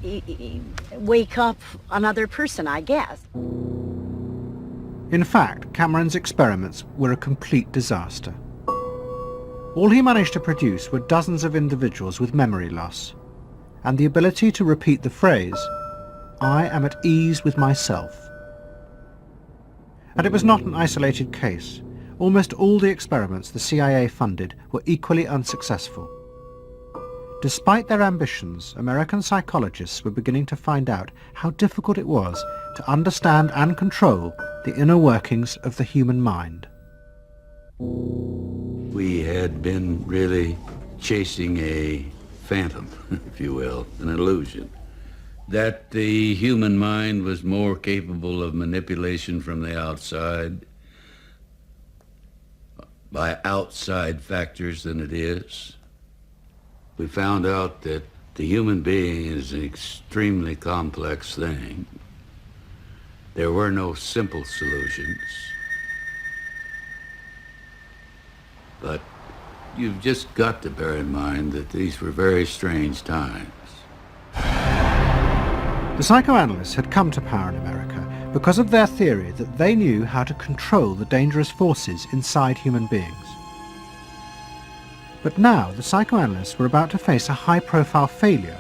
wake up another person, I guess. In fact, Cameron's experiments were a complete disaster. All he managed to produce were dozens of individuals with memory loss, and the ability to repeat the phrase, "I am at ease with myself." And it was not an isolated case. Almost all the experiments the CIA funded were equally unsuccessful. Despite their ambitions, American psychologists were beginning to find out how difficult it was to understand and control the inner workings of the human mind. We had been really chasing a phantom, if you will, an illusion, that the human mind was more capable of manipulation from the outside by outside factors than it is. We found out that the human being is an extremely complex thing. There were no simple solutions. But you've just got to bear in mind that these were very strange times. The psychoanalysts had come to power in America because of their theory that they knew how to control the dangerous forces inside human beings. But now the psychoanalysts were about to face a high-profile failure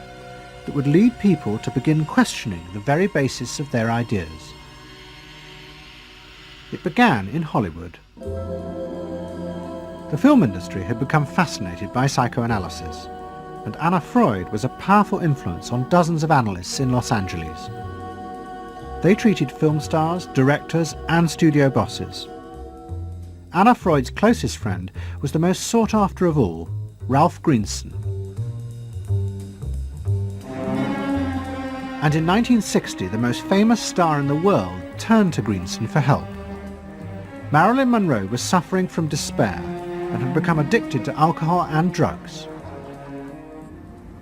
that would lead people to begin questioning the very basis of their ideas. It began in Hollywood. The film industry had become fascinated by psychoanalysis, and Anna Freud was a powerful influence on dozens of analysts in Los Angeles. They treated film stars, directors, and studio bosses. Anna Freud's closest friend was the most sought after of all, Ralph Greenson. And in 1960, the most famous star in the world turned to Greenson for help. Marilyn Monroe was suffering from despair and had become addicted to alcohol and drugs.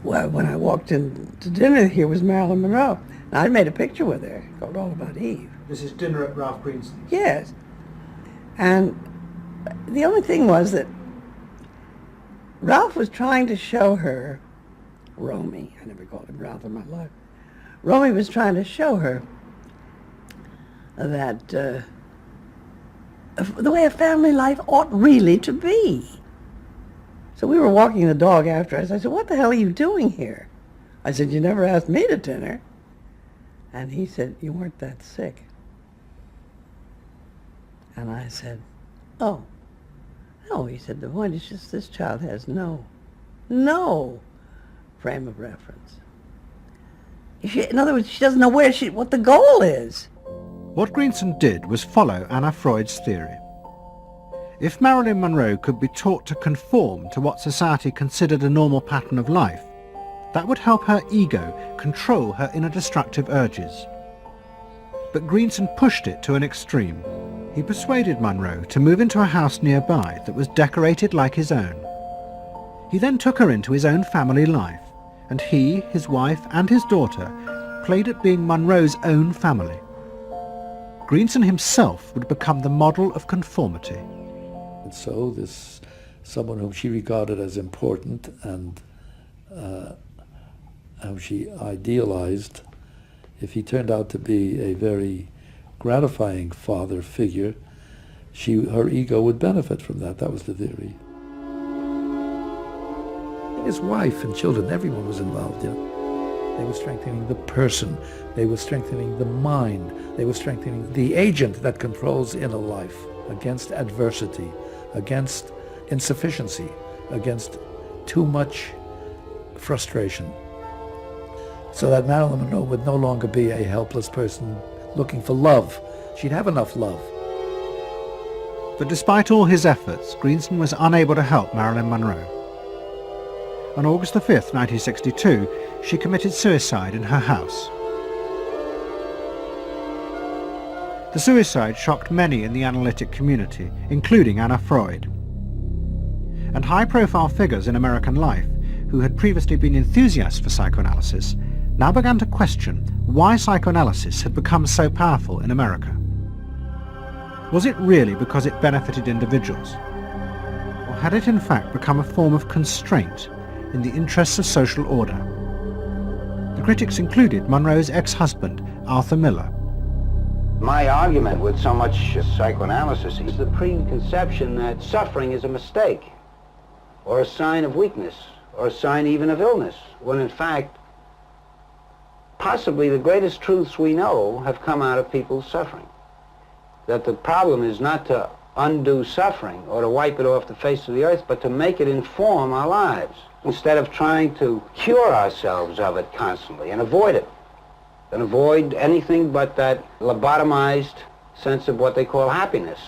Well, when I walked in to dinner, here was Marilyn Monroe. And I made a picture with her called All About Eve. This is dinner at Ralph Greenson's? Yes. And the only thing was that Ralph was trying to show her, Romy, I never called him Ralph in my life, Romy was trying to show her that the way a family life ought really to be. So we were walking the dog after us. I said, "What the hell are you doing here?" I said, "You never asked me to dinner." And he said, "You weren't that sick." And I said, "Oh, no." He said, "The point is just this child has no frame of reference. In other words, she doesn't know what the goal is." What Greenson did was follow Anna Freud's theory. If Marilyn Monroe could be taught to conform to what society considered a normal pattern of life, that would help her ego control her inner destructive urges. But Greenson pushed it to an extreme. He persuaded Monroe to move into a house nearby that was decorated like his own. He then took her into his own family life, and he, his wife, and his daughter played at being Monroe's own family. Greenson himself would become the model of conformity. And so this someone whom she regarded as important and whom she idealized, if he turned out to be a very gratifying father figure, her ego would benefit from that. That was the theory. His wife and children, everyone was involved in it. They were strengthening the person. They were strengthening the mind. They were strengthening the agent that controls inner life against adversity, against insufficiency, against too much frustration. So that Marilyn Monroe would no longer be a helpless person looking for love. She'd have enough love. But despite all his efforts, Greenson was unable to help Marilyn Monroe. On August the 5th, 1962, she committed suicide in her house. The suicide shocked many in the analytic community, including Anna Freud. And high-profile figures in American life, who had previously been enthusiasts for psychoanalysis, now began to question why psychoanalysis had become so powerful in America. Was it really because it benefited individuals? Or had it in fact become a form of constraint in the interests of social order? The critics included Monroe's ex-husband, Arthur Miller. My argument with so much psychoanalysis is the preconception that suffering is a mistake, or a sign of weakness, or a sign even of illness, when in fact, possibly the greatest truths we know have come out of people's suffering. That the problem is not to undo suffering or to wipe it off the face of the earth, but to make it inform our lives, instead of trying to cure ourselves of it constantly and avoid it, and avoid anything but that lobotomized sense of what they call happiness.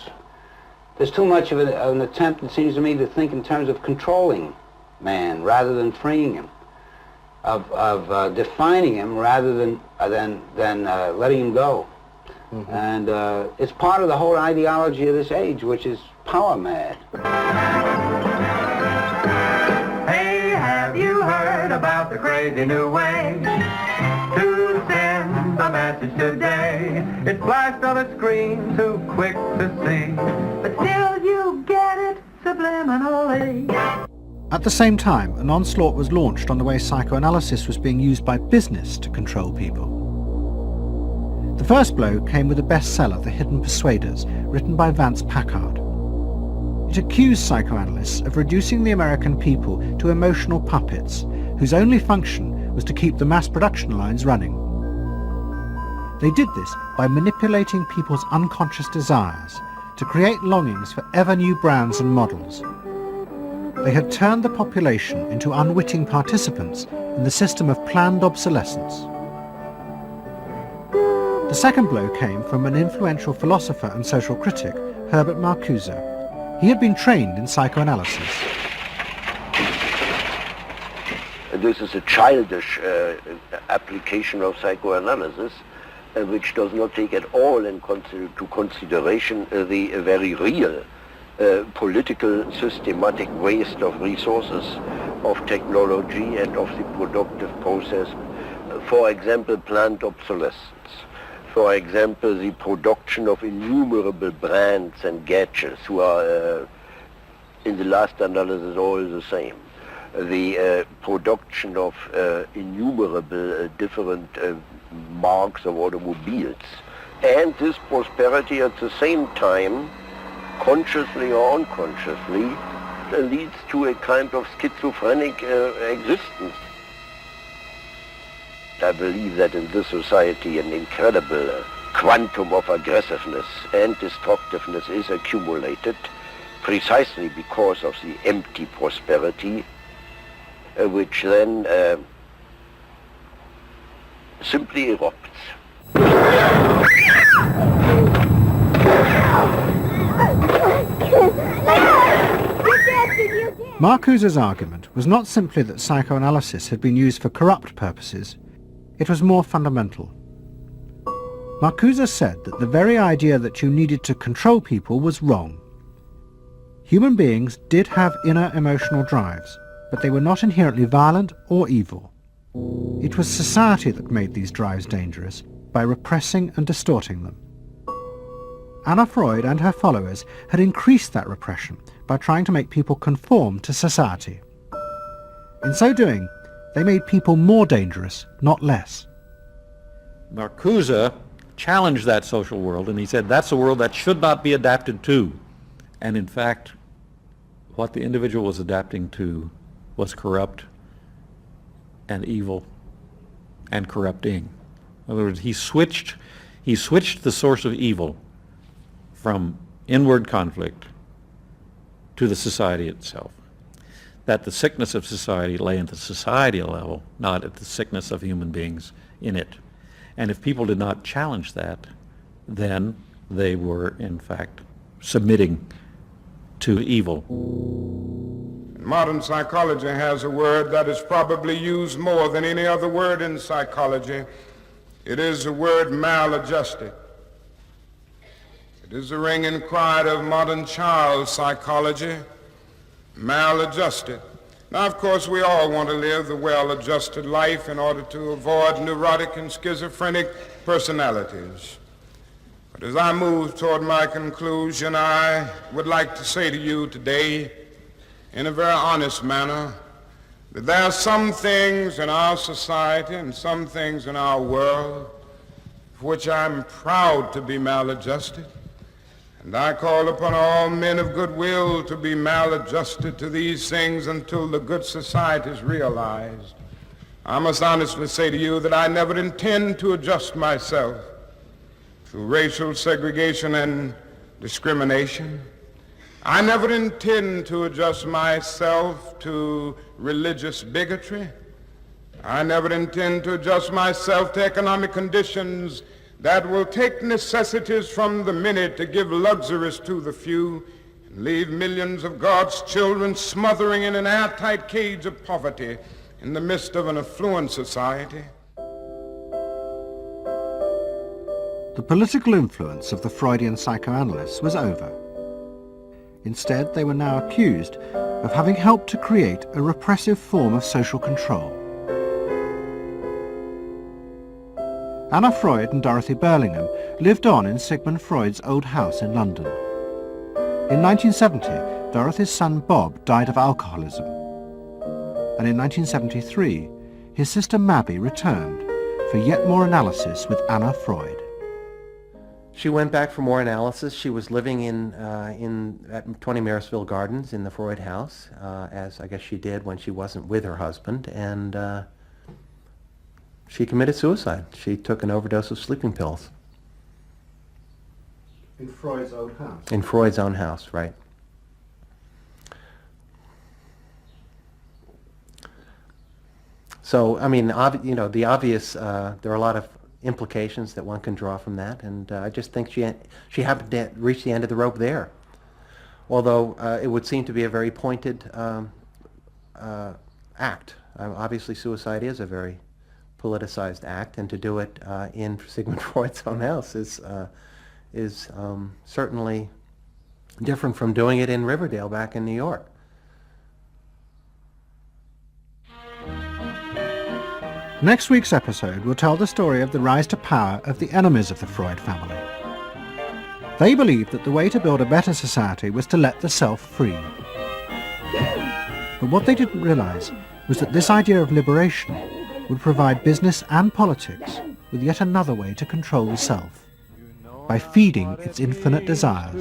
There's too much of an attempt, it seems to me, to think in terms of controlling man rather than freeing him, of defining him rather than letting him go. Mm-hmm. And it's part of the whole ideology of this age, which is power mad. Hey, have you heard about the crazy new way to send a message today? It's flashed on a screen too quick to see, but still you get it subliminally. At the same time, an onslaught was launched on the way psychoanalysis was being used by business to control people. The first blow came with the bestseller The Hidden Persuaders, written by Vance Packard. It accused psychoanalysts of reducing the American people to emotional puppets, whose only function was to keep the mass production lines running. They did this by manipulating people's unconscious desires to create longings for ever new brands and models. They had turned the population into unwitting participants in the system of planned obsolescence. The second blow came from an influential philosopher and social critic, Herbert Marcuse. He had been trained in psychoanalysis. This is a childish application of psychoanalysis, which does not take at all into consideration the very real political systematic waste of resources, of technology and of the productive process. For example, planned obsolescence. For example, the production of innumerable brands and gadgets who are, in the last analysis, all the same. The production of innumerable different marks of automobiles. And this prosperity at the same time, consciously or unconsciously, leads to a kind of schizophrenic existence. I believe that in this society an incredible quantum of aggressiveness and destructiveness is accumulated precisely because of the empty prosperity, which then simply erupts. Marcuse's argument was not simply that psychoanalysis had been used for corrupt purposes. It was more fundamental. Marcuse said that the very idea that you needed to control people was wrong. Human beings did have inner emotional drives, but they were not inherently violent or evil. It was society that made these drives dangerous by repressing and distorting them. Anna Freud and her followers had increased that repression by trying to make people conform to society. In so doing, they made people more dangerous, not less. Marcuse challenged that social world, and he said that's a world that should not be adapted to. And in fact, what the individual was adapting to was corrupt and evil and corrupting. In other words, he switched the source of evil from inward conflict to the society itself. That the sickness of society lay at the societal level, not at the sickness of human beings in it. And if people did not challenge that, then they were, in fact, submitting to evil. Modern psychology has a word that is probably used more than any other word in psychology. It is the word maladjusted. It is the ringing cry of modern child psychology, maladjusted. Now, of course, we all want to live the well-adjusted life in order to avoid neurotic and schizophrenic personalities. But as I move toward my conclusion, I would like to say to you today, in a very honest manner, that there are some things in our society and some things in our world for which I'm proud to be maladjusted. And I call upon all men of goodwill to be maladjusted to these things until the good society is realized. I must honestly say to you that I never intend to adjust myself to racial segregation and discrimination. I never intend to adjust myself to religious bigotry. I never intend to adjust myself to economic conditions that will take necessities from the many to give luxuries to the few and leave millions of God's children smothering in an airtight cage of poverty in the midst of an affluent society. The political influence of the Freudian psychoanalysts was over. Instead, they were now accused of having helped to create a repressive form of social control. Anna Freud and Dorothy Burlingham lived on in Sigmund Freud's old house in London. In 1970, Dorothy's son Bob died of alcoholism. And in 1973, his sister Mabby returned for yet more analysis with Anna Freud. She went back for more analysis. She was living at 20 Marisville Gardens in the Freud house, as I guess she did when she wasn't with her husband, and she committed suicide. She took an overdose of sleeping pills. In Freud's own house? In Freud's own house, right. So, I mean, the obvious, there are a lot of implications that one can draw from that, and I just think she happened to reach the end of the rope there. Although it would seem to be a very pointed act. Obviously, suicide is a very politicized act, and to do it in Sigmund Freud's own house is certainly different from doing it in Riverdale back in New York. Next week's episode will tell the story of the rise to power of the enemies of the Freud family. They believed that the way to build a better society was to let the self free. But what they didn't realize was that this idea of liberation would provide business and politics with yet another way to control the self, by feeding its infinite desires.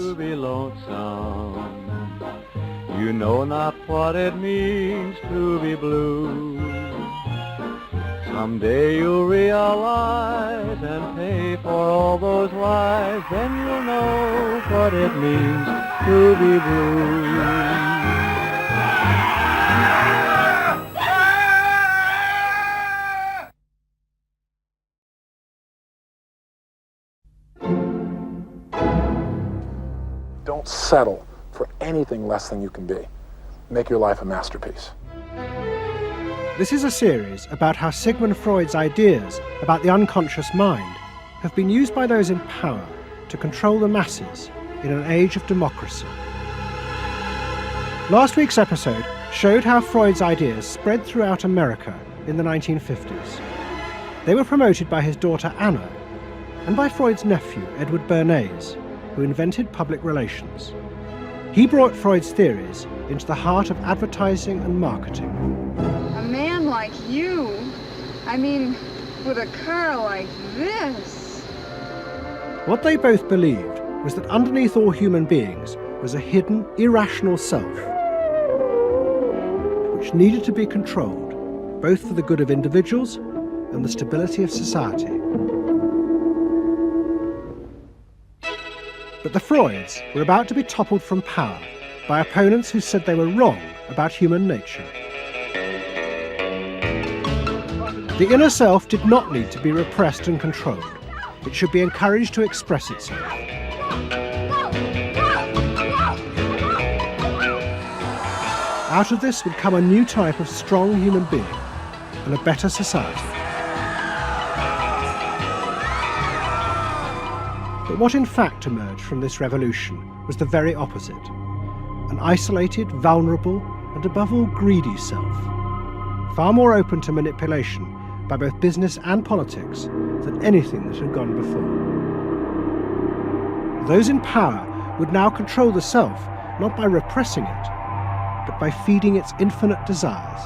You know not what it means to be blue. Someday you'll realize and pay for all those lies, then you'll know what it means to be blue. Don't settle for anything less than you can be. Make your life a masterpiece. This is a series about how Sigmund Freud's ideas about the unconscious mind have been used by those in power to control the masses in an age of democracy. Last week's episode showed how Freud's ideas spread throughout America in the 1950s. They were promoted by his daughter Anna and by Freud's nephew Edward Bernays, who invented public relations. He brought Freud's theories into the heart of advertising and marketing. A man like you, I mean, with a car like this. What they both believed was that underneath all human beings was a hidden, irrational self, which needed to be controlled, both for the good of individuals and the stability of society. But the Freuds were about to be toppled from power by opponents who said they were wrong about human nature. The inner self did not need to be repressed and controlled. It should be encouraged to express itself. Out of this would come a new type of strong human being and a better society. But what in fact emerged from this revolution was the very opposite. An isolated, vulnerable, and above all greedy self, far more open to manipulation by both business and politics than anything that had gone before. Those in power would now control the self, not by repressing it, but by feeding its infinite desires.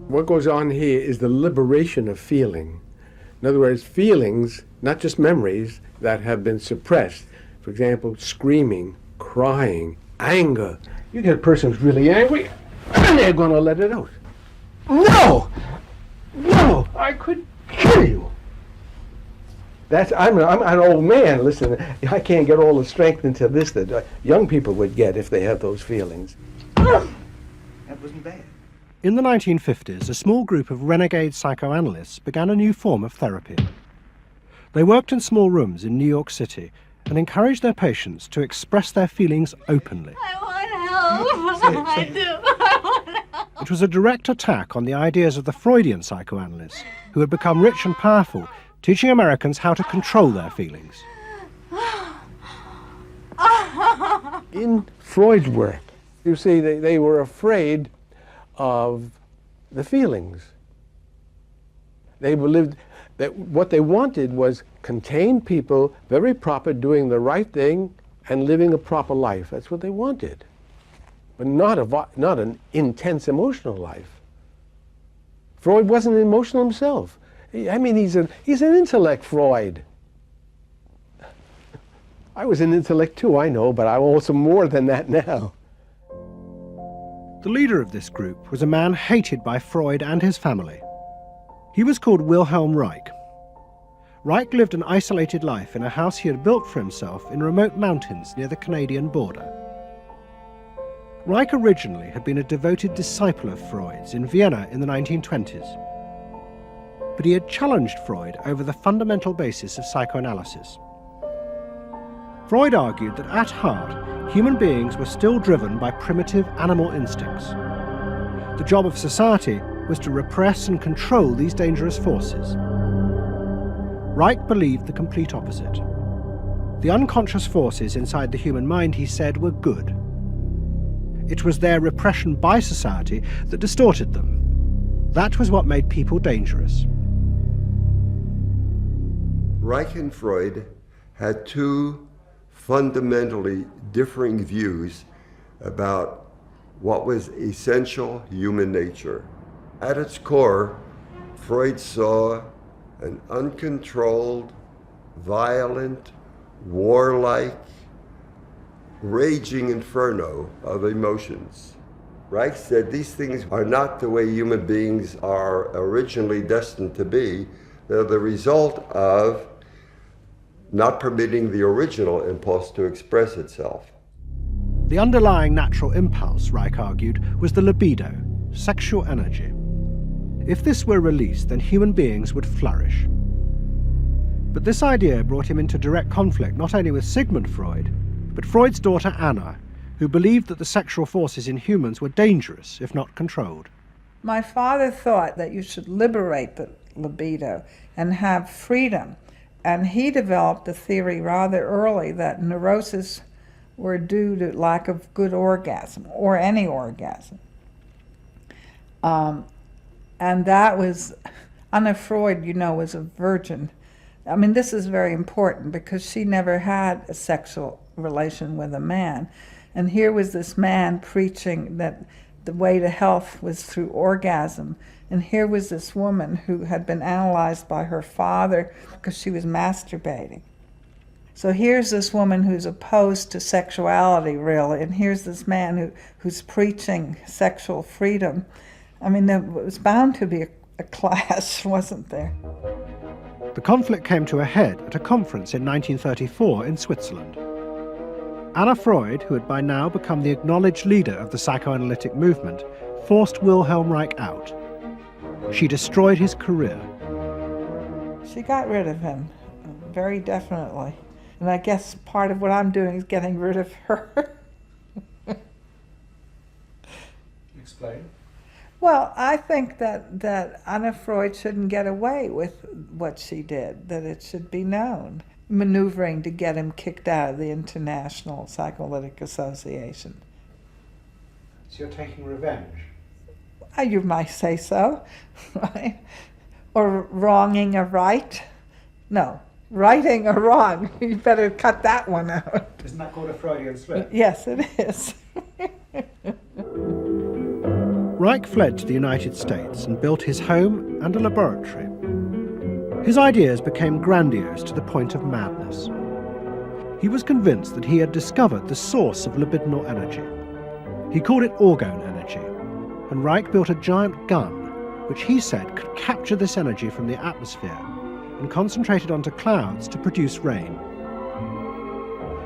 What goes on here is the liberation of feeling. In other words, feelings, not just memories, that have been suppressed. For example, screaming, crying, anger. You get a person who's really angry, and they're going to let it out. No! No! I could kill you! I'm an old man. Listen, I can't get all the strength into this that young people would get if they had those feelings. That wasn't bad. In the 1950s, a small group of renegade psychoanalysts began a new form of therapy. They worked in small rooms in New York City and encouraged their patients to express their feelings openly. I want help. I do. I want help. It was a direct attack on the ideas of the Freudian psychoanalysts, who had become rich and powerful, teaching Americans how to control their feelings. In Freud's work, you see, they were afraid of the feelings. They believed that what they wanted was contained people, very proper, doing the right thing and living a proper life. That's what they wanted. But not an intense emotional life. Freud wasn't emotional himself. I mean, he's an intellect, Freud. I was an intellect too, I know, but I'm also more than that now. The leader of this group was a man hated by Freud and his family. He was called Wilhelm Reich. Reich lived an isolated life in a house he had built for himself in remote mountains near the Canadian border. Reich originally had been a devoted disciple of Freud's in Vienna in the 1920s. But he had challenged Freud over the fundamental basis of psychoanalysis. Freud argued that at heart, human beings were still driven by primitive animal instincts. The job of society was to repress and control these dangerous forces. Reich believed the complete opposite. The unconscious forces inside the human mind, he said, were good. It was their repression by society that distorted them. That was what made people dangerous. Reich and Freud had two fundamentally differing views about what was essential human nature. At its core, Freud saw an uncontrolled, violent, warlike, raging inferno of emotions. Reich said these things are not the way human beings are originally destined to be. They're the result of not permitting the original impulse to express itself. The underlying natural impulse, Reich argued, was the libido, sexual energy. If this were released, then human beings would flourish. But this idea brought him into direct conflict not only with Sigmund Freud, but Freud's daughter Anna, who believed that the sexual forces in humans were dangerous if not controlled. My father thought that you should liberate the libido and have freedom. And he developed a theory rather early that neuroses were due to lack of good orgasm, or any orgasm. And that was, Anna Freud, you know, was a virgin. I mean, this is very important because she never had a sexual relation with a man. And here was this man preaching that the way to health was through orgasm. And here was this woman who had been analyzed by her father because she was masturbating. So here's this woman who's opposed to sexuality, really, and here's this man who's preaching sexual freedom. I mean, there was bound to be a clash, wasn't there? The conflict came to a head at a conference in 1934 in Switzerland. Anna Freud, who had by now become the acknowledged leader of the psychoanalytic movement, forced Wilhelm Reich out. She destroyed his career. She got rid of him, very definitely. And I guess part of what I'm doing is getting rid of her. Explain. Well, I think that Anna Freud shouldn't get away with what she did, that it should be known. Maneuvering to get him kicked out of the International Psychoanalytic Association. So you're taking revenge? You might say so, right? Or wronging a right? No, righting a wrong. You better cut that one out. Isn't that called a Freudian slip? Yes, it is. Reich fled to the United States and built his home and a laboratory. His ideas became grandiose to the point of madness. He was convinced that he had discovered the source of libidinal energy. He called it orgone energy, and Reich built a giant gun, which he said could capture this energy from the atmosphere and concentrate it onto clouds to produce rain.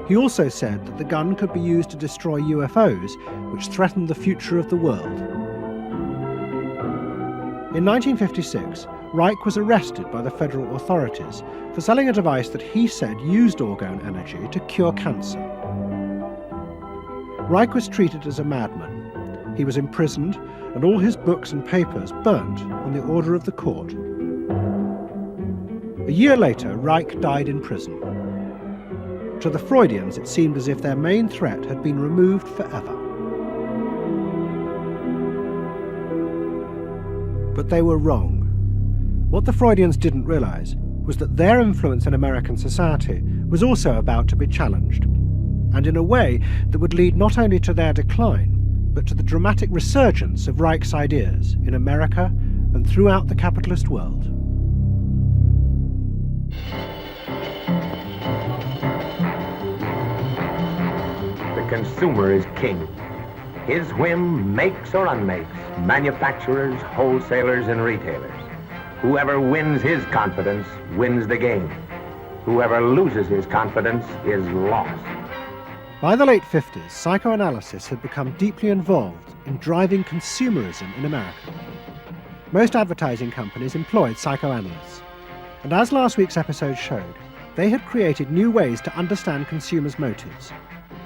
He also said that the gun could be used to destroy UFOs, which threatened the future of the world. In 1956, Reich was arrested by the federal authorities for selling a device that he said used orgone energy to cure cancer. Reich was treated as a madman. He was imprisoned, and all his books and papers burnt on the order of the court. A year later, Reich died in prison. To the Freudians, it seemed as if their main threat had been removed forever. But they were wrong. What the Freudians didn't realize was that their influence in American society was also about to be challenged, and in a way that would lead not only to their decline, but to the dramatic resurgence of Reich's ideas in America and throughout the capitalist world. The consumer is king. His whim makes or unmakes manufacturers, wholesalers, and retailers. Whoever wins his confidence wins the game. Whoever loses his confidence is lost. By the late 50s, psychoanalysis had become deeply involved in driving consumerism in America. Most advertising companies employed psychoanalysts, and as last week's episode showed, they had created new ways to understand consumers' motives,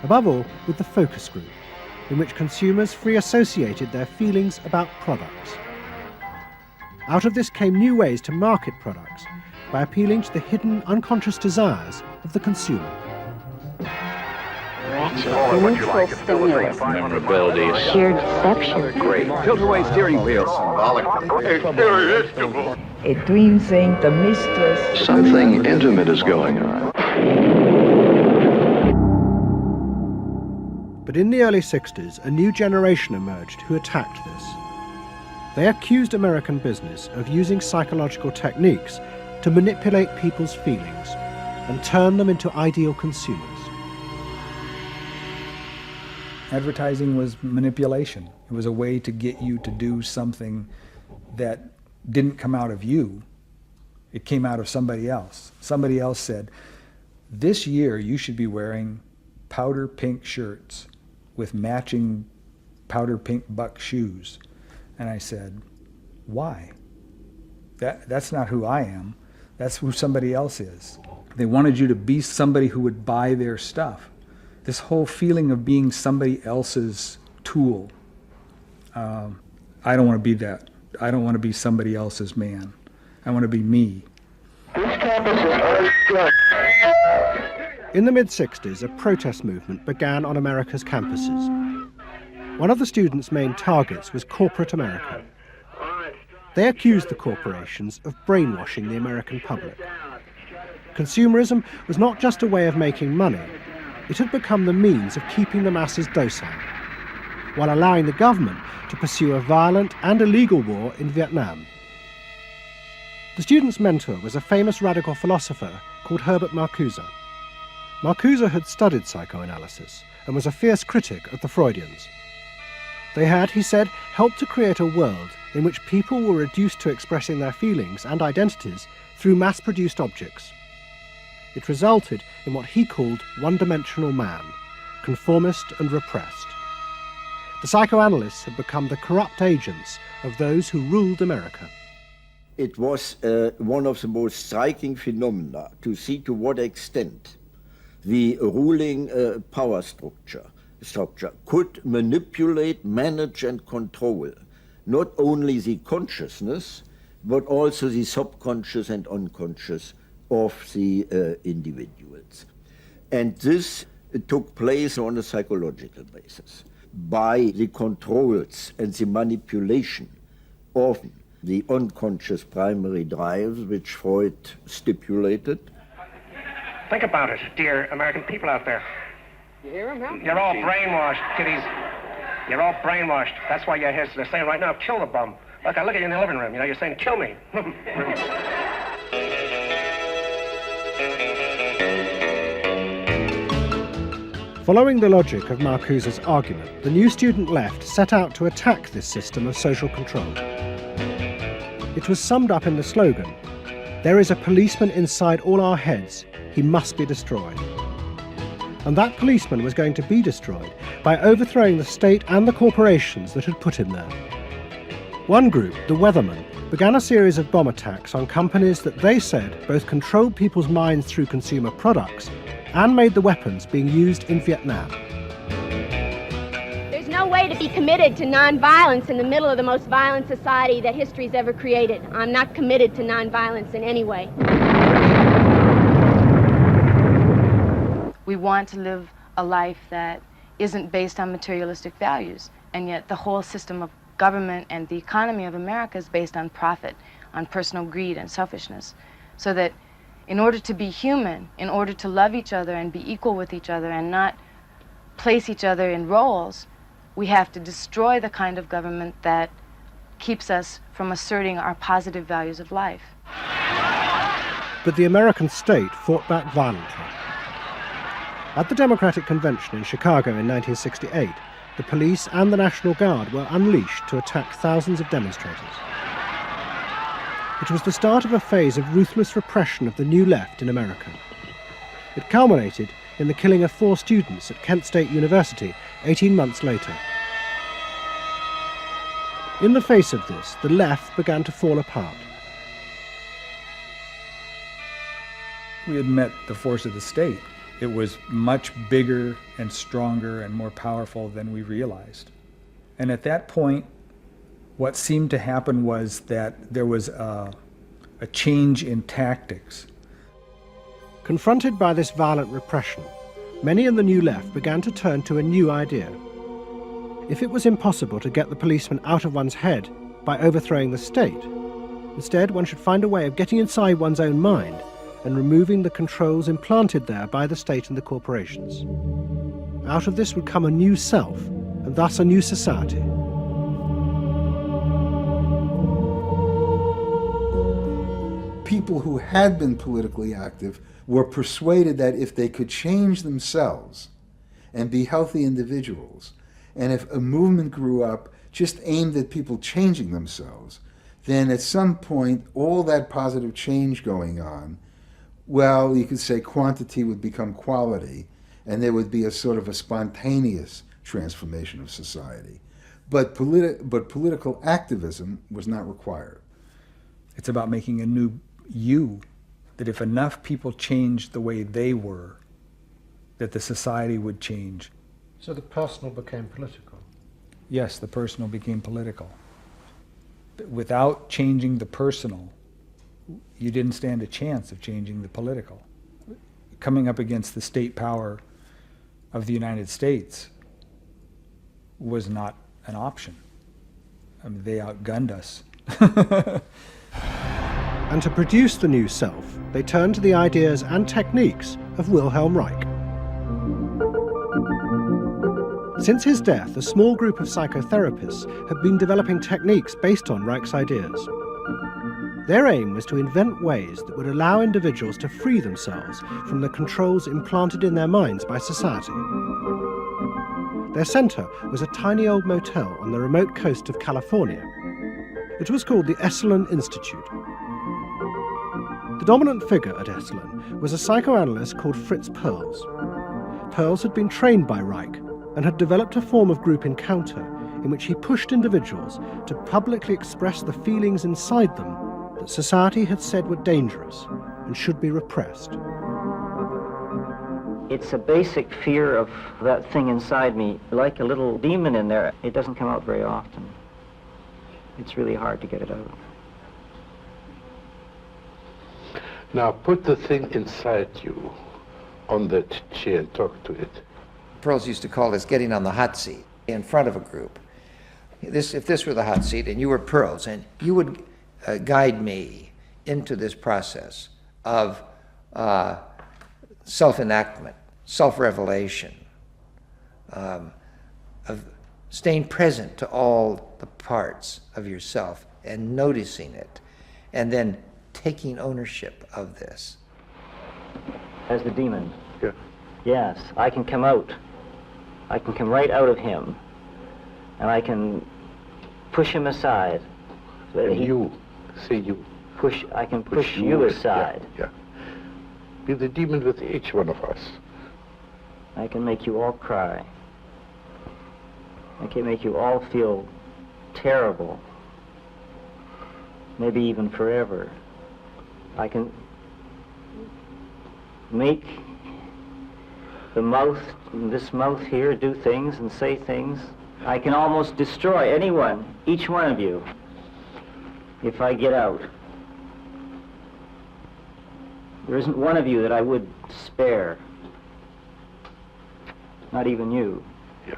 above all with the focus group, in which consumers free associated their feelings about products. Out of this came new ways to market products by appealing to the hidden, unconscious desires of the consumer. Neutral stimulus. Memorability. Sheer deception. Great. Tilt-away steering wheel. Irresistible. A dream saying the mistress. Something intimate is going on. But in the early 60s, a new generation emerged who attacked this. They accused American business of using psychological techniques to manipulate people's feelings and turn them into ideal consumers. Advertising was manipulation. It was a way to get you to do something that didn't come out of you. It came out of somebody else. Somebody else said, this year you should be wearing powder pink shirts with matching powder pink buck shoes. And I said, why? That's not who I am. That's who somebody else is. They wanted you to be somebody who would buy their stuff. This whole feeling of being somebody else's tool. I don't want to be that. I don't want to be somebody else's man. I want to be me. In the mid-60s, a protest movement began on America's campuses. One of the students' main targets was corporate America. They accused the corporations of brainwashing the American public. Consumerism was not just a way of making money, it had become the means of keeping the masses docile, while allowing the government to pursue a violent and illegal war in Vietnam. The student's mentor was a famous radical philosopher called Herbert Marcuse. Marcuse had studied psychoanalysis and was a fierce critic of the Freudians. They had, he said, helped to create a world in which people were reduced to expressing their feelings and identities through mass-produced objects. It resulted in what he called one-dimensional man, conformist and repressed. The psychoanalysts had become the corrupt agents of those who ruled America. It was one of the most striking phenomena to see to what extent the ruling power structure could manipulate, manage and control not only the consciousness but also the subconscious and unconscious of the individuals. And this took place on a psychological basis by the controls and the manipulation of the unconscious primary drives which Freud stipulated. Think about it, dear American people out there. You hear him? Huh? You're all brainwashed, kiddies. You're all brainwashed. That's why you're here. They're saying right now, kill the bum. Look, I look at you in the living room. You know, you're saying, kill me. Following the logic of Marcuse's argument, the new student left set out to attack this system of social control. It was summed up in the slogan, "There is a policeman inside all our heads. He must be destroyed." And that policeman was going to be destroyed by overthrowing the state and the corporations that had put him there. One group, the Weathermen, began a series of bomb attacks on companies that they said both controlled people's minds through consumer products and made the weapons being used in Vietnam. There's no way to be committed to nonviolence in the middle of the most violent society that history's ever created. I'm not committed to nonviolence in any way. We want to live a life that isn't based on materialistic values, and yet the whole system of government and the economy of America is based on profit, on personal greed and selfishness. So that in order to be human, in order to love each other and be equal with each other and not place each other in roles, we have to destroy the kind of government that keeps us from asserting our positive values of life. But the American state fought back violently. At the Democratic Convention in Chicago in 1968, the police and the National Guard were unleashed to attack thousands of demonstrators. It was the start of a phase of ruthless repression of the New Left in America. It culminated in the killing of 4 students at Kent State University 18 months later. In the face of this, the left began to fall apart. We had met the force of the state. It was much bigger and stronger and more powerful than we realized. And at that point, what seemed to happen was that there was a change in tactics. Confronted by this violent repression, many in the New Left began to turn to a new idea. If it was impossible to get the policeman out of one's head by overthrowing the state, instead one should find a way of getting inside one's own mind and removing the controls implanted there by the state and the corporations. Out of this would come a new self, and thus a new society. People who had been politically active were persuaded that if they could change themselves and be healthy individuals, and if a movement grew up just aimed at people changing themselves, then at some point all that positive change going on, well, you could say quantity would become quality, and there would be a sort of a spontaneous transformation of society. But political activism was not required. It's about making a new you, that if enough people changed the way they were, that the society would change. So the personal became political? Yes, the personal became political. Without changing the personal, you didn't stand a chance of changing the political. Coming up against the state power of the United States was not an option. I mean, they outgunned us. And to produce the new self, they turned to the ideas and techniques of Wilhelm Reich. Since his death, a small group of psychotherapists had been developing techniques based on Reich's ideas. Their aim was to invent ways that would allow individuals to free themselves from the controls implanted in their minds by society. Their center was a tiny old motel on the remote coast of California. It was called the Esalen Institute. The dominant figure at Esalen was a psychoanalyst called Fritz Perls. Perls had been trained by Reich and had developed a form of group encounter in which he pushed individuals to publicly express the feelings inside them that society had said were dangerous and should be repressed. It's a basic fear of that thing inside me, like a little demon in there. It doesn't come out very often. It's really hard to get it out. Now put the thing inside you on that chair and talk to it. Perls used to call this getting on the hot seat in front of a group. If this were the hot seat and you were Perls, and you would guide me into this process of self-enactment, self-revelation, of staying present to all the parts of yourself and noticing it, and then taking ownership of this. As the demon? Yeah. Yes, I can come out. I can come right out of him, and I can push him aside. And you, say you. I can push you aside. Yeah. Be the demon with each one of us. I can make you all cry. I can make you all feel terrible. Maybe even forever. I can make the mouth, this mouth here, do things and say things. I can almost destroy anyone, each one of you, if I get out. There isn't one of you that I would spare. Not even you. Yeah.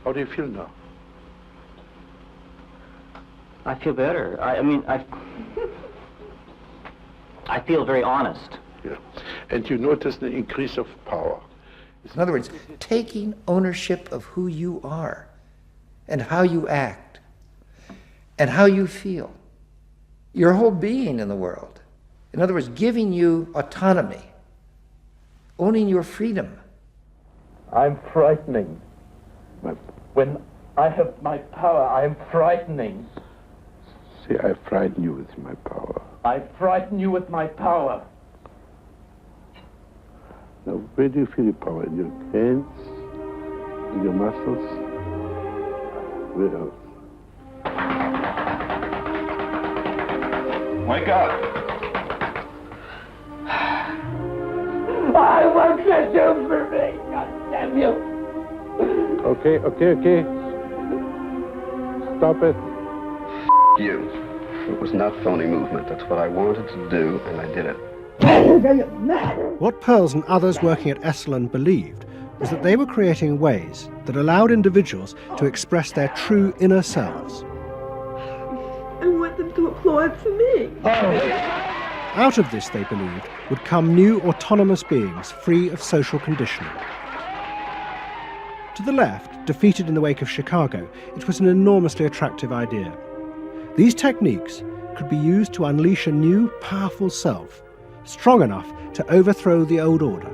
How do you feel now? I feel better. I mean, I feel very honest. Yeah. And you notice the increase of power. In other words, taking ownership of who you are and how you act and how you feel, your whole being in the world. In other words, giving you autonomy, owning your freedom. I'm frightening. When I have my power, I am frightening. See, I frighten you with my power. I frighten you with my power. Now, where do you feel your power? In your hands? In your muscles? Where else? Wake up! I want you for me, God damn you! Okay. Stop it. You. It was not phony movement. That's what I wanted to do, and I did it. What Pearls and others working at Esalen believed was that they were creating ways that allowed individuals to express their true inner selves. I want them to applaud for me. Out of this, they believed, would come new autonomous beings free of social conditioning. To the left, defeated in the wake of Chicago, it was an enormously attractive idea. These techniques could be used to unleash a new, powerful self, strong enough to overthrow the old order.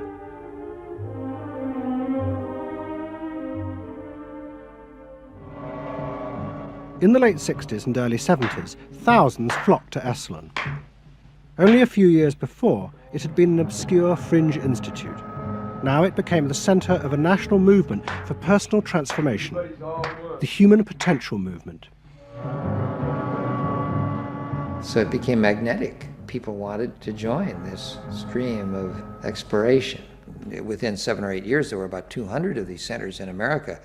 In the late 60s and early 70s, thousands flocked to Esalen. Only a few years before, it had been an obscure fringe institute. Now it became the centre of a national movement for personal transformation, the human potential movement. So it became magnetic. People wanted to join this stream of exploration. Within 7 or 8 years, there were about 200 of these centers in America,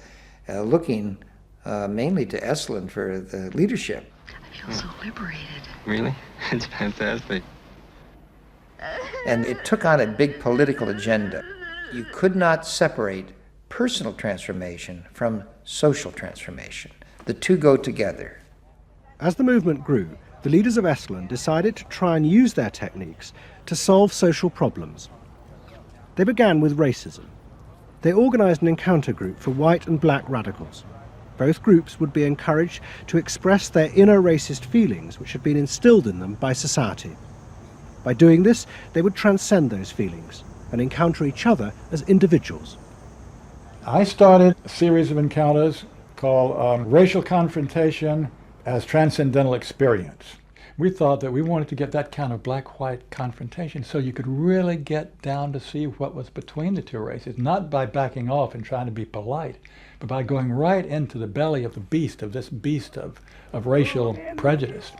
looking mainly to Esalen for the leadership. I feel so liberated. Really? It's fantastic. And it took on a big political agenda. You could not separate personal transformation from social transformation. The two go together. As the movement grew, the leaders of Esalen decided to try and use their techniques to solve social problems. They began with racism. They organised an encounter group for white and black radicals. Both groups would be encouraged to express their inner racist feelings which had been instilled in them by society. By doing this, they would transcend those feelings and encounter each other as individuals. I started a series of encounters called Racial Confrontation as Transcendental Experience. We thought that we wanted to get that kind of black-white confrontation so you could really get down to see what was between the two races, not by backing off and trying to be polite, but by going right into the belly of the beast, of this beast of racial prejudice.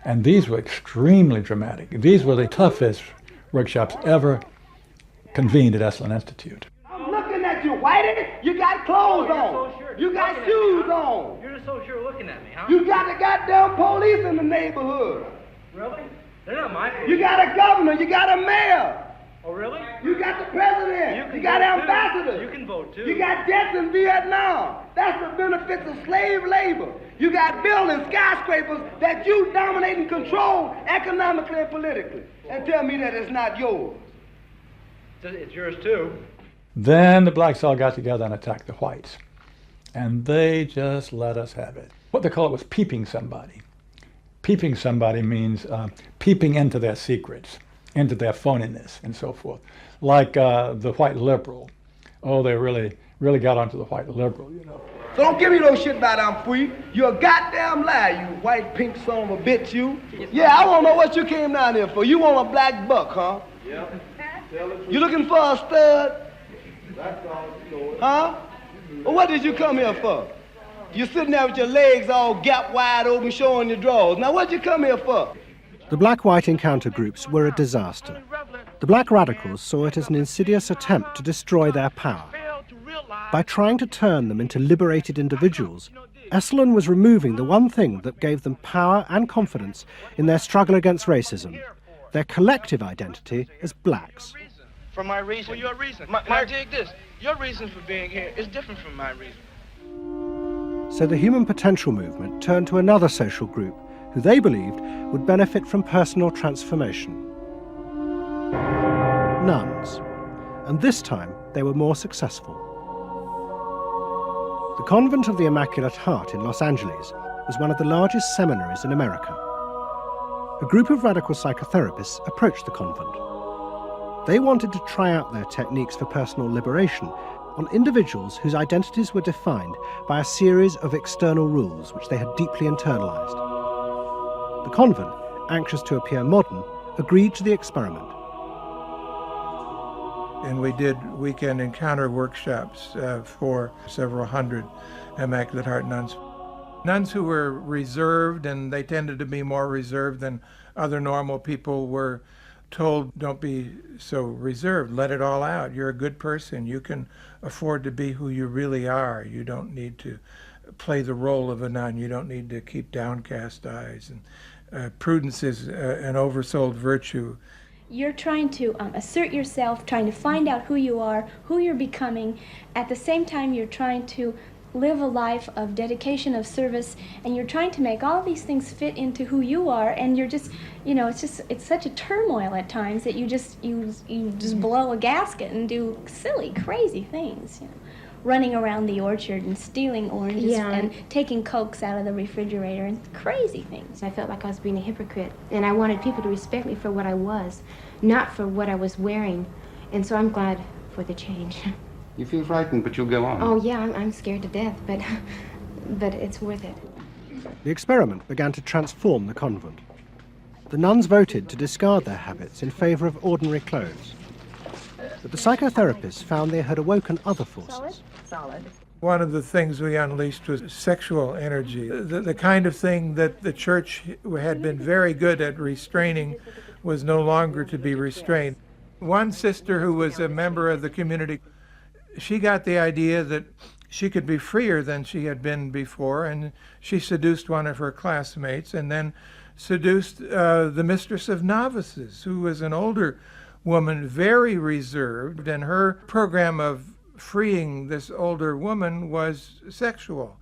And these were extremely dramatic. These were the toughest workshops ever convened at Esalen Institute. I'm looking at you, Whitey. You got clothes on. You got shoes on. You're so sure looking at me, huh? You got the goddamn police in the neighborhood. Really? They're not my police. You got a governor. You got a mayor. Oh, really? You got the president. You got ambassadors. You can vote, too. You got jets in Vietnam. That's the benefits of slave labor. You got buildings, skyscrapers that you dominate and control economically and politically. And tell me that it's not yours. It's yours, too. Then the blacks all got together and attacked the whites. And they just let us have it. What they call it was peeping somebody. Peeping somebody means peeping into their secrets, into their phoniness, and so forth. Like the white liberal. Oh, they really got onto the white liberal, you know. So don't give me no shit about I'm free. You're a goddamn liar, you white pink son of a bitch, you. Yeah, I want to know what you came down here for. You want a black buck, huh? Yeah. You looking for a stud? Huh? Well, what did you come here for? You're sitting there with your legs all gap wide open, showing your drawers. Now, what'd you come here for? The black-white encounter groups were a disaster. The black radicals saw it as an insidious attempt to destroy their power. By trying to turn them into liberated individuals, Esalen was removing the one thing that gave them power and confidence in their struggle against racism, their collective identity as blacks. For my reason. For your reason. Now dig this. Your reason for being here is different from my reason. So the human potential movement turned to another social group who they believed would benefit from personal transformation. nuns, and this time they were more successful. The Convent of the Immaculate Heart in Los Angeles was one of the largest seminaries in America. A group of radical psychotherapists approached the convent. They wanted to try out their techniques for personal liberation on individuals whose identities were defined by a series of external rules which they had deeply internalized. The convent, anxious to appear modern, agreed to the experiment. And we did weekend encounter workshops for several hundred Immaculate Heart nuns. Nuns who were reserved, and they tended to be more reserved than other normal people, were told, don't be so reserved, let it all out. You're a good person. You can afford to be who you really are. You don't need to play the role of a nun. You don't need to keep downcast eyes. And prudence is an oversold virtue. You're trying to assert yourself, trying to find out who you are, who you're becoming. At the same time, you're trying to live a life of dedication, of service, and you're trying to make all these things fit into who you are, and you're just, you know, it's such a turmoil at times that you just blow a gasket and do silly, crazy things, you know. Running around the orchard and stealing oranges and taking Cokes out of the refrigerator and crazy things. I felt like I was being a hypocrite, and I wanted people to respect me for what I was, not for what I was wearing, and so I'm glad for the change. You feel frightened, but you'll go on. Oh yeah, I'm scared to death, but it's worth it. The experiment began to transform the convent. The nuns voted to discard their habits in favor of ordinary clothes. But the psychotherapists found they had awoken other forces. Solid. One of the things we unleashed was sexual energy, the kind of thing that the church had been very good at restraining was no longer to be restrained. One sister who was a member of the community, she got the idea that she could be freer than she had been before, and she seduced one of her classmates and then seduced the mistress of novices, who was an older woman, very reserved, and her program of freeing this older woman was sexual.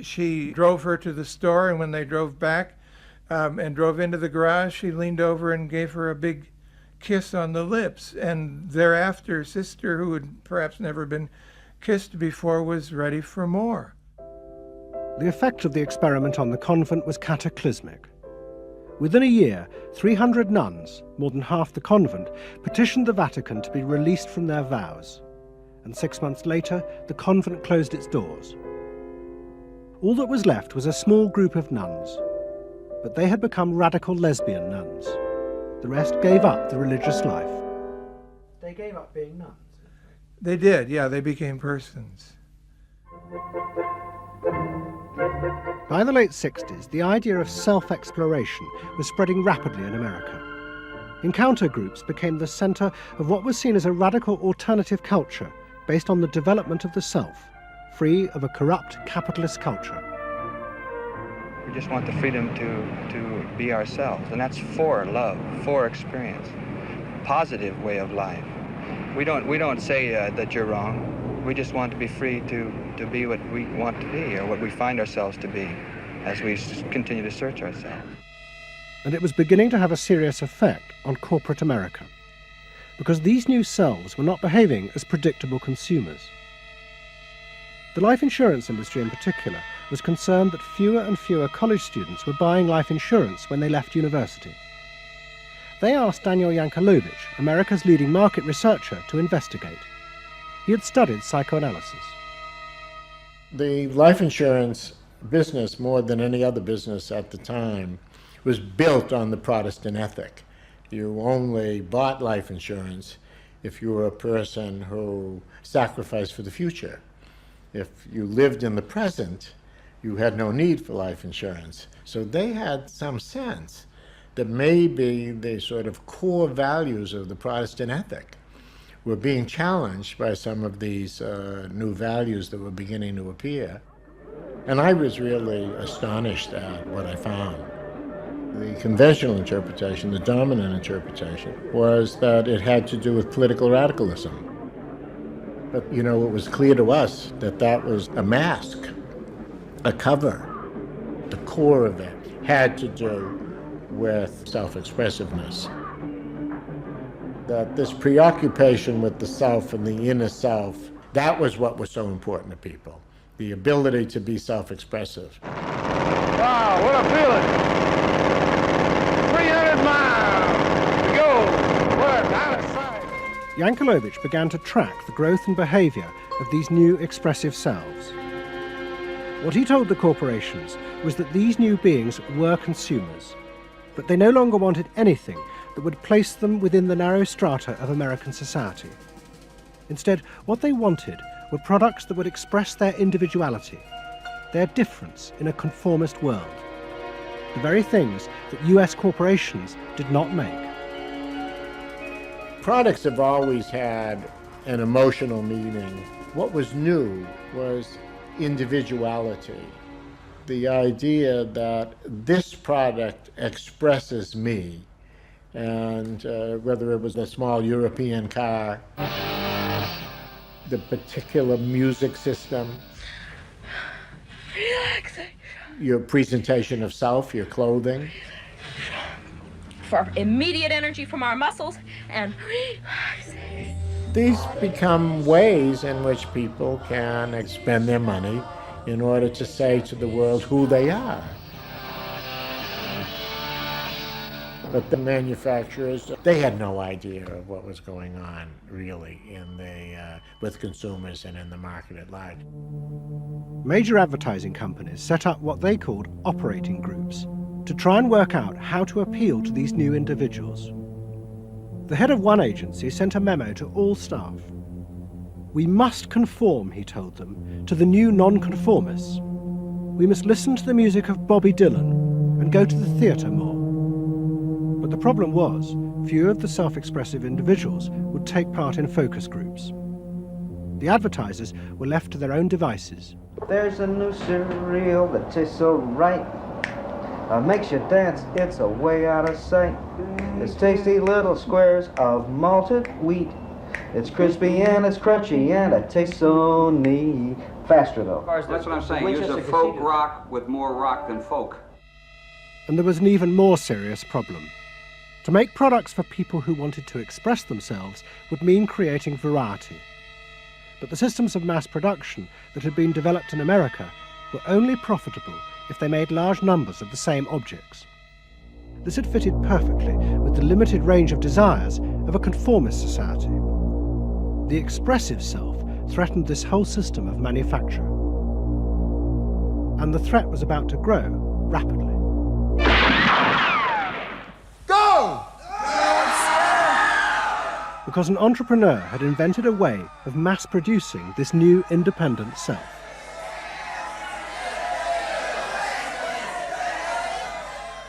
She drove her to the store, and when they drove back and drove into the garage, she leaned over and gave her a big kiss on the lips, and thereafter, sister, who had perhaps never been kissed before, was ready for more. The effect of the experiment on the convent was cataclysmic. Within a year, 300 nuns, more than half the convent, petitioned the Vatican to be released from their vows. And 6 months later, the convent closed its doors. All that was left was a small group of nuns, but they had become radical lesbian nuns. The rest gave up the religious life. They gave up being nuns? They did, yeah, they became persons. By the late 60s, the idea of self-exploration was spreading rapidly in America. Encounter groups became the center of what was seen as a radical alternative culture based on the development of the self, free of a corrupt capitalist culture. We just want the freedom to be ourselves, and that's for love, for experience, positive way of life. We don't say that you're wrong. We just want to be free to be what we want to be, or what we find ourselves to be, as we continue to search ourselves. And it was beginning to have a serious effect on corporate America, because these new selves were not behaving as predictable consumers. The life insurance industry in particular was concerned that fewer and fewer college students were buying life insurance when they left university. They asked Daniel Yankelovich, America's leading market researcher, to investigate. He had studied psychoanalysis. The life insurance business, more than any other business at the time, was built on the Protestant ethic. You only bought life insurance if you were a person who sacrificed for the future. If you lived in the present, you had no need for life insurance. So they had some sense that maybe the sort of core values of the Protestant ethic were being challenged by some of these new values that were beginning to appear. And I was really astonished at what I found. The conventional interpretation, the dominant interpretation, was that it had to do with political radicalism. But, you know, it was clear to us that that was a mask, a cover. The core of it had to do with self-expressiveness. that this preoccupation with the self and the inner self, that was what was so important to people, the ability to be self-expressive. Wow, what a feeling! 300 miles to go, work out of sight. Yankelevich began to track the growth and behaviour of these new expressive selves. What he told the corporations was that these new beings were consumers, but they no longer wanted anything that would place them within the narrow strata of American society. Instead, what they wanted were products that would express their individuality, their difference in a conformist world, the very things that US corporations did not make. Products have always had an emotional meaning. What was new was individuality. The idea that this product expresses me, and whether it was a small European car, the particular music system, Relaxing. your presentation of self, your clothing. For immediate energy from our muscles and relaxing. These become ways in which people can spend their money in order to say to the world who they are. But the manufacturers, they had no idea of what was going on, really, with consumers and in the market at large. Major advertising companies set up what they called operating groups to try and work out how to appeal to these new individuals. The head of one agency sent a memo to all staff. We must conform, he told them, to the new nonconformists. We must listen to the music of Bobby Dylan and go to the theatre more. But the problem was, few of the self-expressive individuals would take part in focus groups. The advertisers were left to their own devices. There's a new cereal that tastes so right. Makes you dance, it's a way out of sight. It's tasty little squares of malted wheat. It's crispy and it's crunchy and it tastes so neat. Faster though. That's what I'm saying. Use a folk rock with more rock than folk. And there was an even more serious problem. To make products for people who wanted to express themselves would mean creating variety. But the systems of mass production that had been developed in America were only profitable if they made large numbers of the same objects. This had fitted perfectly with the limited range of desires of a conformist society. The expressive self threatened this whole system of manufacture. And the threat was about to grow rapidly. Go! Because an entrepreneur had invented a way of mass-producing this new independent self.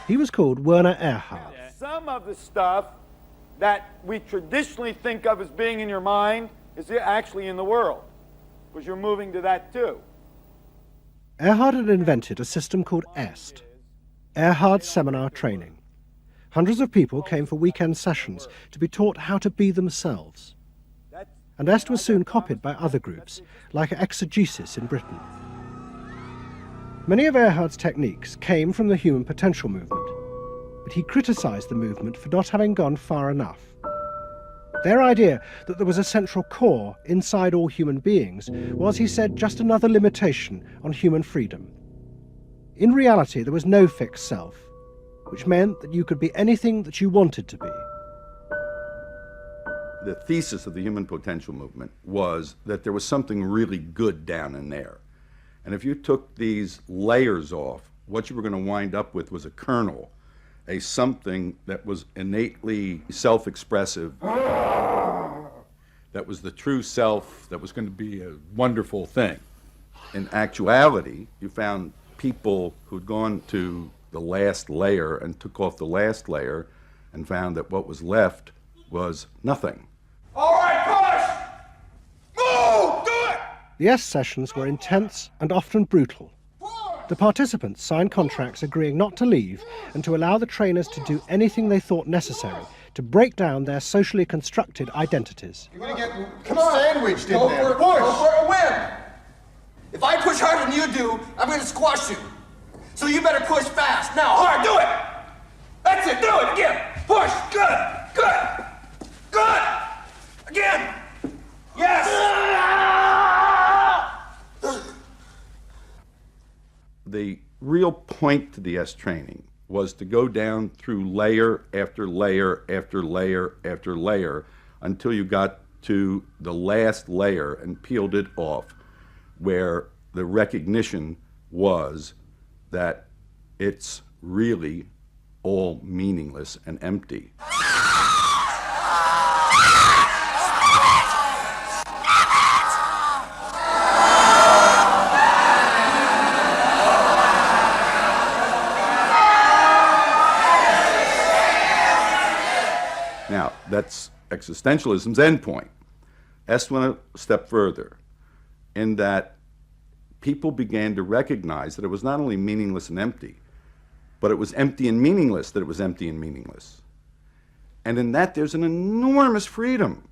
He was called Werner Erhard. Some of the stuff that we traditionally think of as being in your mind is actually in the world, because you're moving to that too. Erhard had invented a system called EST, Erhard Seminar Training. Hundreds of people came for weekend sessions to be taught how to be themselves. And EST was soon copied by other groups, like Exegesis in Britain. Many of Erhard's techniques came from the human potential movement, but he criticised the movement for not having gone far enough. Their idea that there was a central core inside all human beings was, he said, just another limitation on human freedom. In reality, there was no fixed self, which meant that you could be anything that you wanted to be. The thesis of the human potential movement was that there was something really good down in there. And if you took these layers off, what you were going to wind up with was a kernel, a something that was innately self-expressive, that was the true self, that was going to be a wonderful thing. In actuality, you found people who'd gone to the last layer and took off the last layer and found that what was left was nothing. All right, push! Move! Do it! The EST sessions were intense and often brutal. The participants signed contracts agreeing not to leave and to allow the trainers to do anything they thought necessary to break down their socially constructed identities. You're gonna get sandwiched in there. Go for a win! If I push harder than you do, I'm gonna squash you. So you better push fast. Now, hard, do it! That's it, do it again! Push, good, good, good! point to the S training was to go down through layer after layer after layer after layer until you got to the last layer and peeled it off, where the recognition was that it's really all meaningless and empty. Now, that's existentialism's endpoint. S went a step further in that people began to recognize that it was not only meaningless and empty, but it was empty and meaningless that it was empty and meaningless. And in that, there's an enormous freedom.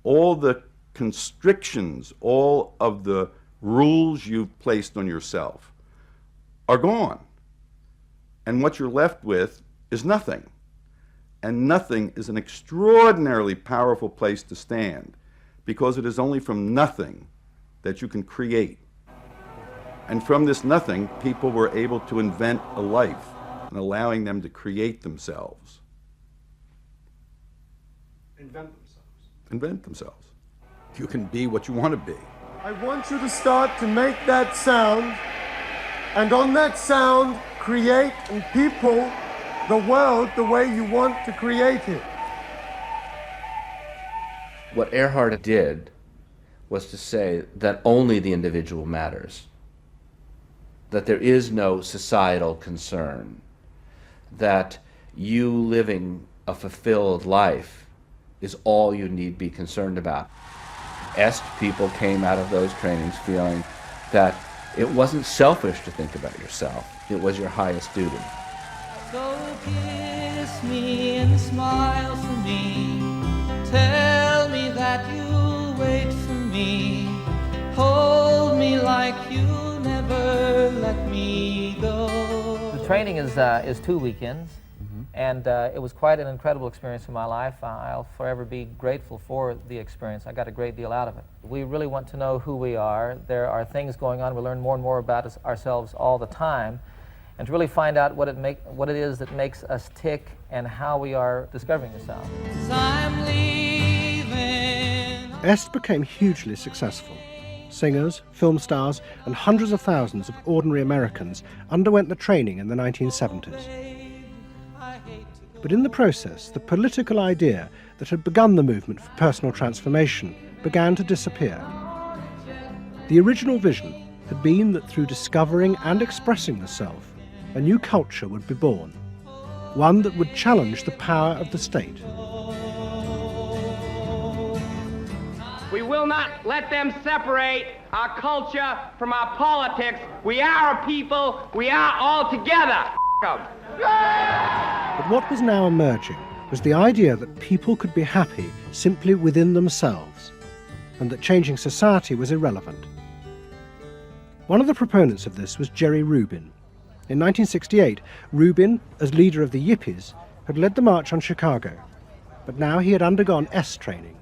All the constrictions, all of the rules you've placed on yourself are gone. And what you're left with is nothing. And nothing is an extraordinarily powerful place to stand, because it is only from nothing that you can create. And from this nothing, people were able to invent a life, and allowing them to create themselves. Invent themselves. Invent themselves. You can be what you want to be. I want you to start to make that sound, and on that sound, create and people the world the way you want to create it. What Earhart did was to say that only the individual matters, that there is no societal concern, that you living a fulfilled life is all you need be concerned about. Est people came out of those trainings feeling that it wasn't selfish to think about yourself, it was your highest duty. So kiss me and smile for me, tell me that you'll wait for me, hold me like you'll never let me go. The training is 2 weekends, and it was quite an incredible experience in my life. I'll forever be grateful for the experience. I got a great deal out of it. We really want to know who we are. There are things going on. We learn more and more about ourselves all the time, and to really find out what it is that makes us tick and how we are discovering ourselves. Est became hugely successful. Singers, film stars, and hundreds of thousands of ordinary Americans underwent the training in the 1970s. But in the process, the political idea that had begun the movement for personal transformation began to disappear. The original vision had been that through discovering and expressing the self, a new culture would be born, one that would challenge the power of the state. We will not let them separate our culture from our politics. We are a people. We are all together. But what was now emerging was the idea that people could be happy simply within themselves, and that changing society was irrelevant. One of the proponents of this was Jerry Rubin. In 1968, Rubin, as leader of the Yippies, had led the march on Chicago, but now he had undergone S training.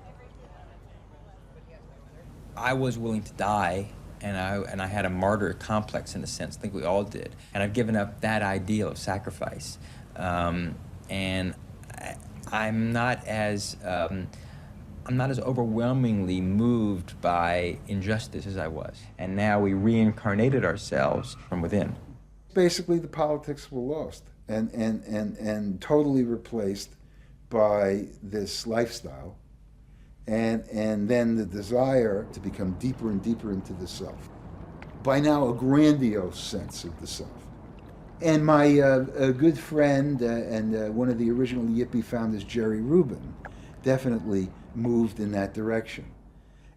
I was willing to die, and I had a martyr complex in a sense. I think we all did. And I've given up that ideal of sacrifice. And I'm not as overwhelmingly moved by injustice as I was. And now we reincarnated ourselves from within. Basically, the politics were lost and totally replaced by this lifestyle. And then the desire to become deeper and deeper into the self. By now, a grandiose sense of the self. And my a good friend and one of the original Yippie founders, Jerry Rubin, definitely moved in that direction.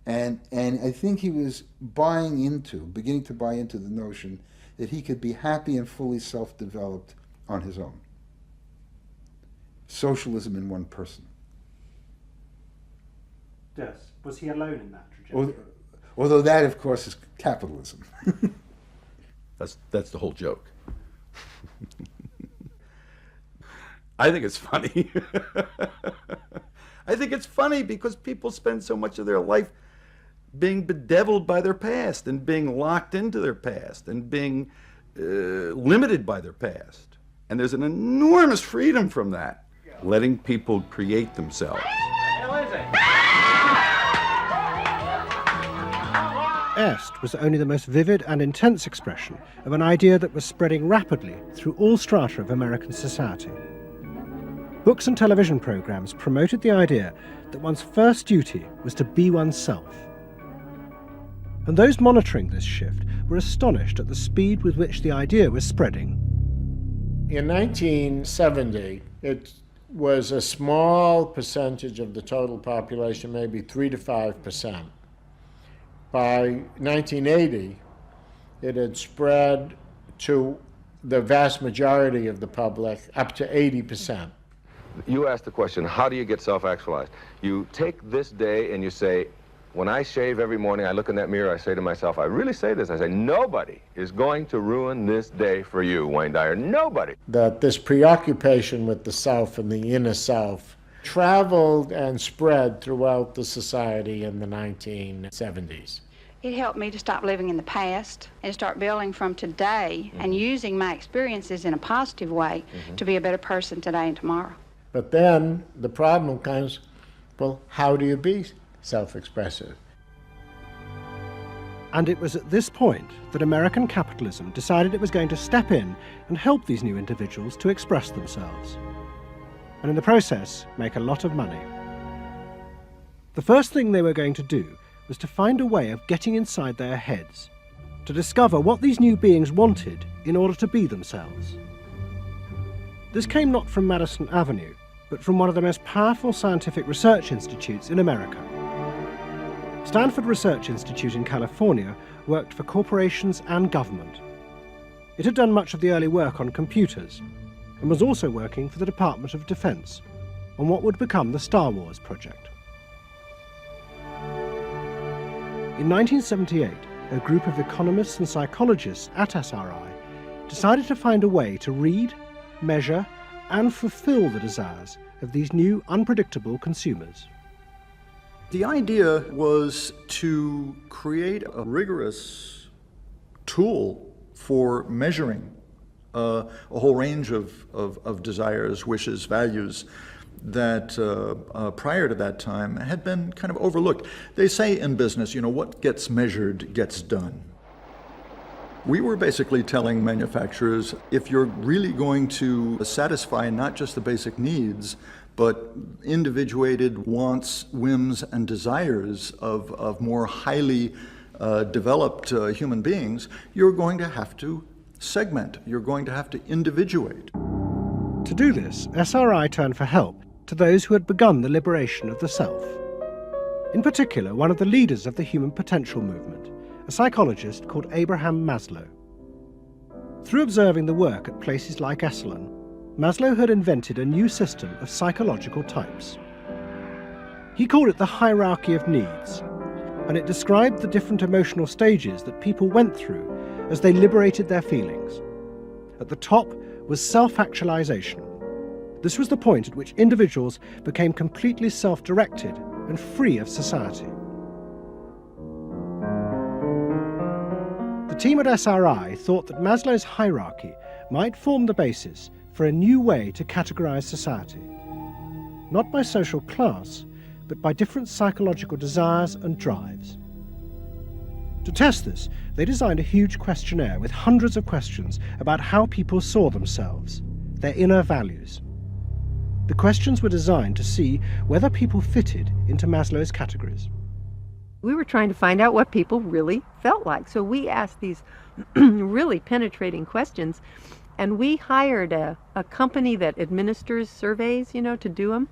And I think he was beginning to buy into the notion that he could be happy and fully self-developed on his own. Socialism in one person. Yes. Was he alone in that trajectory? Although that, of course, is capitalism. That's the whole joke. I think it's funny. I think it's funny because people spend so much of their life being bedeviled by their past and being locked into their past and being limited by their past. And there's an enormous freedom from that, letting people create themselves. Est was only the most vivid and intense expression of an idea that was spreading rapidly through all strata of American society. Books and television programs promoted the idea that one's first duty was to be oneself. And those monitoring this shift were astonished at the speed with which the idea was spreading. In 1970, it was a small percentage of the total population, maybe 3 to 5%. By 1980, it had spread to the vast majority of the public, up to 80%. You asked the question, how do you get self-actualized? You take this day and you say, when I shave every morning, I look in that mirror, I say to myself, I really say this, I say, nobody is going to ruin this day for you, Wayne Dyer, nobody. That this preoccupation with the self and the inner self traveled and spread throughout the society in the 1970s. It helped me to stop living in the past and start building from today and using my experiences in a positive way to be a better person today and tomorrow. But then the problem comes, well, how do you be self-expressive? And it was at this point that American capitalism decided it was going to step in and help these new individuals to express themselves, and in the process make a lot of money. The first thing they were going to do was to find a way of getting inside their heads, to discover what these new beings wanted in order to be themselves. This came not from Madison Avenue, but from one of the most powerful scientific research institutes in America. Stanford Research Institute in California worked for corporations and government. It had done much of the early work on computers, and was also working for the Department of Defense on what would become the Star Wars project. In 1978, a group of economists and psychologists at SRI decided to find a way to read, measure, and fulfill the desires of these new unpredictable consumers. The idea was to create a rigorous tool for measuring a whole range of desires, wishes, values that prior to that time had been kind of overlooked. They say in business, what gets measured gets done. We were basically telling manufacturers, if you're really going to satisfy not just the basic needs, but individuated wants, whims, and desires of more highly developed human beings, you're going to have to segment, you're going to have to individuate. To do this, SRI turned for help to those who had begun the liberation of the self. In particular, one of the leaders of the human potential movement, a psychologist called Abraham Maslow. Through observing the work at places like Esalen, Maslow had invented a new system of psychological types. He called it the hierarchy of needs, and it described the different emotional stages that people went through as they liberated their feelings. At the top was self-actualization. This was the point at which individuals became completely self-directed and free of society. The team at SRI thought that Maslow's hierarchy might form the basis for a new way to categorize society, not by social class, but by different psychological desires and drives. To test this, they designed a huge questionnaire with hundreds of questions about how people saw themselves, their inner values. The questions were designed to see whether people fitted into Maslow's categories. We were trying to find out what people really felt like. So we asked these really penetrating questions, and we hired a company that administers surveys, to do them.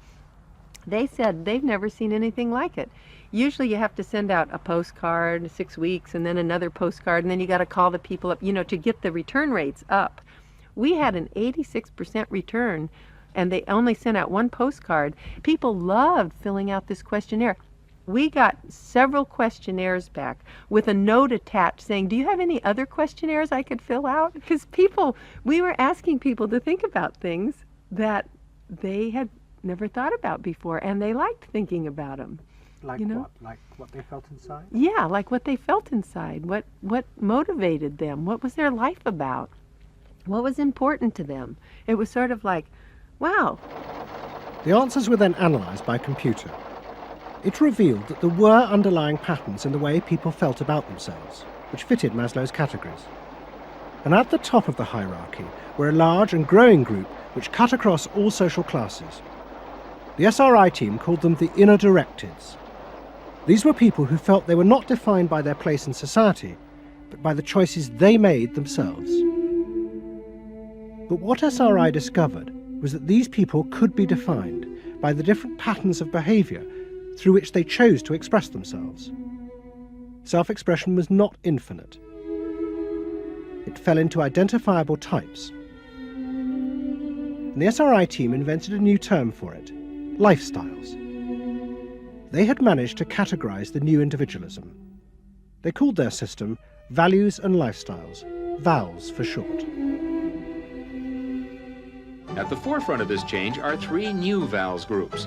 They said they've never seen anything like it. Usually you have to send out a postcard 6 weeks and then another postcard, and then you got to call the people up, to get the return rates up. We had an 86% return, and they only sent out one postcard. People loved filling out this questionnaire. We got several questionnaires back with a note attached saying, do you have any other questionnaires I could fill out? Because we were asking people to think about things that they had never thought about before, and they liked thinking about them. Like you know? what? Like what they felt inside? Yeah, like what they felt inside. What motivated them? What was their life about? What was important to them? It was sort of like, wow. The answers were then analysed by a computer. It revealed that there were underlying patterns in the way people felt about themselves, which fitted Maslow's categories. And at the top of the hierarchy were a large and growing group which cut across all social classes. The SRI team called them the inner directeds. These were people who felt they were not defined by their place in society, but by the choices they made themselves. But what SRI discovered was that these people could be defined by the different patterns of behaviour through which they chose to express themselves. Self-expression was not infinite. It fell into identifiable types. And the SRI team invented a new term for it: lifestyles. They had managed to categorise the new individualism. They called their system Values and Lifestyles, VALS for short. At the forefront of this change are three new VALS groups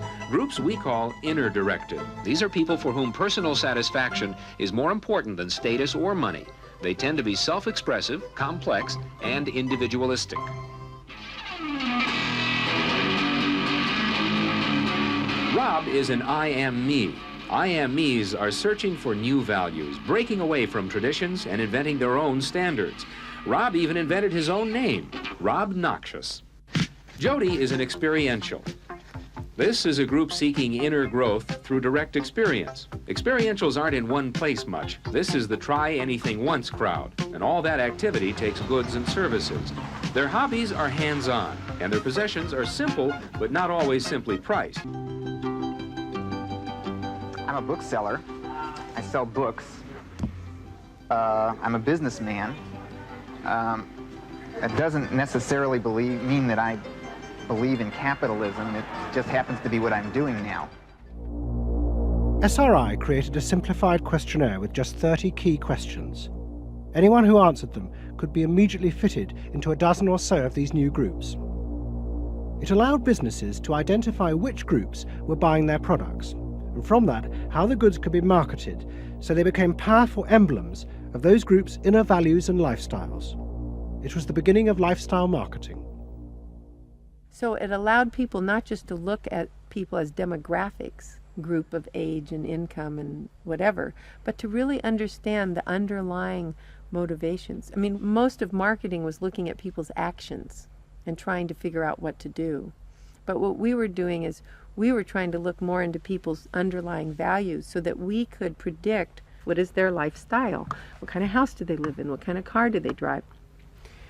we call inner directed. These are people for whom personal satisfaction is more important than status or money. They tend to be self-expressive, complex, and individualistic. Rob is an I am me. I am me's are searching for new values, breaking away from traditions and inventing their own standards. Rob even invented his own name, Rob Noxious. Jody is an experiential. This is a group seeking inner growth through direct experience. Experientials aren't in one place much. This is the try anything once crowd, and all that activity takes goods and services. Their hobbies are hands-on, and their possessions are simple, but not always simply priced. I'm a bookseller. I sell books. I'm a businessman. That doesn't necessarily mean that I believe in capitalism. It just happens to be what I'm doing now. SRI created a simplified questionnaire with just 30 key questions. Anyone who answered them could be immediately fitted into a dozen or so of these new groups. It allowed businesses to identify which groups were buying their products, and from that, how the goods could be marketed, so they became powerful emblems of those groups' inner values and lifestyles. It was the beginning of lifestyle marketing. So it allowed people not just to look at people as demographics, group of age and income and whatever, but to really understand the underlying motivations. I mean, most of marketing was looking at people's actions and trying to figure out what to do. But what we were doing is we were trying to look more into people's underlying values so that we could predict what is their lifestyle, what kind of house do they live in, what kind of car do they drive.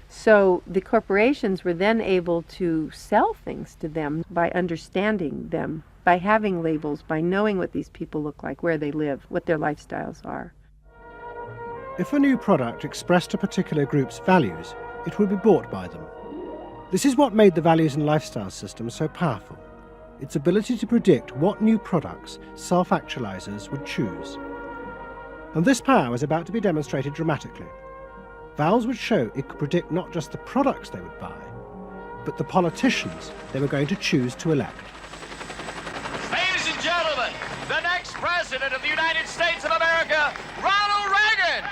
So the corporations were then able to sell things to them by understanding them, by having labels, by knowing what these people look like, where they live, what their lifestyles are. If a new product expressed a particular group's values, it would be bought by them. This is what made the values and lifestyle system so powerful: its ability to predict what new products self-actualizers would choose. And this power was about to be demonstrated dramatically. VALS would show it could predict not just the products they would buy, but the politicians they were going to choose to elect. Ladies and gentlemen, the next president of the United States of America, Ronald Reagan!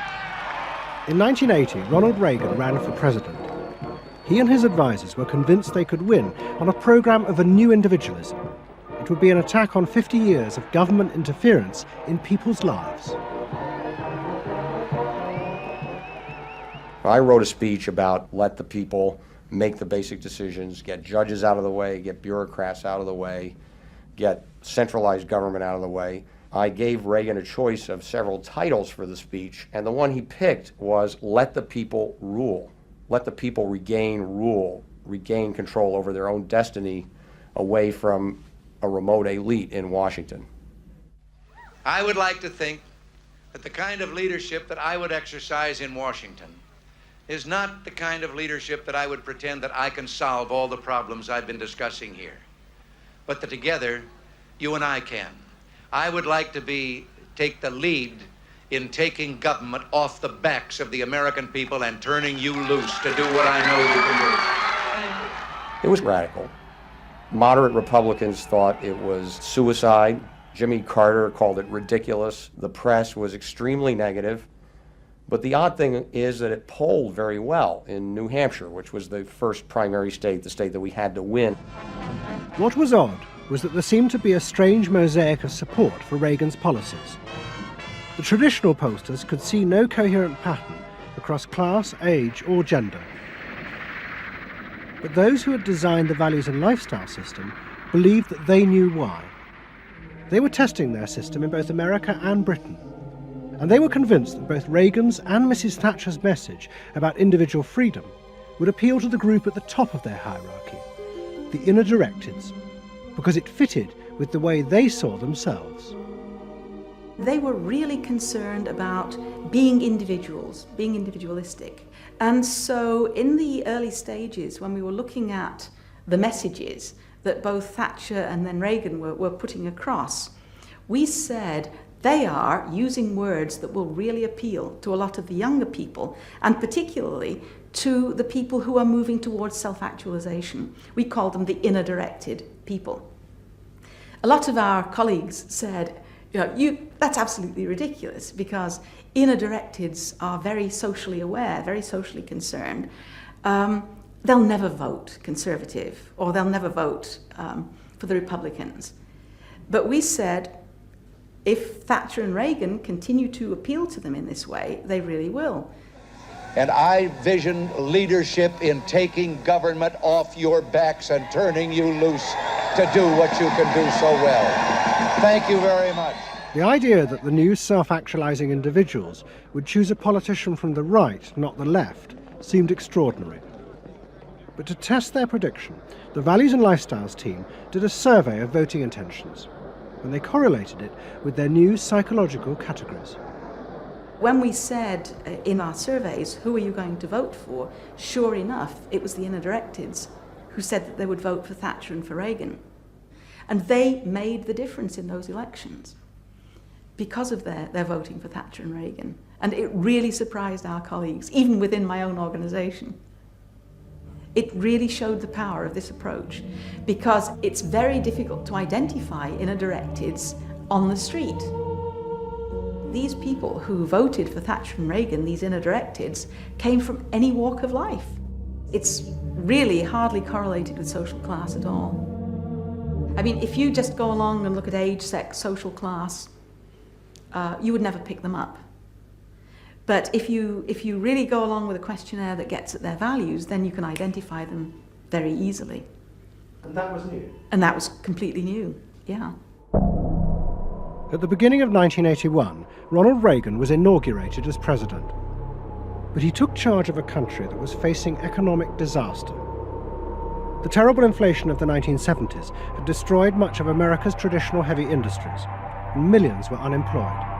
In 1980, Ronald Reagan ran for president. He and his advisors were convinced they could win on a program of a new individualism. It would be an attack on 50 years of government interference in people's lives. I wrote a speech about let the people make the basic decisions, get judges out of the way, get bureaucrats out of the way, get centralized government out of the way. I gave Reagan a choice of several titles for the speech, and the one he picked was let the people rule. Let the people regain rule, regain control over their own destiny away from a remote elite in Washington. I would like to think that the kind of leadership that I would exercise in Washington is not the kind of leadership that I would pretend that I can solve all the problems I've been discussing here, but that together, you and I can. I would like to take the lead in taking government off the backs of the American people and turning you loose to do what I know you can do. It was radical. Moderate Republicans thought it was suicide. Jimmy Carter called it ridiculous. The press was extremely negative. But the odd thing is that it polled very well in New Hampshire, which was the first primary state, the state that we had to win. What was odd was that there seemed to be a strange mosaic of support for Reagan's policies. The traditional pollsters could see no coherent pattern across class, age, or gender. But those who had designed the values and lifestyle system believed that they knew why. They were testing their system in both America and Britain. And they were convinced that both Reagan's and Mrs. Thatcher's message about individual freedom would appeal to the group at the top of their hierarchy, the inner directeds, because it fitted with the way they saw themselves. They were really concerned about being individuals, being individualistic. And so in the early stages, when we were looking at the messages that both Thatcher and then Reagan were putting across, we said they are using words that will really appeal to a lot of the younger people, and particularly to the people who are moving towards self-actualization. We call them the inner-directed people. A lot of our colleagues said, that's absolutely ridiculous, because inner-directeds are very socially aware, very socially concerned. They'll never vote Conservative, or they'll never vote for the Republicans. But we said, if Thatcher and Reagan continue to appeal to them in this way, they really will. And I vision leadership in taking government off your backs and turning you loose to do what you can do so well. Thank you very much. The idea that the new self-actualizing individuals would choose a politician from the right, not the left, seemed extraordinary. But to test their prediction, the Values and Lifestyles team did a survey of voting intentions, and they correlated it with their new psychological categories. When we said in our surveys, who are you going to vote for? Sure enough, it was the inner-directeds who said that they would vote for Thatcher and for Reagan. And they made the difference in those elections because of their voting for Thatcher and Reagan. And it really surprised our colleagues, even within my own organisation. It really showed the power of this approach, because it's very difficult to identify inner-directeds on the street. These people who voted for Thatcher and Reagan, these inner-directeds, came from any walk of life. It's really hardly correlated with social class at all. I mean, if you just go along and look at age, sex, social class, you would never pick them up. But if you really go along with a questionnaire that gets at their values, then you can identify them very easily. And that was new? And that was completely new, yeah. At the beginning of 1981, Ronald Reagan was inaugurated as president. But he took charge of a country that was facing economic disaster. The terrible inflation of the 1970s had destroyed much of America's traditional heavy industries, and millions were unemployed.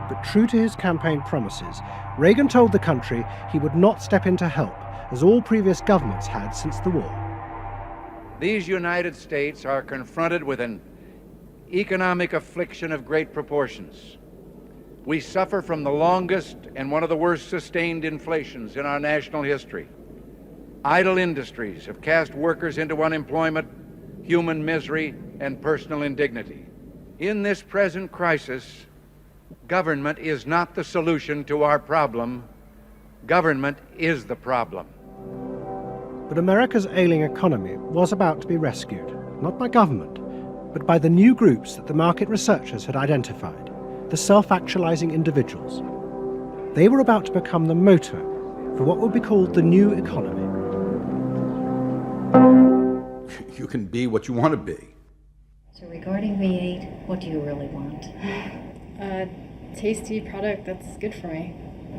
But true to his campaign promises, Reagan told the country he would not step in to help, as all previous governments had since the war. These United States are confronted with an economic affliction of great proportions. We suffer from the longest and one of the worst sustained inflations in our national history. Idle industries have cast workers into unemployment, human misery, and personal indignity. In this present crisis, government is not the solution to our problem. Government is the problem. But America's ailing economy was about to be rescued, not by government, but by the new groups that the market researchers had identified, the self-actualizing individuals. They were about to become the motor for what would be called the new economy. You can be what you want to be. So regarding V8, what do you really want? A tasty product that's good for me.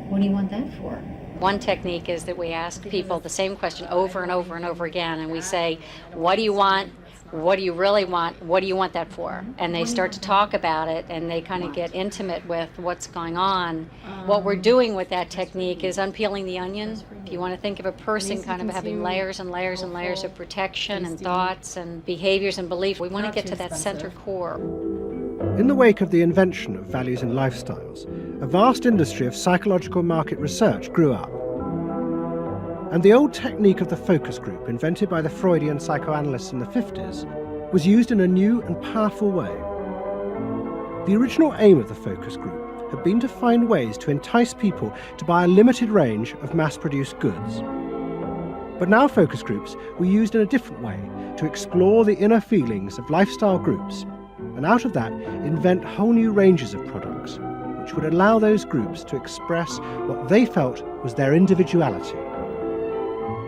What do you want that for? One technique is that we ask people the same question over and over and over again, and we say, what do you want? What do you really want? What do you want that for? And they start to talk about it, and they kind of get intimate with what's going on. What we're doing with that technique is unpeeling the onion. If you want to think of a person kind of having layers and layers and layers of protection and thoughts and behaviors and beliefs, we want to get to that center core. In the wake of the invention of values and lifestyles, a vast industry of psychological market research grew up. And the old technique of the focus group, invented by the Freudian psychoanalysts in the 50s, was used in a new and powerful way. The original aim of the focus group had been to find ways to entice people to buy a limited range of mass-produced goods. But now focus groups were used in a different way to explore the inner feelings of lifestyle groups, and out of that invent whole new ranges of products, which would allow those groups to express what they felt was their individuality.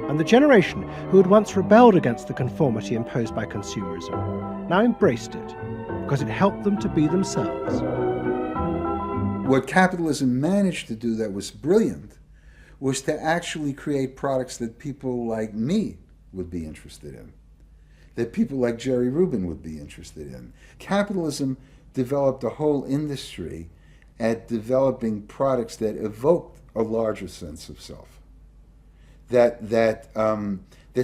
And the generation who had once rebelled against the conformity imposed by consumerism now embraced it, because it helped them to be themselves. What capitalism managed to do that was brilliant was to actually create products that people like me would be interested in, that people like Jerry Rubin would be interested in. Capitalism developed a whole industry at developing products that evoked a larger sense of self, that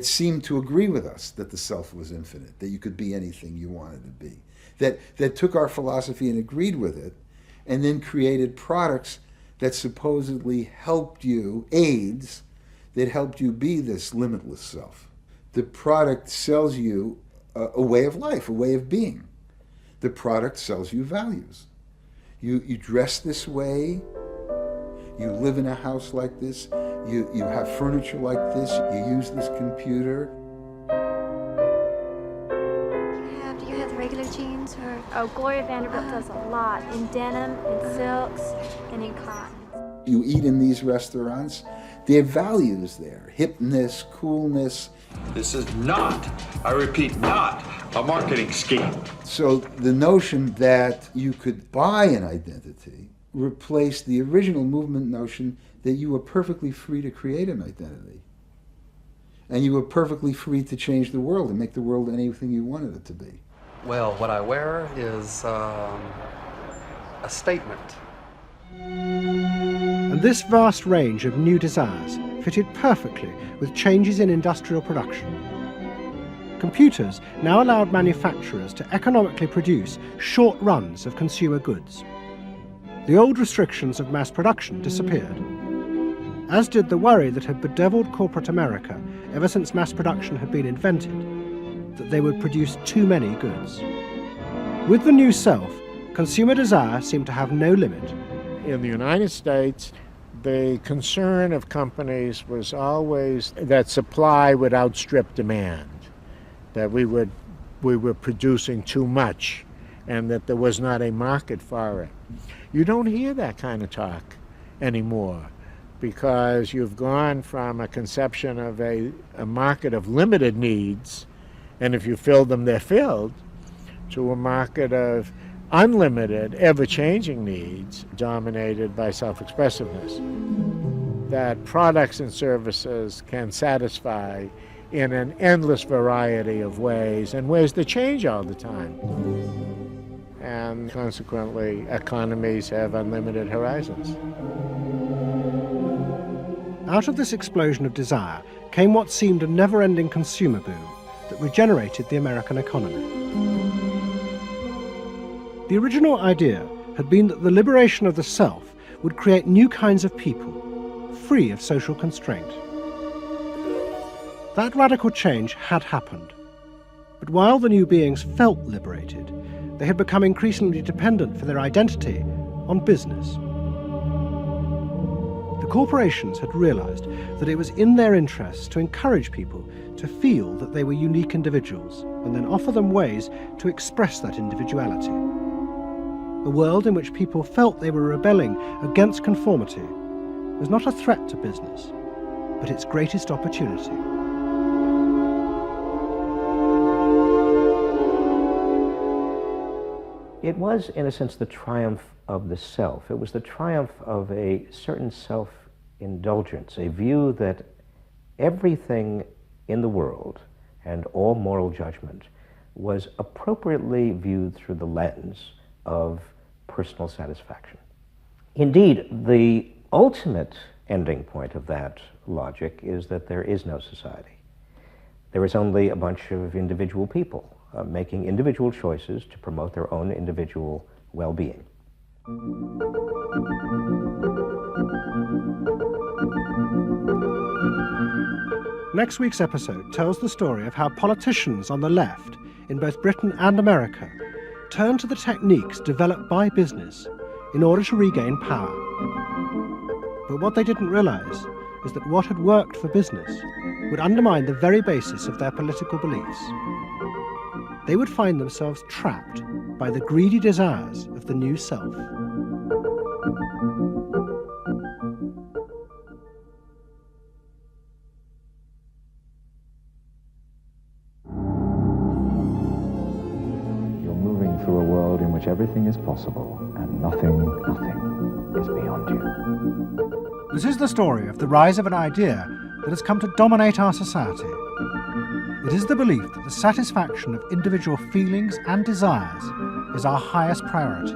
seemed to agree with us that the self was infinite, that you could be anything you wanted to be, that took our philosophy and agreed with it, and then created products that supposedly helped you, aids, that helped you be this limitless self. The product sells you a way of life, a way of being. The product sells you values. You dress this way, you live in a house like this, you have furniture like this, you use this computer. Do you have the regular jeans or? Oh, Gloria Vanderbilt does a lot in denim, in silks, and in cotton. You eat in these restaurants, there are values there, hipness, coolness. This is not, I repeat, not a marketing scheme. So the notion that you could buy an identity replaced the original movement notion that you were perfectly free to create an identity. And you were perfectly free to change the world and make the world anything you wanted it to be. Well, what I wear is a statement. And this vast range of new desires fitted perfectly with changes in industrial production. Computers now allowed manufacturers to economically produce short runs of consumer goods. The old restrictions of mass production disappeared, as did the worry that had bedeviled corporate America ever since mass production had been invented, that they would produce too many goods. With the new self, consumer desire seemed to have no limit. In the United States, the concern of companies was always that supply would outstrip demand, that we were producing too much, and that there was not a market for it. You don't hear that kind of talk anymore, because you've gone from a conception of a market of limited needs, and if you fill them, they're filled, to a market of unlimited, ever-changing needs dominated by self-expressiveness, that products and services can satisfy in an endless variety of ways, and ways that change all the time. And consequently, economies have unlimited horizons. Out of this explosion of desire came what seemed a never-ending consumer boom that regenerated the American economy. The original idea had been that the liberation of the self would create new kinds of people, free of social constraint. That radical change had happened, but while the new beings felt liberated, they had become increasingly dependent for their identity on business. The corporations had realized that it was in their interests to encourage people to feel that they were unique individuals and then offer them ways to express that individuality. A world in which people felt they were rebelling against conformity was not a threat to business, but its greatest opportunity. It was, in a sense, the triumph of the self. It was the triumph of a certain self-indulgence, a view that everything in the world and all moral judgment was appropriately viewed through the lens of personal satisfaction. Indeed, the ultimate ending point of that logic is that there is no society. There is only a bunch of individual people making individual choices to promote their own individual well-being. Next week's episode tells the story of how politicians on the left, in both Britain and America, turned to the techniques developed by business in order to regain power. But what they didn't realize is that what had worked for business would undermine the very basis of their political beliefs. They would find themselves trapped by the greedy desires of the new self. You're moving through a world in which everything is possible and nothing is beyond you. This is the story of the rise of an idea that has come to dominate our society. It is the belief that the satisfaction of individual feelings and desires is our highest priority.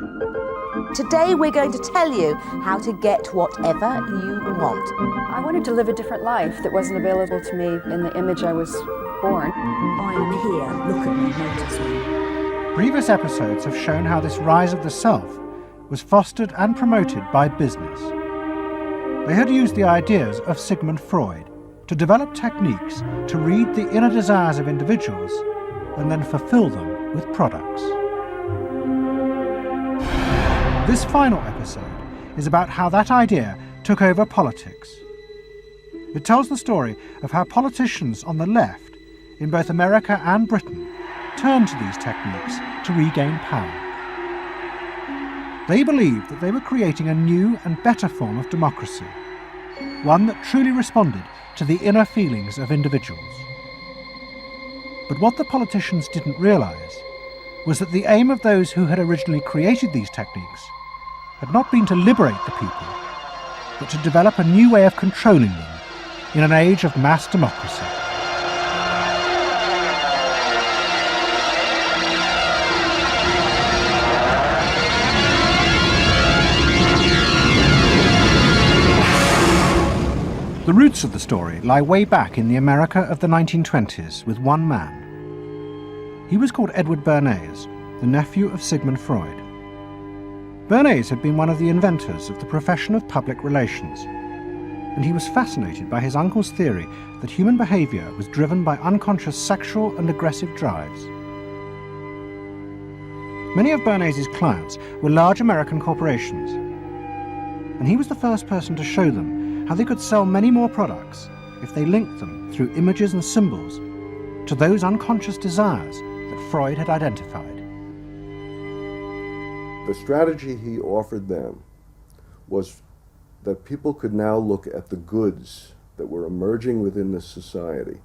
Today we're going to tell you how to get whatever you want. I wanted to live a different life that wasn't available to me in the image I was born. I am here, look at me, notice me. Previous episodes have shown how this rise of the self was fostered and promoted by business. They had used the ideas of Sigmund Freud to develop techniques to read the inner desires of individuals and then fulfill them with products. This final episode is about how that idea took over politics. It tells the story of how politicians on the left, in both America and Britain, turned to these techniques to regain power. They believed that they were creating a new and better form of democracy, one that truly responded to the inner feelings of individuals. But what the politicians didn't realize was that the aim of those who had originally created these techniques had not been to liberate the people, but to develop a new way of controlling them in an age of mass democracy. The roots of the story lie way back in the America of the 1920s with one man. He was called Edward Bernays, the nephew of Sigmund Freud. Bernays had been one of the inventors of the profession of public relations, and he was fascinated by his uncle's theory that human behavior was driven by unconscious sexual and aggressive drives. Many of Bernays' clients were large American corporations, and he was the first person to show them how they could sell many more products if they linked them through images and symbols to those unconscious desires that Freud had identified. The strategy he offered them was that people could now look at the goods that were emerging within this society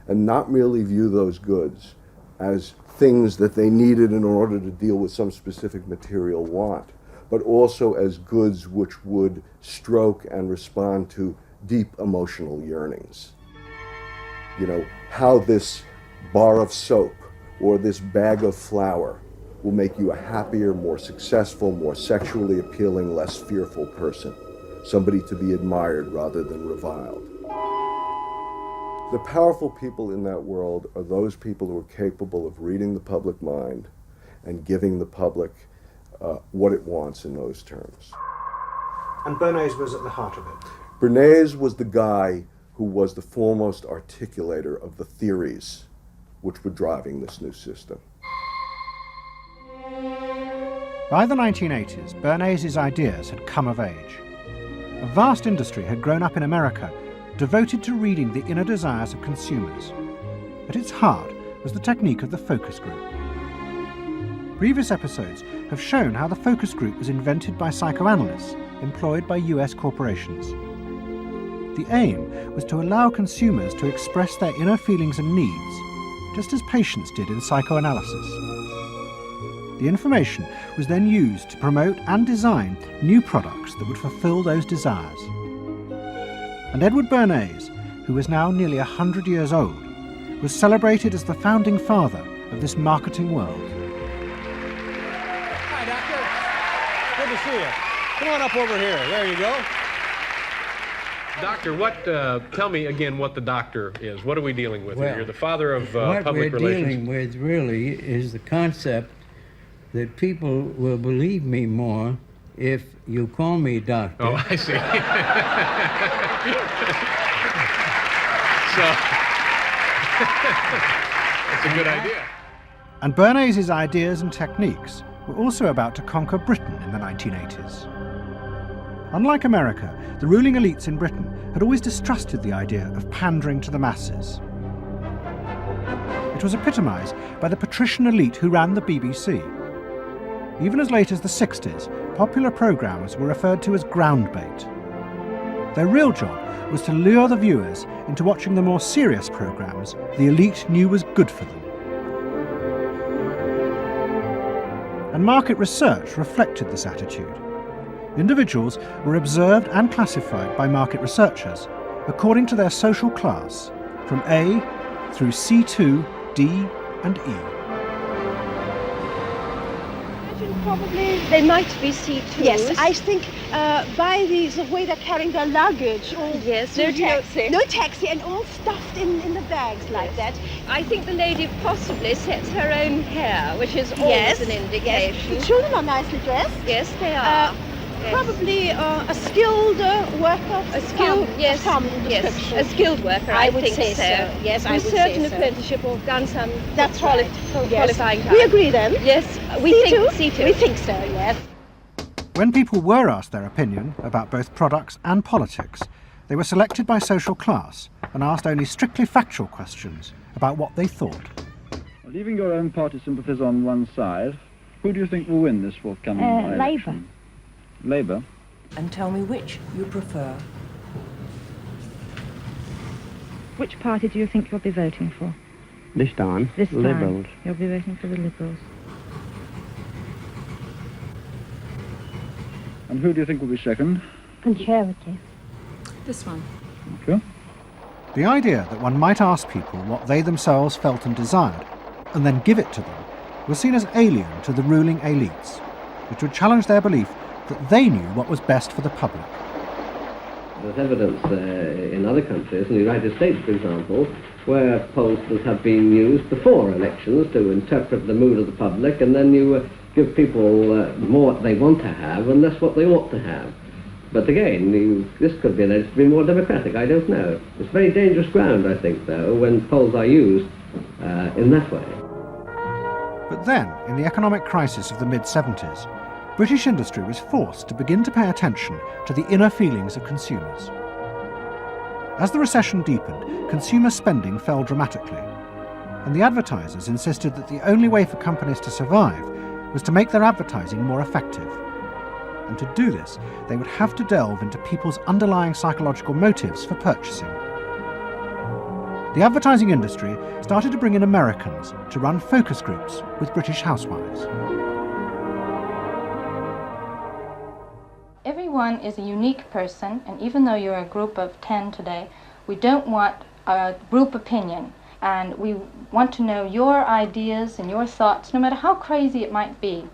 and not merely view those goods as things that they needed in order to deal with some specific material want, but also as goods which would stroke and respond to deep emotional yearnings. You know, how this bar of soap or this bag of flour will make you a happier, more successful, more sexually appealing, less fearful person, somebody to be admired rather than reviled. The powerful people in that world are those people who are capable of reading the public mind and giving the public what it wants in those terms. And Bernays was at the heart of it. Bernays was the guy who was the foremost articulator of the theories which were driving this new system. By the 1980s, Bernays' ideas had come of age. A vast industry had grown up in America, devoted to reading the inner desires of consumers. At its heart was the technique of the focus group. Previous episodes have shown how the focus group was invented by psychoanalysts employed by US corporations. The aim was to allow consumers to express their inner feelings and needs, just as patients did in psychoanalysis. The information was then used to promote and design new products that would fulfill those desires. And Edward Bernays, who was now nearly 100 years old, was celebrated as the founding father of this marketing world. Hi, Doctor. Good to see you. Come on up over here. There you go. Doctor, tell me again what the doctor is. What are we dealing with here? You're the father of public relations. What we're dealing with really is the concept that people will believe me more if you call me doctor. Oh, I see. So, that's a good idea. And Bernays' ideas and techniques were also about to conquer Britain in the 1980s. Unlike America, the ruling elites in Britain had always distrusted the idea of pandering to the masses. It was epitomised by the patrician elite who ran the BBC. Even as late as the 60s, popular programmes were referred to as ground bait. Their real job was to lure the viewers into watching the more serious programmes the elite knew was good for them. And market research reflected this attitude. Individuals were observed and classified by market researchers according to their social class, from A through C2, D and E. Probably they might be C2s. Yes, I think by the way they're carrying their luggage, all yes, no taxi. No taxi, and all stuffed in the bags like that. I think the lady possibly sets her own hair, which is always an indication. Yes. The children are nicely dressed. Yes, they are. Probably a skilled worker. A skilled, yes, a skilled worker. I would say so. Yes, I would say so. Certain apprenticeship or done some. That's right. Qualifying time. We agree then. Yes, we think C2. We think so. Yes. When people were asked their opinion about both products and politics, they were selected by social class and asked only strictly factual questions about what they thought. Leaving your own party sympathies on one side, who do you think will win this forthcoming election? Labour. Labour. And tell me which you prefer. Which party do you think you'll be voting for? This time, Liberals. You'll be voting for the Liberals. And who do you think will be second? Conservative. This one. Okay. The idea that one might ask people what they themselves felt and desired, and then give it to them, was seen as alien to the ruling elites, which would challenge their belief that they knew what was best for the public. There's evidence in other countries, in the United States for example, where pollsters have been used before elections to interpret the mood of the public, and then you give people more what they want to have and less what they ought to have. But again, this could be alleged to be more democratic, I don't know. It's very dangerous ground, I think, though, when polls are used in that way. But then, in the economic crisis of the mid-70s, British industry was forced to begin to pay attention to the inner feelings of consumers. As the recession deepened, consumer spending fell dramatically, and the advertisers insisted that the only way for companies to survive was to make their advertising more effective. And to do this, they would have to delve into people's underlying psychological motives for purchasing. The advertising industry started to bring in Americans to run focus groups with British housewives. Everyone is a unique person, and even though you're a group of 10 today, we don't want a group opinion, and we want to know your ideas and your thoughts, no matter how crazy it might be.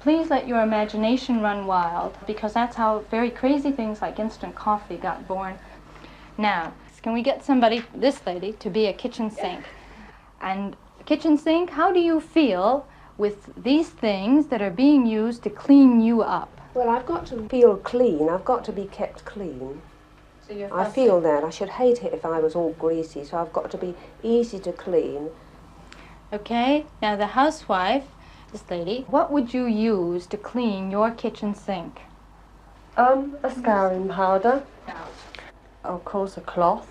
Please let your imagination run wild, because that's how very crazy things like instant coffee got born. Now, can we get somebody, this lady, to be a kitchen sink? And kitchen sink, how do you feel with these things that are being used to clean you up? Well, I've got to feel clean. I've got to be kept clean. So you're I feel that. I should hate it if I was all greasy, so I've got to be easy to clean. Okay, now the housewife, this lady, what would you use to clean your kitchen sink? A scouring powder. Of course, a cloth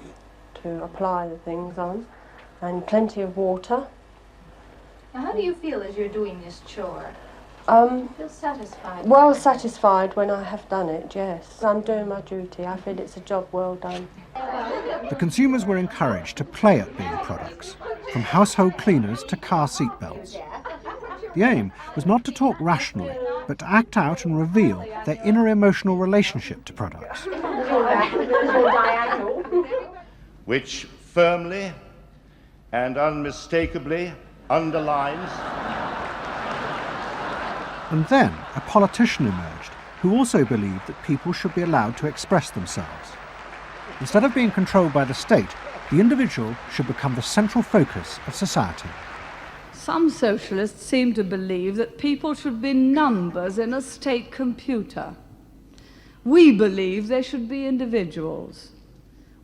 to apply the things on, and plenty of water. Now, how do you feel as you're doing this chore? Feel satisfied? Well satisfied when I have done it, yes. I'm doing my duty. I feel it's a job well done. The consumers were encouraged to play at being products, from household cleaners to car seat belts. The aim was not to talk rationally, but to act out and reveal their inner emotional relationship to products. Which firmly and unmistakably underlines. And then a politician emerged who also believed that people should be allowed to express themselves. Instead of being controlled by the state, the individual should become the central focus of society. Some socialists seem to believe that people should be numbers in a state computer. We believe they should be individuals.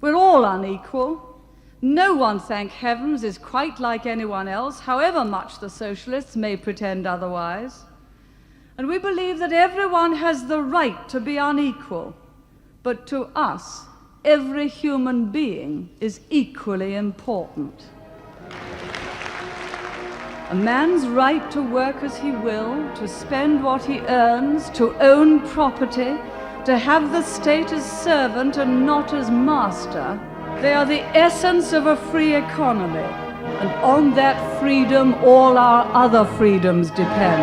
We're all unequal, No one, thank heavens, is quite like anyone else, however much the socialists may pretend otherwise. And we believe that everyone has the right to be unequal, but to us, every human being is equally important. A man's right to work as he will, to spend what he earns, to own property, to have the state as servant and not as master, they are the essence of a free economy, and on that freedom all our other freedoms depend.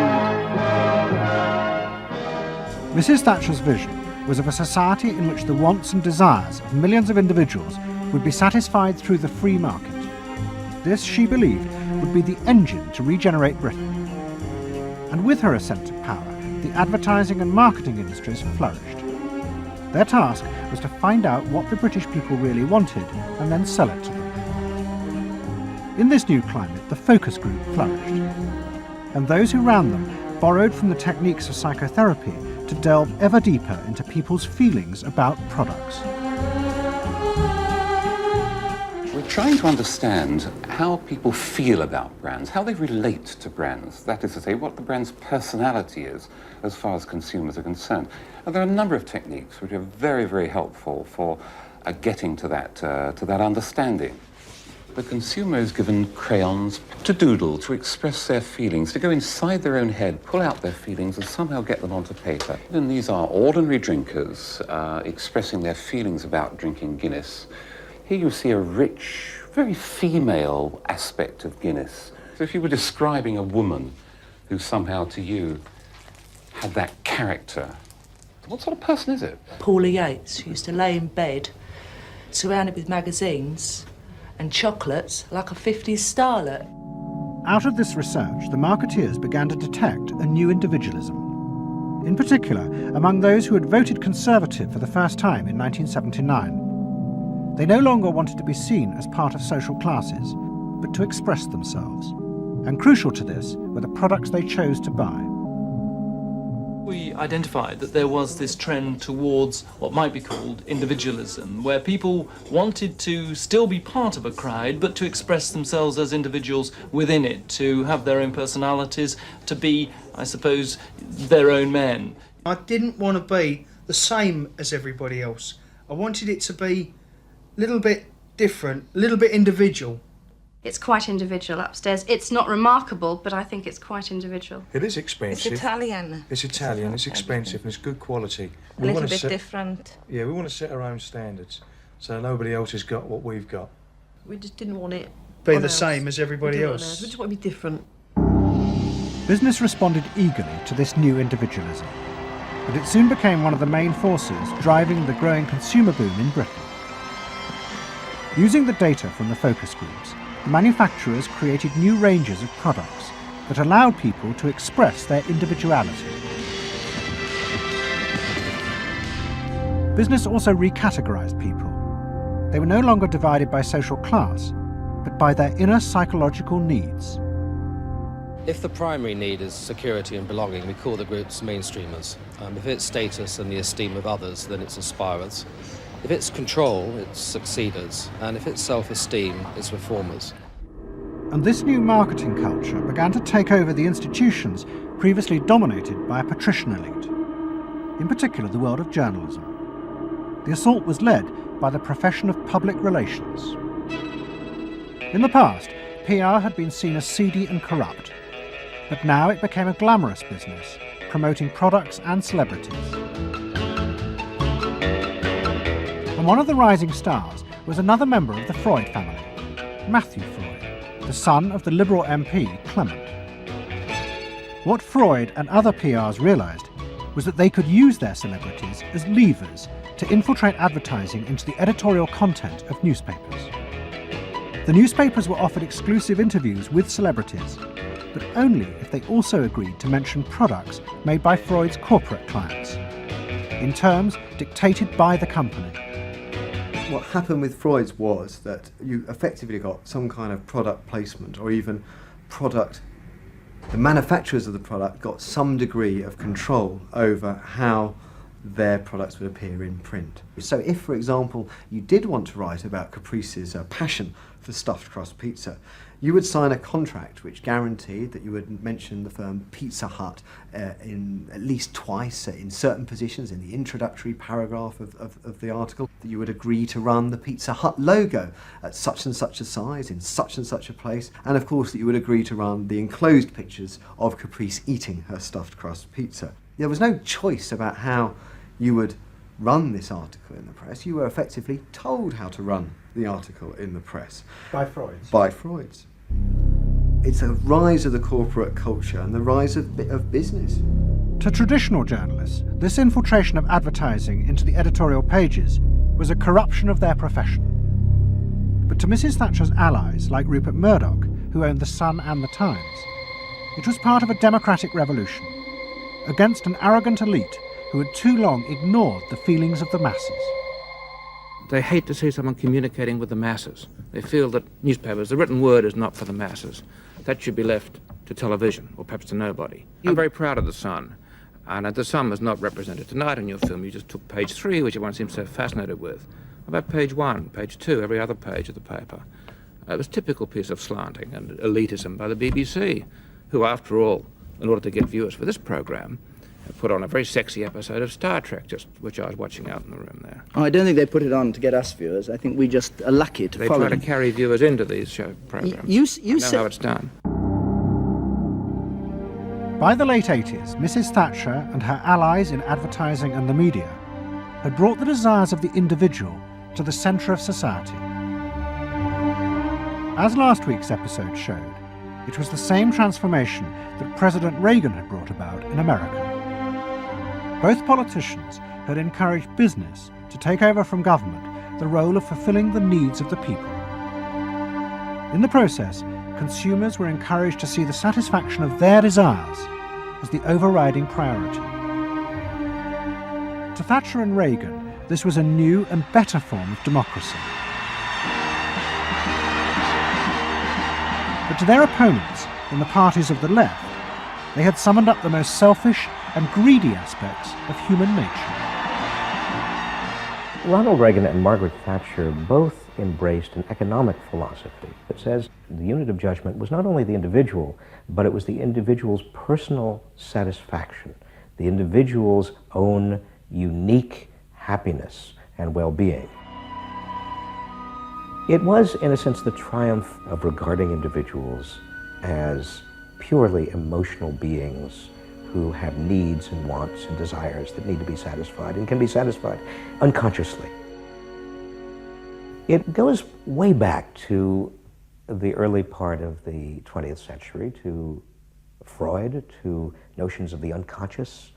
Mrs. Thatcher's vision was of a society in which the wants and desires of millions of individuals would be satisfied through the free market. This, she believed, would be the engine to regenerate Britain. And with her ascent to power, the advertising and marketing industries flourished. Their task was to find out what the British people really wanted and then sell it to them. In this new climate, the focus group flourished. And those who ran them borrowed from the techniques of psychotherapy to delve ever deeper into people's feelings about products. We're trying to understand how people feel about brands, how they relate to brands. That is to say, what the brand's personality is as far as consumers are concerned. And there are a number of techniques which are very, very helpful for getting to that understanding. The consumer is given crayons to doodle, to express their feelings, to go inside their own head, pull out their feelings and somehow get them onto paper. And these are ordinary drinkers expressing their feelings about drinking Guinness. Here you see a rich, very female aspect of Guinness. So if you were describing a woman who somehow to you had that character, what sort of person is it? Paula Yates, who used to lay in bed, surrounded with magazines and chocolates like a 50s starlet. Out of this research, the marketeers began to detect a new individualism. In particular, among those who had voted Conservative for the first time in 1979. They no longer wanted to be seen as part of social classes, but to express themselves. And crucial to this were the products they chose to buy. We identified that there was this trend towards what might be called individualism, where people wanted to still be part of a crowd, but to express themselves as individuals within it, to have their own personalities, to be, I suppose, their own men. I didn't want to be the same as everybody else. I wanted it to be a little bit different, a little bit individual. It's quite individual upstairs. It's not remarkable, but I think it's quite individual. It is expensive. It's Italian. It's Italian, it's expensive, and it's good quality. A little bit different. Yeah, we want to set our own standards, so nobody else has got what we've got. We just didn't want it be the same as everybody else. We just want to be different. Business responded eagerly to this new individualism, but it soon became one of the main forces driving the growing consumer boom in Britain. Using the data from the focus groups, the manufacturers created new ranges of products that allowed people to express their individuality. Business also recategorized people. They were no longer divided by social class, but by their inner psychological needs. If the primary need is security and belonging, we call the groups mainstreamers. If it's status and the esteem of others, then it's aspirers. If it's control, it's succeeders. And if it's self-esteem, it's reformers. And this new marketing culture began to take over the institutions previously dominated by a patrician elite, in particular the world of journalism. The assault was led by the profession of public relations. In the past, PR had been seen as seedy and corrupt, but now it became a glamorous business, promoting products and celebrities. And one of the rising stars was another member of the Freud family, Matthew Freud, the son of the Liberal MP Clement. What Freud and other PRs realised was that they could use their celebrities as levers to infiltrate advertising into the editorial content of newspapers. The newspapers were offered exclusive interviews with celebrities, but only if they also agreed to mention products made by Freud's corporate clients, in terms dictated by the company. What happened with Freud's was that you effectively got some kind of product placement, or even product, the manufacturers of the product got some degree of control over how their products would appear in print. So if, for example, you did want to write about Caprice's passion for stuffed crust pizza. You would sign a contract which guaranteed that you would mention the firm Pizza Hut in at least twice in certain positions in the introductory paragraph of the article, that you would agree to run the Pizza Hut logo at such and such a size in such and such a place, and of course that you would agree to run the enclosed pictures of Caprice eating her stuffed crust pizza. There was no choice about how you would run this article in the press. You were effectively told how to run the article in the press. By Freud's. By Freud's. It's a rise of the corporate culture and the rise of business. To traditional journalists, this infiltration of advertising into the editorial pages was a corruption of their profession. But to Mrs. Thatcher's allies, like Rupert Murdoch, who owned The Sun and The Times, it was part of a democratic revolution against an arrogant elite who had too long ignored the feelings of the masses. They hate to see someone communicating with the masses. They feel that newspapers, the written word is not for the masses. That should be left to television, or perhaps to nobody. I'm very proud of The Sun, and The Sun was not represented tonight in your film. You just took page 3, which everyone seems so fascinated with. About page 1, page 2, every other page of the paper. It was a typical piece of slanting and elitism by the BBC, who, after all, in order to get viewers for this program, put on a very sexy episode of Star Trek, which I was watching out in the room there. Oh, I don't think they put it on to get us viewers. I think we just are lucky to follow. They try to carry viewers into these show programs. You know how it's done. By the late 80s, Mrs. Thatcher and her allies in advertising and the media had brought the desires of the individual to the centre of society. As last week's episode showed, it was the same transformation that President Reagan had brought about in America. Both politicians had encouraged business to take over from government the role of fulfilling the needs of the people. In the process, consumers were encouraged to see the satisfaction of their desires as the overriding priority. To Thatcher and Reagan, this was a new and better form of democracy. But to their opponents in the parties of the left, they had summoned up the most selfish and greedy aspects of human nature. Ronald Reagan and Margaret Thatcher both embraced an economic philosophy that says the unit of judgment was not only the individual, but it was the individual's personal satisfaction, the individual's own unique happiness and well-being. It was, in a sense, the triumph of regarding individuals as purely emotional beings who have needs and wants and desires that need to be satisfied and can be satisfied unconsciously. It goes way back to the early part of the 20th century, to Freud, to notions of the unconscious,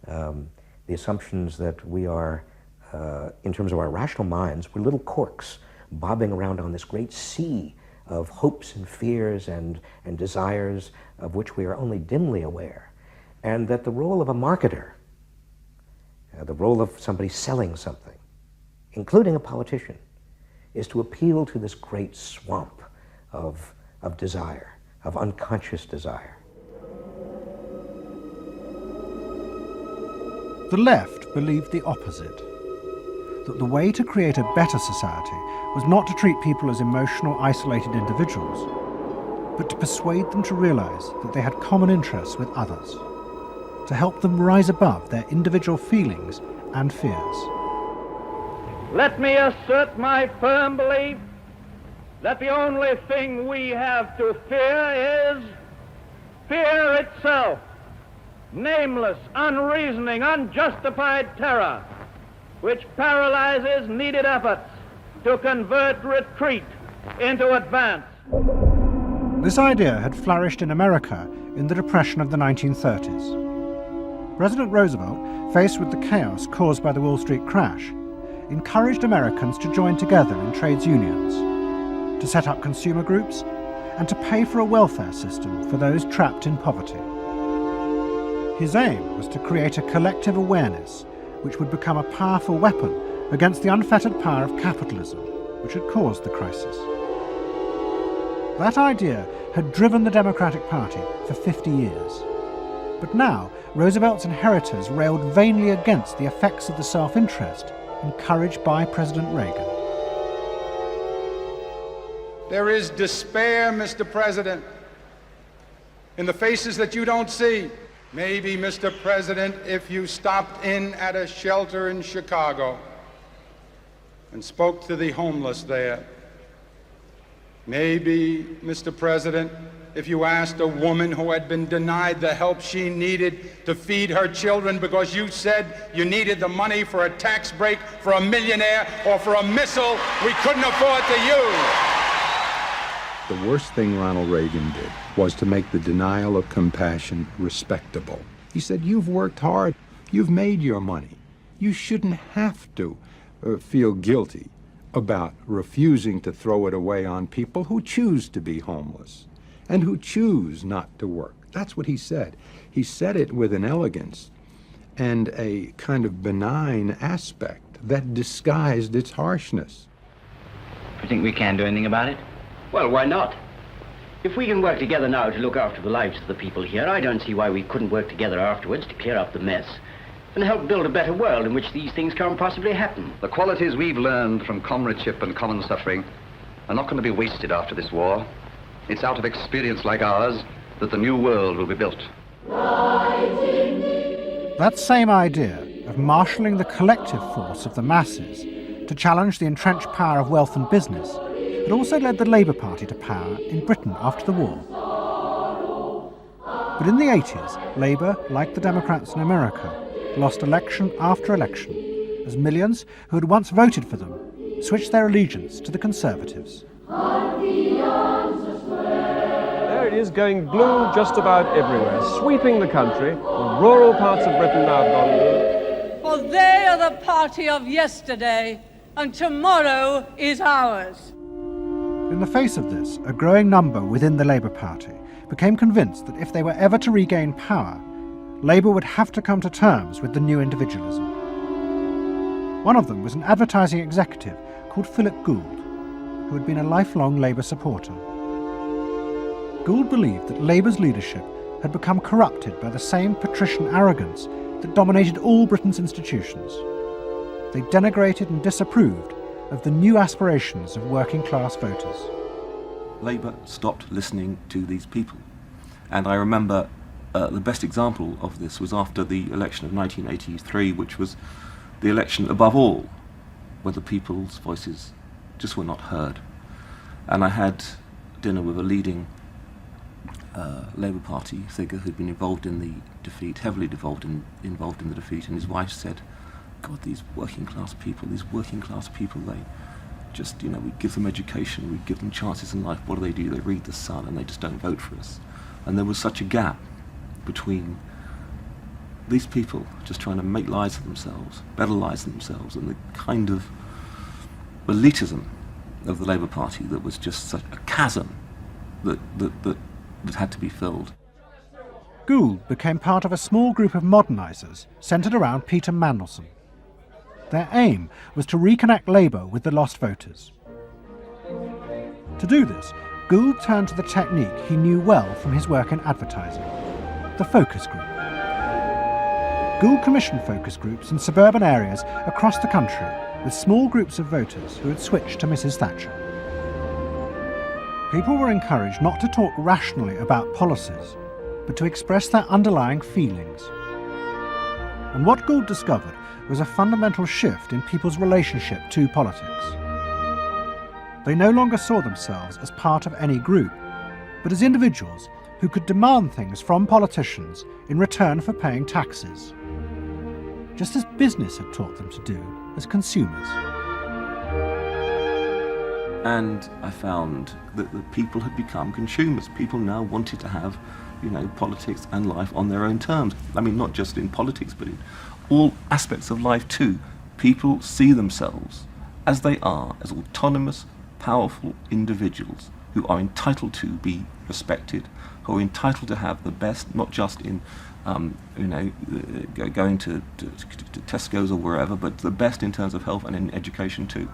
the assumptions that we are, in terms of our rational minds, we're little corks bobbing around on this great sea of hopes and fears and desires of which we are only dimly aware. And that the role of a marketer, the role of somebody selling something, including a politician, is to appeal to this great swamp of desire, of unconscious desire. The left believed the opposite, that the way to create a better society was not to treat people as emotional, isolated individuals, but to persuade them to realise that they had common interests with others, to help them rise above their individual feelings and fears. Let me assert my firm belief that the only thing we have to fear is fear itself, nameless, unreasoning, unjustified terror, which paralyzes needed efforts to convert retreat into advance. This idea had flourished in America in the Depression of the 1930s. President Roosevelt, faced with the chaos caused by the Wall Street crash, encouraged Americans to join together in trades unions, to set up consumer groups, and to pay for a welfare system for those trapped in poverty. His aim was to create a collective awareness which would become a powerful weapon against the unfettered power of capitalism, which had caused the crisis. That idea had driven the Democratic Party for 50 years. But now, Roosevelt's inheritors railed vainly against the effects of the self-interest encouraged by President Reagan. There is despair, Mr. President, in the faces that you don't see. Maybe, Mr. President, if you stopped in at a shelter in Chicago and spoke to the homeless there. Maybe, Mr. President, if you asked a woman who had been denied the help she needed to feed her children because you said you needed the money for a tax break for a millionaire or for a missile we couldn't afford to use. The worst thing Ronald Reagan did was to make the denial of compassion respectable. He said, you've worked hard, you've made your money. You shouldn't have to feel guilty about refusing to throw it away on people who choose to be homeless and who choose not to work. That's what he said. He said it with an elegance and a kind of benign aspect that disguised its harshness. You think we can do anything about it? Well, why not? If we can work together now to look after the lives of the people here, I don't see why we couldn't work together afterwards to clear up the mess and help build a better world in which these things can't possibly happen. The qualities we've learned from comradeship and common suffering are not going to be wasted after this war. It's out of experience like ours that the new world will be built. That same idea of marshalling the collective force of the masses to challenge the entrenched power of wealth and business had also led the Labour Party to power in Britain after the war. But in the 80s, Labour, like the Democrats in America, lost election after election as millions who had once voted for them switched their allegiance to the Conservatives. There it is, going blue just about everywhere, sweeping the country. The rural parts of Britain now have gone blue. For they are the party of yesterday, and tomorrow is ours. In the face of this, a growing number within the Labour Party became convinced that if they were ever to regain power, Labour would have to come to terms with the new individualism. One of them was an advertising executive called Philip Gould, who had been a lifelong Labour supporter. Gould believed that Labour's leadership had become corrupted by the same patrician arrogance that dominated all Britain's institutions. They denigrated and disapproved of the new aspirations of working-class voters. Labour stopped listening to these people. And I remember the best example of this was after the election of 1983, which was the election above all, where the people's voices just were not heard. And I had dinner with a leading Labour Party figure who'd been involved in the defeat, heavily involved in the defeat, and his wife said, God, these working class people, they just, we give them education, we give them chances in life. What do? They read the Sun and they just don't vote for us. And there was such a gap between these people just trying to make lives for themselves, better lives for themselves, and the kind of elitism of the Labour Party that was just such a chasm that had to be filled. Gould became part of a small group of modernisers centred around Peter Mandelson. Their aim was to reconnect Labour with the lost voters. To do this, Gould turned to the technique he knew well from his work in advertising, the focus group. Gould commissioned focus groups in suburban areas across the country with small groups of voters who had switched to Mrs. Thatcher. People were encouraged not to talk rationally about policies, but to express their underlying feelings. And what Gould discovered was a fundamental shift in people's relationship to politics. They no longer saw themselves as part of any group, but as individuals who could demand things from politicians in return for paying taxes, just as business had taught them to do as consumers. And I found that the people had become consumers. People now wanted to have, politics and life on their own terms. I mean, not just in politics, but in all aspects of life too. People see themselves as they are, as autonomous, powerful individuals who are entitled to be respected, who are entitled to have the best, not just in, going to Tesco's or wherever, but the best in terms of health and in education too.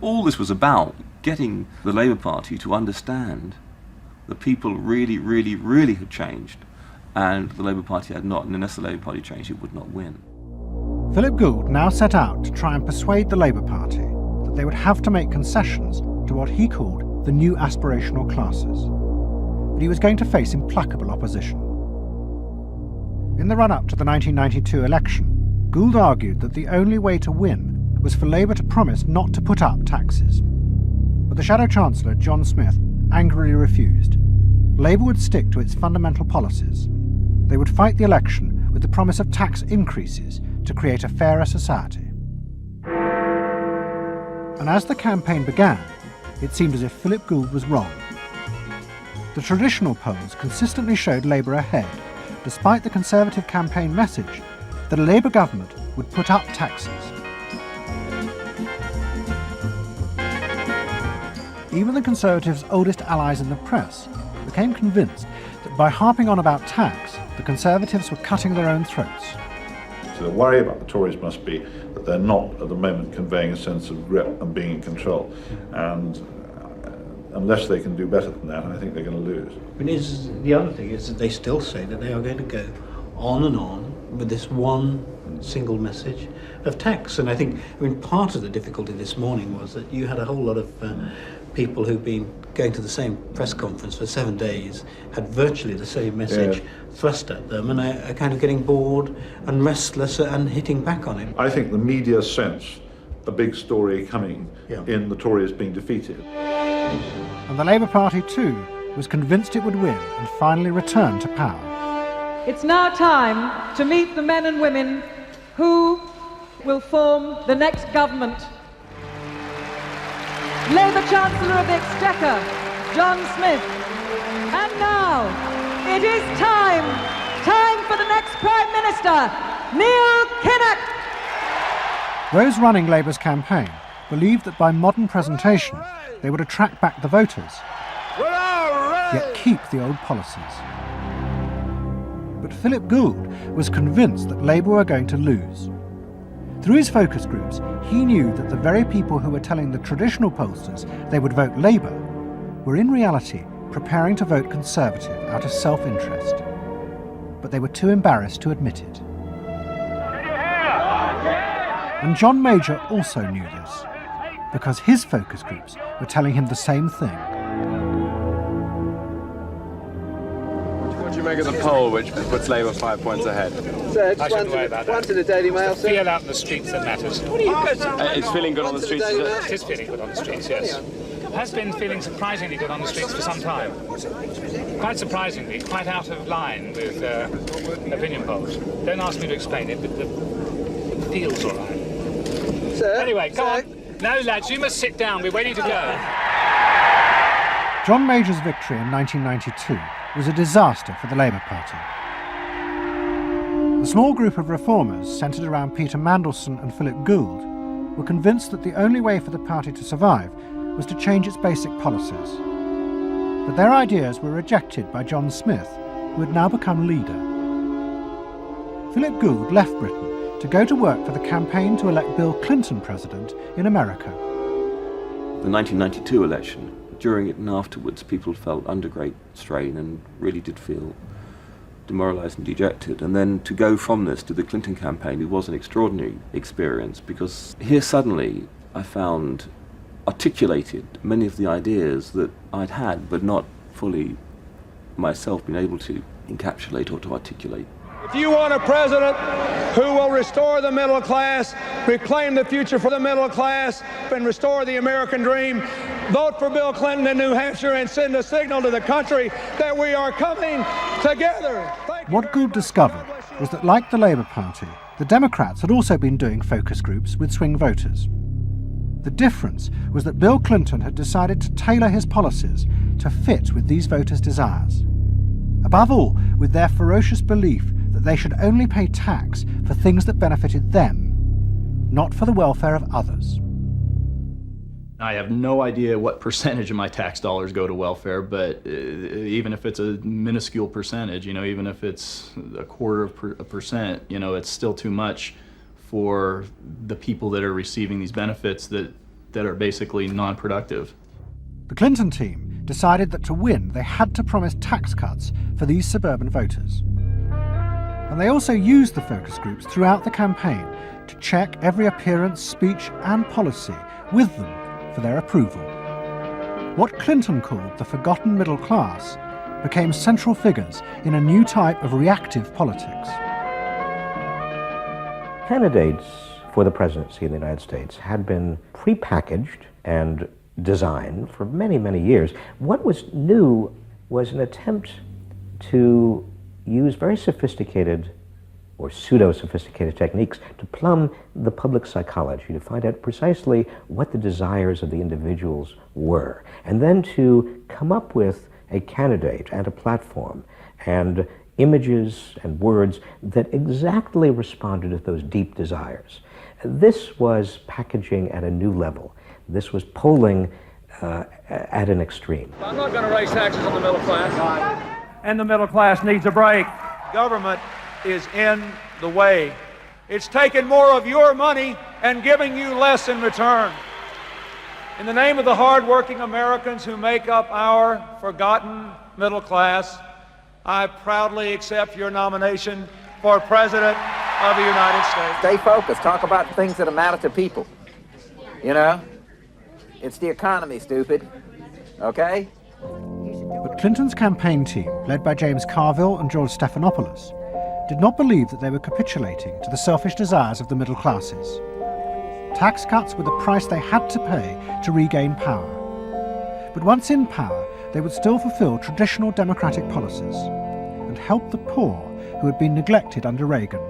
All this was about getting the Labour Party to understand that people really, really, really had changed, and the Labour Party had not, and unless the Labour Party changed, it would not win. Philip Gould now set out to try and persuade the Labour Party that they would have to make concessions to what he called the new aspirational classes. But he was going to face implacable opposition. In the run-up to the 1992 election, Gould argued that the only way to win was for Labour to promise not to put up taxes. But the Shadow Chancellor, John Smith, angrily refused. Labour would stick to its fundamental policies. They would fight the election with the promise of tax increases to create a fairer society. And as the campaign began, it seemed as if Philip Gould was wrong. The traditional polls consistently showed Labour ahead, despite the Conservative campaign message that a Labour government would put up taxes. Even the Conservatives' oldest allies in the press became convinced that by harping on about tax, the Conservatives were cutting their own throats. So the worry about the Tories must be that they're not at the moment conveying a sense of grip and being in control. And unless they can do better than that, I think they're going to lose. The other thing is that they still say that they are going to go on and on with this one single message of tax. And I think, part of the difficulty this morning was that you had a whole lot of people who've been going to the same press conference for 7 days, had virtually the same message thrust at them, and are kind of getting bored and restless and hitting back on it. I think the media sense a big story coming in the Tories being defeated. And the Labour Party too was convinced it would win and finally return to power. It's now time to meet the men and women who will form the next government. Labour Chancellor of the Exchequer, John Smith. And now, it is time for the next Prime Minister, Neil Kinnock. Those running Labour's campaign believed that by modern presentation, they would attract back the voters, yet keep the old policies. But Philip Gould was convinced that Labour were going to lose. Through his focus groups, he knew that the very people who were telling the traditional pollsters they would vote Labour were in reality preparing to vote Conservative out of self-interest. But they were too embarrassed to admit it. And John Major also knew this, because his focus groups were telling him the same thing. What do you make of the poll which puts Labour 5 points ahead? Sir, just one to the Daily Mail, sir. Feel out in the streets that matters. What are you guys It's feeling good on the streets, is it? It is feeling good on the streets, yes. It has been feeling surprisingly good on the streets for some time. Quite surprisingly, quite out of line with opinion polls. Don't ask me to explain it, but it feels all right. Sir? Anyway, go on. No, lads, you must sit down. We're waiting to go. John Major's victory in 1992 was a disaster for the Labour Party. The small group of reformers centred around Peter Mandelson and Philip Gould were convinced that the only way for the party to survive was to change its basic policies. But their ideas were rejected by John Smith, who had now become leader. Philip Gould left Britain to go to work for the campaign to elect Bill Clinton president in America. The 1992 election, during it and afterwards, people felt under great strain and really did feel demoralised and dejected. And then to go from this to the Clinton campaign, it was an extraordinary experience, because here suddenly I found articulated many of the ideas that I'd had but not fully myself been able to encapsulate or to articulate. If you want a president who will restore the middle class, reclaim the future for the middle class, and restore the American dream, vote for Bill Clinton in New Hampshire and send a signal to the country that we are coming together. What Gould discovered was that, like the Labour Party, the Democrats had also been doing focus groups with swing voters. The difference was that Bill Clinton had decided to tailor his policies to fit with these voters' desires. Above all, with their ferocious belief that they should only pay tax for things that benefited them, not for the welfare of others. I have no idea what percentage of my tax dollars go to welfare, but even if it's a minuscule percentage, even if it's 0.25%, it's still too much for the people that are receiving these benefits that are basically non-productive. The Clinton team decided that to win, they had to promise tax cuts for these suburban voters. And they also used the focus groups throughout the campaign to check every appearance, speech and policy with them for their approval. what Clinton called the forgotten middle class became central figures in a new type of reactive politics. Candidates for the presidency of the United States had been prepackaged and designed for many, many years. What was new was an attempt to use very sophisticated or pseudo-sophisticated techniques to plumb the public psychology, to find out precisely what the desires of the individuals were, and then to come up with a candidate and a platform and images and words that exactly responded to those deep desires. This was packaging at a new level. This was polling at an extreme. I'm not going to raise taxes on the middle class. And the middle class needs a break. Government is in the way. It's taking more of your money and giving you less in return. In the name of the hard-working Americans who make up our forgotten middle class, I proudly accept your nomination for President of the United States. Stay focused. Talk about things that matter to people. You know? It's the economy, stupid. Okay? But Clinton's campaign team, led by James Carville and George Stephanopoulos, did not believe that they were capitulating to the selfish desires of the middle classes. Tax cuts were the price they had to pay to regain power. But once in power, they would still fulfill traditional democratic policies and help the poor who had been neglected under Reagan,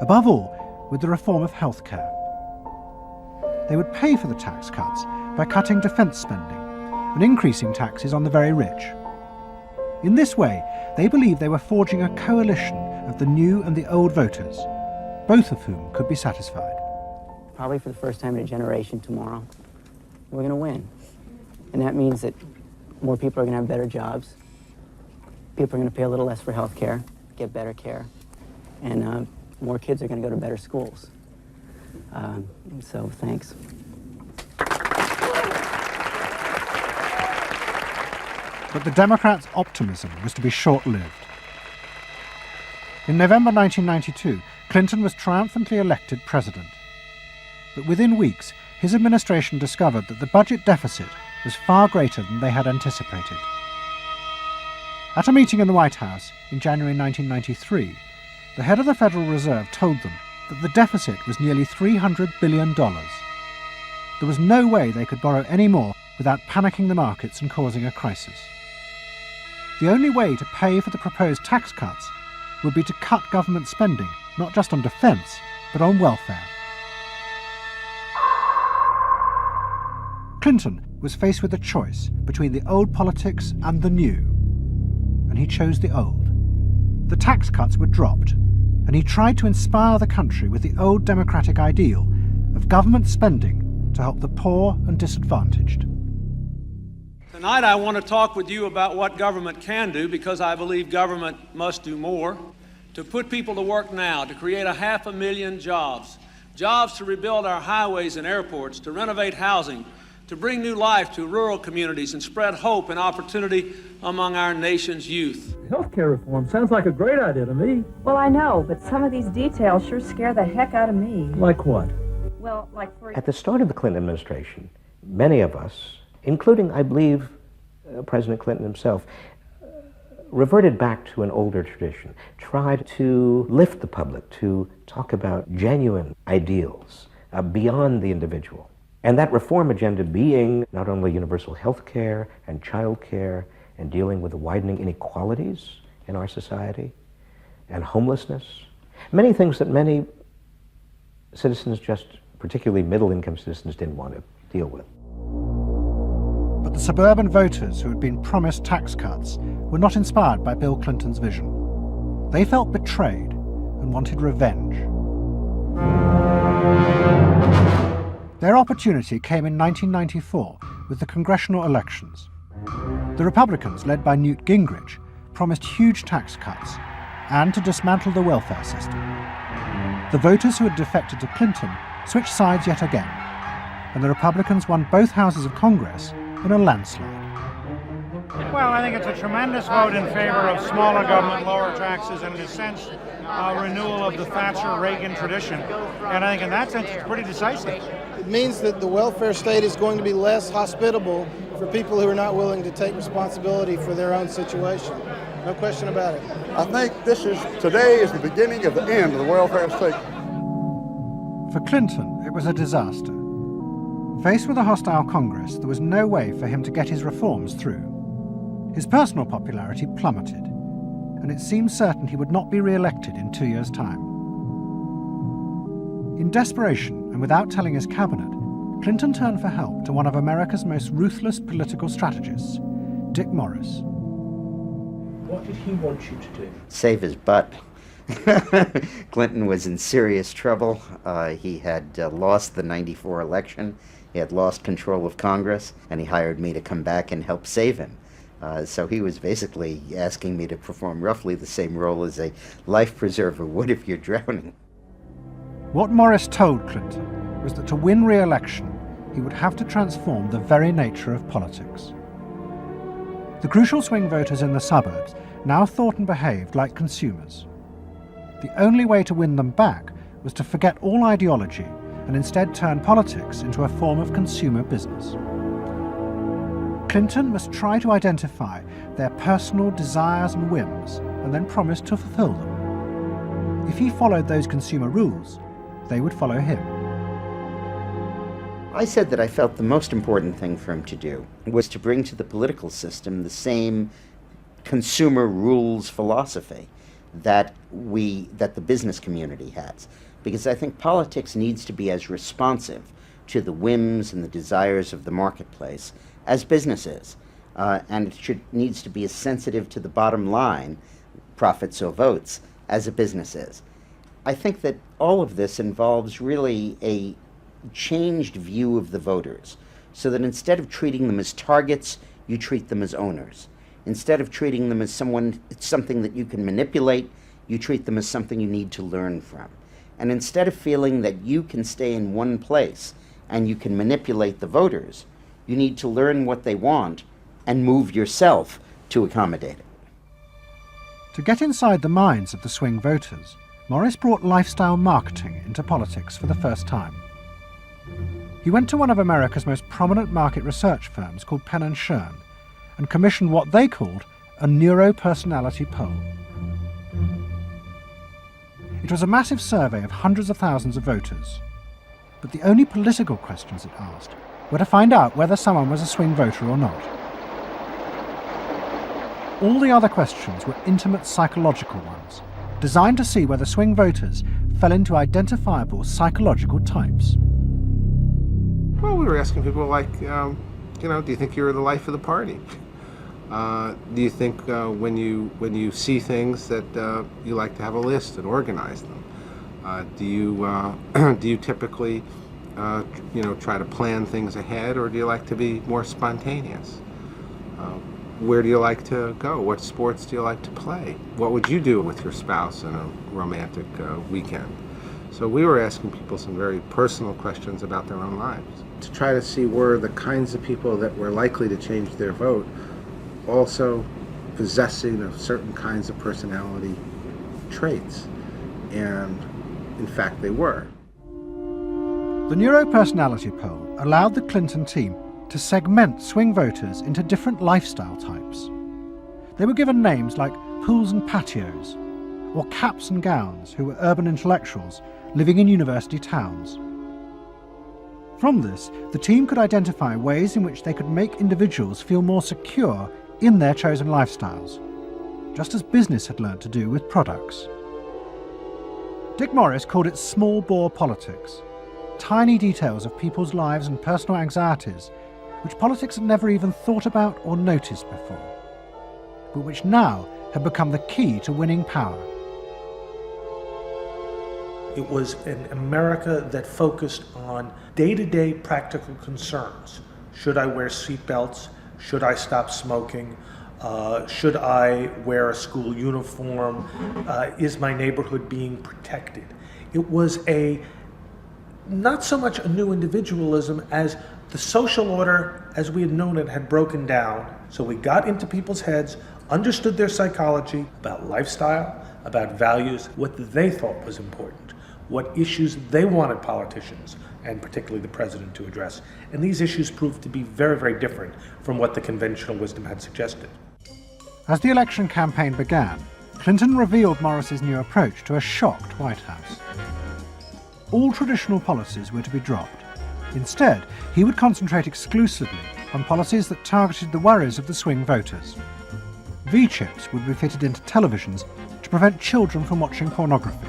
above all with the reform of healthcare. They would pay for the tax cuts by cutting defence spending and increasing taxes on the very rich. In this way, they believed they were forging a coalition of the new and the old voters, both of whom could be satisfied. Probably for the first time in a generation tomorrow, we're going to win. And that means that more people are going to have better jobs. People are going to pay a little less for health care, get better care, and more kids are going to go to better schools. So thanks. But the Democrats' optimism was to be short-lived. In November 1992, Clinton was triumphantly elected president. But within weeks, his administration discovered that the budget deficit was far greater than they had anticipated. At a meeting in the White House in January 1993, the head of the Federal Reserve told them that the deficit was nearly $300 billion. There was no way they could borrow any more without panicking the markets and causing a crisis. The only way to pay for the proposed tax cuts would be to cut government spending, not just on defence, but on welfare. Clinton was faced with a choice between the old politics and the new, and he chose the old. The tax cuts were dropped, and he tried to inspire the country with the old democratic ideal of government spending to help the poor and disadvantaged. Tonight I want to talk with you about what government can do, because I believe government must do more. To put people to work now, to create 500,000 jobs. Jobs to rebuild our highways and airports, to renovate housing, to bring new life to rural communities and spread hope and opportunity among our nation's youth. Healthcare reform sounds like a great idea to me. Well, I know, but some of these details sure scare the heck out of me. Like what? Well, like for... At the start of the Clinton administration, many of us, including, I believe, President Clinton himself, reverted back to an older tradition, tried to lift the public, to talk about genuine ideals beyond the individual. And that reform agenda being not only universal health care and child care and dealing with the widening inequalities in our society and homelessness, many things that many citizens, just particularly middle-income citizens, didn't want to deal with. But the suburban voters who had been promised tax cuts were not inspired by Bill Clinton's vision. They felt betrayed and wanted revenge. Their opportunity came in 1994 with the congressional elections. The Republicans, led by Newt Gingrich, promised huge tax cuts and to dismantle the welfare system. The voters who had defected to Clinton switched sides yet again, and the Republicans won both houses of Congress in a landslide. Well, I think it's a tremendous vote in favor of smaller government, lower taxes, and in a sense, a renewal of the Thatcher-Reagan tradition. And I think in that sense, it's pretty decisive. It means that the welfare state is going to be less hospitable for people who are not willing to take responsibility for their own situation. No question about it. I think today is the beginning of the end of the welfare state. For Clinton, it was a disaster. Faced with a hostile Congress, there was no way for him to get his reforms through. His personal popularity plummeted, and it seemed certain he would not be re-elected in 2 years' time. In desperation, and without telling his cabinet, Clinton turned for help to one of America's most ruthless political strategists, Dick Morris. What did he want you to do? Save his butt. Clinton was in serious trouble. He had lost the '94 election. He had lost control of Congress, and he hired me to come back and help save him. So he was basically asking me to perform roughly the same role as a life preserver would if you're drowning. What Morris told Clinton was that to win re-election, he would have to transform the very nature of politics. The crucial swing voters in the suburbs now thought and behaved like consumers. The only way to win them back was to forget all ideology and instead turn politics into a form of consumer business. Clinton must try to identify their personal desires and whims and then promise to fulfill them. If he followed those consumer rules, they would follow him. I said that I felt the most important thing for him to do was to bring to the political system the same consumer rules philosophy that the business community has. Because I think politics needs to be as responsive to the whims and the desires of the marketplace as business is. And it needs to be as sensitive to the bottom line, profits or votes, as a business is. I think that all of this involves really a changed view of the voters, so that instead of treating them as targets, you treat them as owners. Instead of treating them as something that you can manipulate, you treat them as something you need to learn from. And instead of feeling that you can stay in one place and you can manipulate the voters, you need to learn what they want and move yourself to accommodate it. To get inside the minds of the swing voters, Morris brought lifestyle marketing into politics for the first time. He went to one of America's most prominent market research firms called Penn & Schern and commissioned what they called a neuropersonality poll. It was a massive survey of hundreds of thousands of voters, but the only political questions it asked were to find out whether someone was a swing voter or not. All the other questions were intimate psychological ones, designed to see whether swing voters fell into identifiable psychological types. Well, we were asking people like, do you think you're the life of the party? Do you think when you see things that you like to have a list and organize them? Do you typically try to plan things ahead, or do you like to be more spontaneous? Where do you like to go? What sports do you like to play? What would you do with your spouse on a romantic weekend? So we were asking people some very personal questions about their own lives to try to see were the kinds of people that were likely to change their vote also possessing of certain kinds of personality traits. And in fact, they were. The neuropersonality poll allowed the Clinton team to segment swing voters into different lifestyle types. They were given names like pools and patios, or caps and gowns, who were urban intellectuals living in university towns. From this, the team could identify ways in which they could make individuals feel more secure in their chosen lifestyles, just as business had learned to do with products. Dick Morris called it small bore politics, tiny details of people's lives and personal anxieties which politics had never even thought about or noticed before, but which now had become the key to winning power. It was an America that focused on day-to-day practical concerns. Should I wear seatbelts? Should I stop smoking? Should I wear a school uniform? Is my neighborhood being protected? It was not so much a new individualism as the social order as we had known it had broken down. So we got into people's heads, understood their psychology about lifestyle, about values, what they thought was important. what issues they wanted politicians, and particularly the president, to address. And these issues proved to be very, very different from what the conventional wisdom had suggested. As the election campaign began, Clinton revealed Morris's new approach to a shocked White House. All traditional policies were to be dropped. Instead, he would concentrate exclusively on policies that targeted the worries of the swing voters. V-chips would be fitted into televisions to prevent children from watching pornography.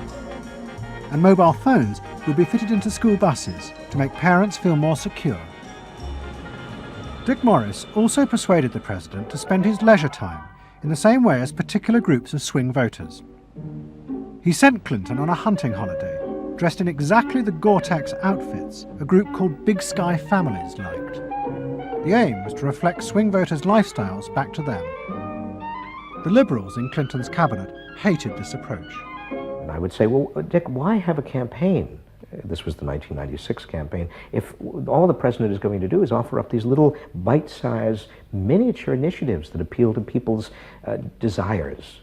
And mobile phones would be fitted into school buses to make parents feel more secure. Dick Morris also persuaded the president to spend his leisure time in the same way as particular groups of swing voters. He sent Clinton on a hunting holiday, dressed in exactly the Gore-Tex outfits a group called Big Sky Families liked. The aim was to reflect swing voters' lifestyles back to them. The Liberals in Clinton's cabinet hated this approach. And I would say, well, Dick, why have a campaign? This was the 1996 campaign. If all the president is going to do is offer up these little bite-sized miniature initiatives that appeal to people's desires,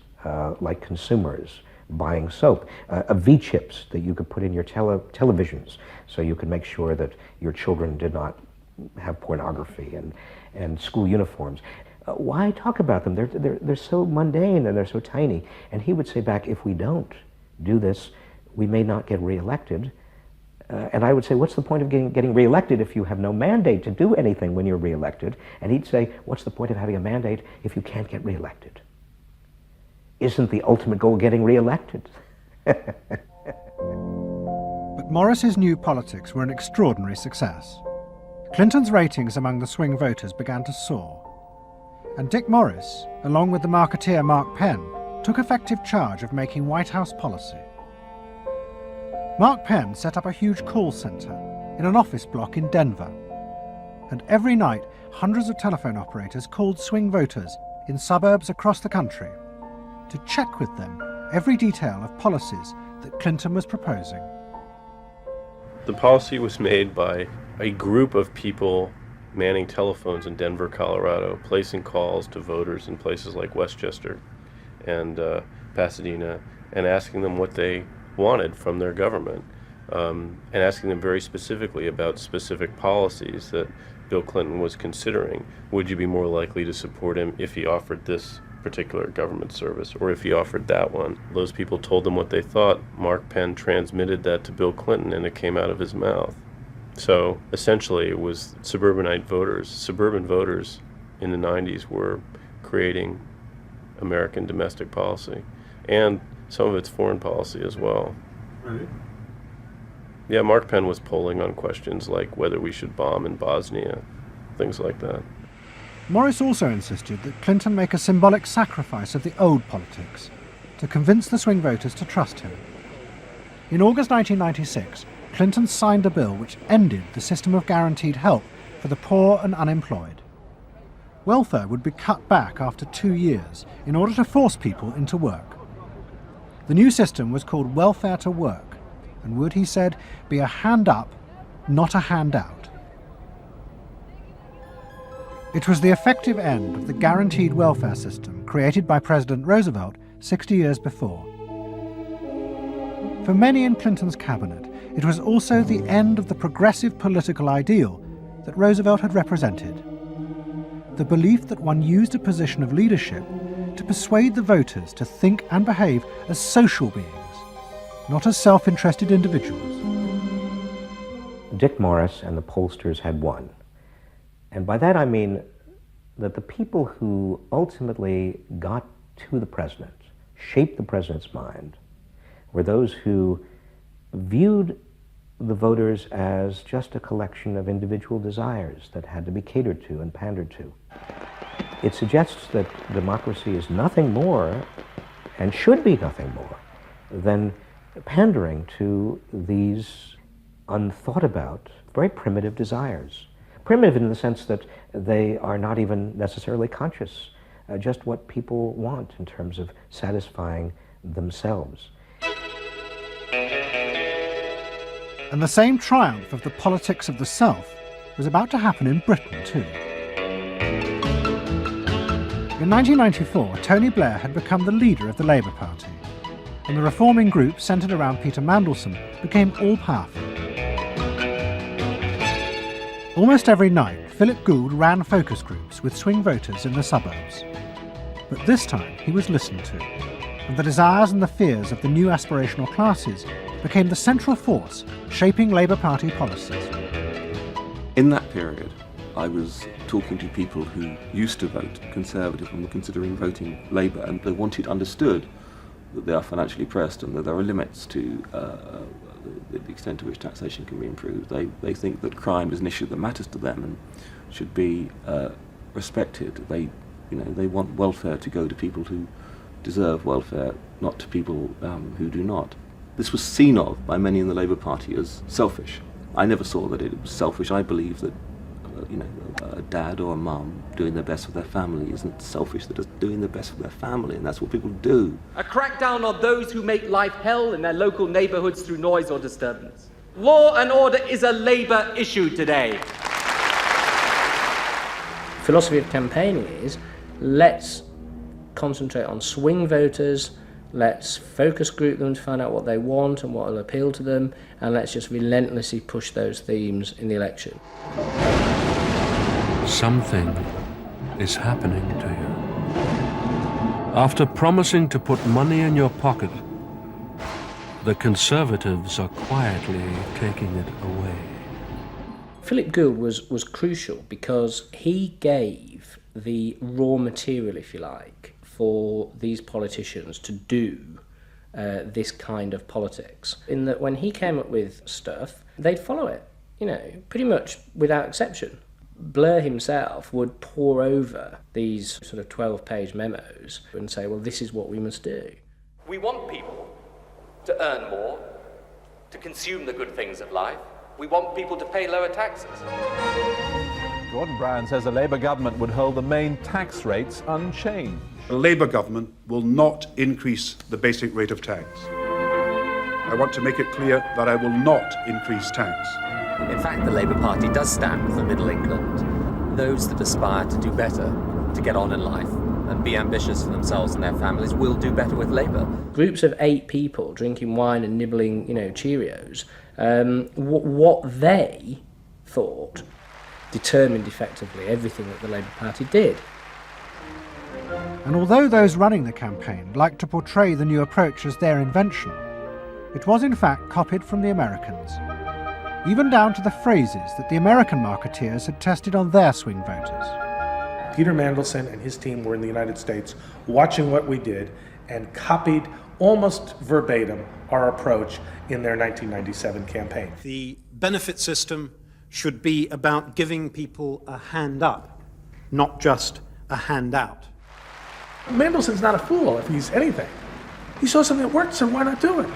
like consumers, buying soap, V-chips that you could put in your televisions so you could make sure that your children did not have pornography, and school uniforms. Why talk about them? They're so mundane and they're so tiny. And he would say back, if we don't do this, we may not get reelected. And I would say, what's the point of getting reelected if you have no mandate to do anything when you're reelected? And he'd say, what's the point of having a mandate if you can't get reelected? Isn't the ultimate goal getting reelected? But Morris's new politics were an extraordinary success. Clinton's ratings among the swing voters began to soar. And Dick Morris, along with the marketeer Mark Penn, took effective charge of making White House policy. Mark Penn set up a huge call centre in an office block in Denver. And every night, hundreds of telephone operators called swing voters in suburbs across the country to check with them every detail of policies that Clinton was proposing. The policy was made by a group of people manning telephones in Denver, Colorado, placing calls to voters in places like Westchester and Pasadena, and asking them what they wanted from their government, and asking them very specifically about specific policies that Bill Clinton was considering. Would you be more likely to support him if he offered this particular government service, or if he offered that one? Those people told them what they thought. Mark Penn transmitted that to Bill Clinton, and it came out of his mouth. So essentially it was suburban voters in the 90s were creating American domestic policy, and some of it's foreign policy as well. Right. Yeah, Mark Penn was polling on questions like whether we should bomb in Bosnia, things like that. Morris also insisted that Clinton make a symbolic sacrifice of the old politics to convince the swing voters to trust him. In August 1996, Clinton signed a bill which ended the system of guaranteed help for the poor and unemployed. Welfare would be cut back after 2 years in order to force people into work. The new system was called welfare to work, and would, he said, be a hand up, not a handout. It was the effective end of the guaranteed welfare system created by President Roosevelt 60 years before. For many in Clinton's cabinet, it was also the end of the progressive political ideal that Roosevelt had represented. The belief that one used a position of leadership to persuade the voters to think and behave as social beings, not as self-interested individuals. Dick Morris and the pollsters had won. And by that I mean that the people who ultimately got to the president, shaped the president's mind, were those who viewed the voters as just a collection of individual desires that had to be catered to and pandered to. It suggests that democracy is nothing more, and should be nothing more, than pandering to these unthought about, very primitive desires. Primitive in the sense that they are not even necessarily conscious, just what people want in terms of satisfying themselves. And the same triumph of the politics of the self was about to happen in Britain too. In 1994, Tony Blair had become the leader of the Labour Party. and the reforming group centred around Peter Mandelson became all-powerful. Almost every night, Philip Gould ran focus groups with swing voters in the suburbs. But this time he was listened to, and the desires and the fears of the new aspirational classes became the central force shaping Labour Party policies. In that period, I was talking to people who used to vote Conservative and were considering voting Labour, and they understood that they are financially pressed and that there are limits to the extent to which taxation can be improved. They think that crime is an issue that matters to them and should be respected. They want welfare to go to people who deserve welfare, not to people who do not. This was seen of by many in the Labour Party as selfish. I never saw that it was selfish. I believe that a dad or a mum doing their best for their family isn't selfish. They're just doing their best for their family, and that's what people do. A crackdown on those who make life hell in their local neighbourhoods through noise or disturbance. Law and order is a Labour issue today. Philosophy of campaigning is, let's concentrate on swing voters, let's focus group them to find out what they want and what will appeal to them, and let's just relentlessly push those themes in the election. Something is happening to you. After promising to put money in your pocket, the Conservatives are quietly taking it away. Philip Gould was crucial because he gave the raw material, if you like, for these politicians to do this kind of politics. In that when he came up with stuff, they'd follow it, pretty much without exception. Blair himself would pore over these sort of 12-page memos and say, well, this is what we must do. We want people to earn more, to consume the good things of life. We want people to pay lower taxes. Gordon Brown says a Labour government would hold the main tax rates unchanged. The Labour government will not increase the basic rate of tax. I want to make it clear that I will not increase tax. In fact, the Labour Party does stand for Middle England. Those that aspire to do better, to get on in life, and be ambitious for themselves and their families will do better with Labour. Groups of 8 people drinking wine and nibbling, Cheerios, what they thought determined effectively everything that the Labour Party did. And although those running the campaign liked to portray the new approach as their invention, it was in fact copied from the Americans, even down to the phrases that the American marketeers had tested on their swing voters. Peter Mandelson and his team were in the United States watching what we did and copied almost verbatim our approach in their 1997 campaign. The benefit system should be about giving people a hand up, not just a handout. Mandelson's not a fool if he's anything. He saw something that worked, so why not do it?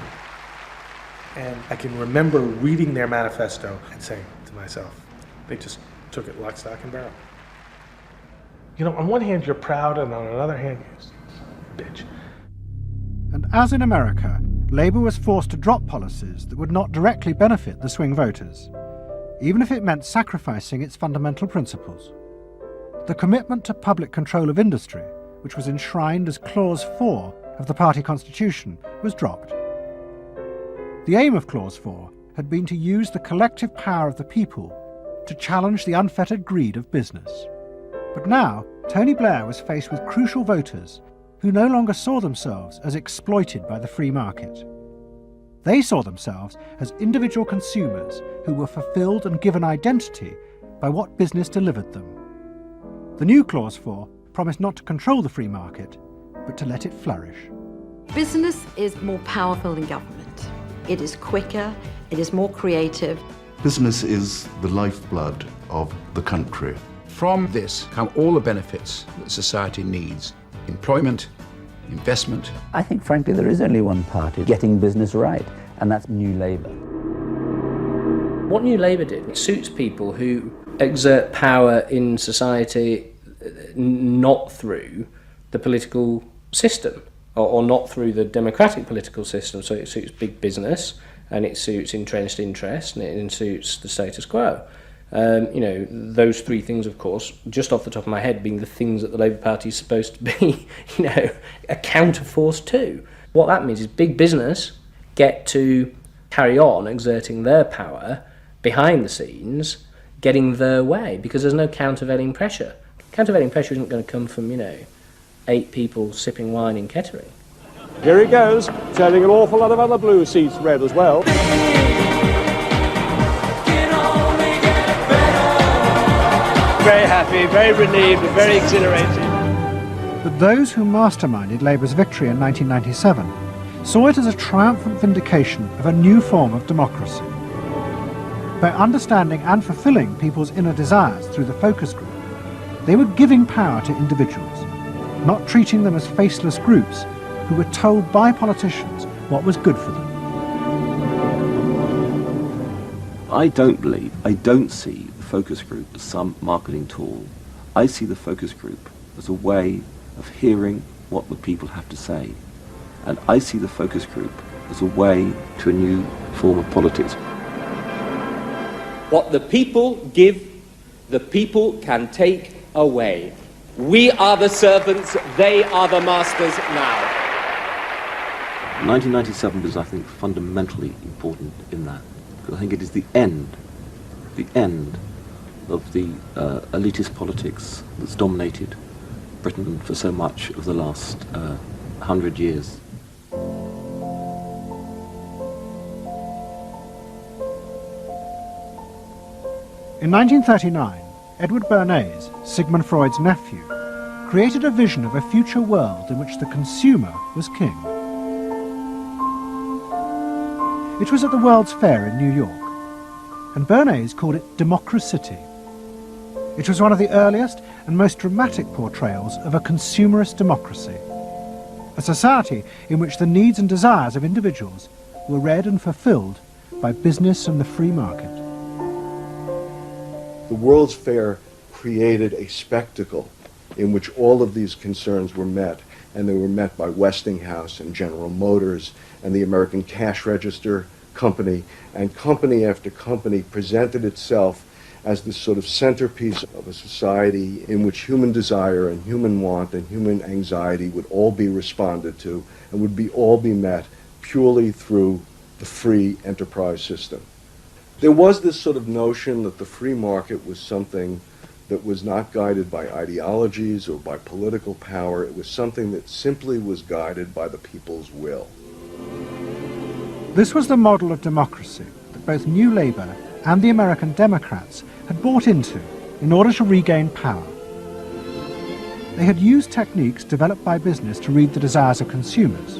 And I can remember reading their manifesto and saying to myself, they just took it lock, stock, and barrel. On one hand you're proud, and on another hand you're bitch. And as in America, Labour was forced to drop policies that would not directly benefit the swing voters, even if it meant sacrificing its fundamental principles. The commitment to public control of industry, which was enshrined as Clause 4 of the party constitution, was dropped. The aim of Clause 4 had been to use the collective power of the people to challenge the unfettered greed of business. But now, Tony Blair was faced with crucial voters who no longer saw themselves as exploited by the free market. They saw themselves as individual consumers who were fulfilled and given identity by what business delivered them. The new Clause 4 promised not to control the free market, but to let it flourish. Business is more powerful than government. It is quicker, it is more creative. Business is the lifeblood of the country. From this come all the benefits that society needs. Employment, investment. I think, frankly, there is only one party getting business right, and that's New Labour. What New Labour did, it suits people who exert power in society not through the political system, or not through the democratic political system. So it suits big business, and it suits entrenched interest, and it suits the status quo. Those 3 things, of course, just off the top of my head, being the things that the Labour Party is supposed to be, a counterforce to. What that means is big business get to carry on exerting their power behind the scenes, getting their way, because there's no countervailing pressure. Countervailing pressure isn't going to come from, 8 people sipping wine in Kettering. Here he goes, turning an awful lot of other blue seats red as well. Very happy, very relieved, and very exhilarated. But those who masterminded Labour's victory in 1997 saw it as a triumphant vindication of a new form of democracy. By understanding and fulfilling people's inner desires through the focus group, they were giving power to individuals, not treating them as faceless groups who were told by politicians what was good for them. I don't see the focus group as some marketing tool. I see the focus group as a way of hearing what the people have to say. And I see the focus group as a way to a new form of politics. What the people give, the people can take away. We are the servants, they are the masters now. 1997 was, I think, fundamentally important in that. Because I think it is the end of the elitist politics that's dominated Britain for so much of the last 100 years. In 1939, Edward Bernays, Sigmund Freud's nephew, created a vision of a future world in which the consumer was king. It was at the World's Fair in New York, and Bernays called it Democracity. It was one of the earliest and most dramatic portrayals of a consumerist democracy, a society in which the needs and desires of individuals were read and fulfilled by business and the free market. The World's Fair created a spectacle in which all of these concerns were met, and they were met by Westinghouse and General Motors and the American Cash Register Company, and company after company presented itself as this sort of centerpiece of a society in which human desire and human want and human anxiety would all be responded to and would all be met purely through the free enterprise system. There was this sort of notion that the free market was something that was not guided by ideologies or by political power. It was something that simply was guided by the people's will. This was the model of democracy that both New Labour and the American Democrats had bought into in order to regain power. They had used techniques developed by business to read the desires of consumers,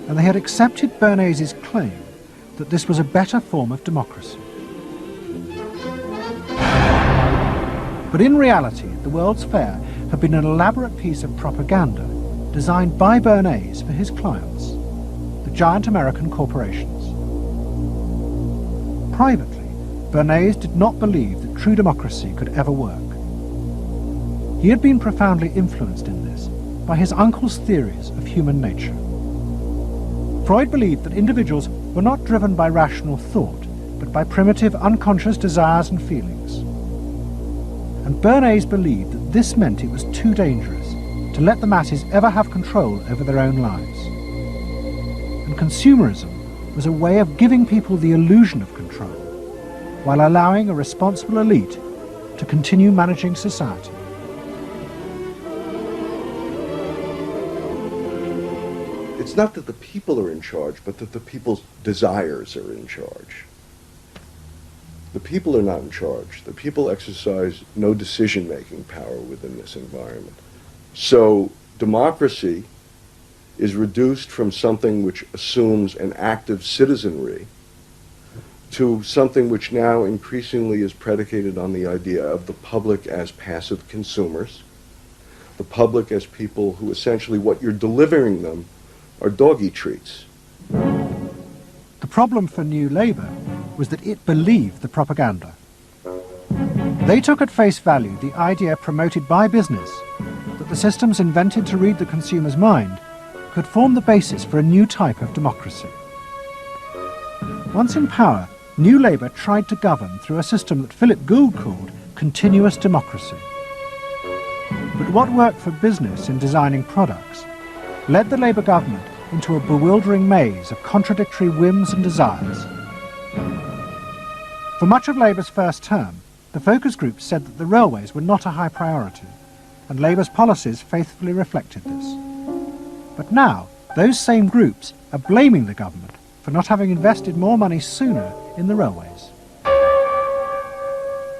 and they had accepted Bernays' claim that this was a better form of democracy. But in reality, the World's Fair had been an elaborate piece of propaganda designed by Bernays for his clients, the giant American corporations. Privately, Bernays did not believe that true democracy could ever work. He had been profoundly influenced in this by his uncle's theories of human nature. Freud believed that individuals were not driven by rational thought, but by primitive unconscious desires and feelings. And Bernays believed that this meant it was too dangerous to let the masses ever have control over their own lives. And consumerism was a way of giving people the illusion of control, while allowing a responsible elite to continue managing society. It's not that the people are in charge, but that the people's desires are in charge. The people are not in charge. The people exercise no decision-making power within this environment. So democracy is reduced from something which assumes an active citizenry to something which now increasingly is predicated on the idea of the public as passive consumers, the public as people who essentially what you're delivering them are doggy treats. The problem for New Labour was that it believed the propaganda. They took at face value the idea promoted by business that the systems invented to read the consumer's mind could form the basis for a new type of democracy. Once in power, New Labour tried to govern through a system that Philip Gould called continuous democracy. But what worked for business in designing products led the Labour government into a bewildering maze of contradictory whims and desires. For much of Labour's first term, the focus groups said that the railways were not a high priority, and Labour's policies faithfully reflected this. But now, those same groups are blaming the government for not having invested more money sooner in the railways.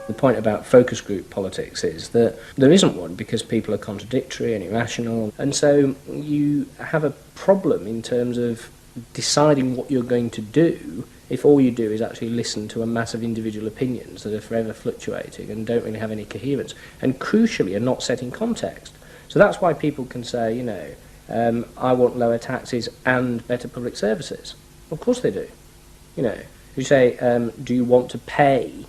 The point about focus group politics is that there isn't one because people are contradictory and irrational, and so you have a problem in terms of deciding what you're going to do if all you do is actually listen to a mass of individual opinions that are forever fluctuating and don't really have any coherence, and crucially are not set in context. So that's why people can say, you know, I want lower taxes and better public services. Of course they do. You know, you say, do you want to pay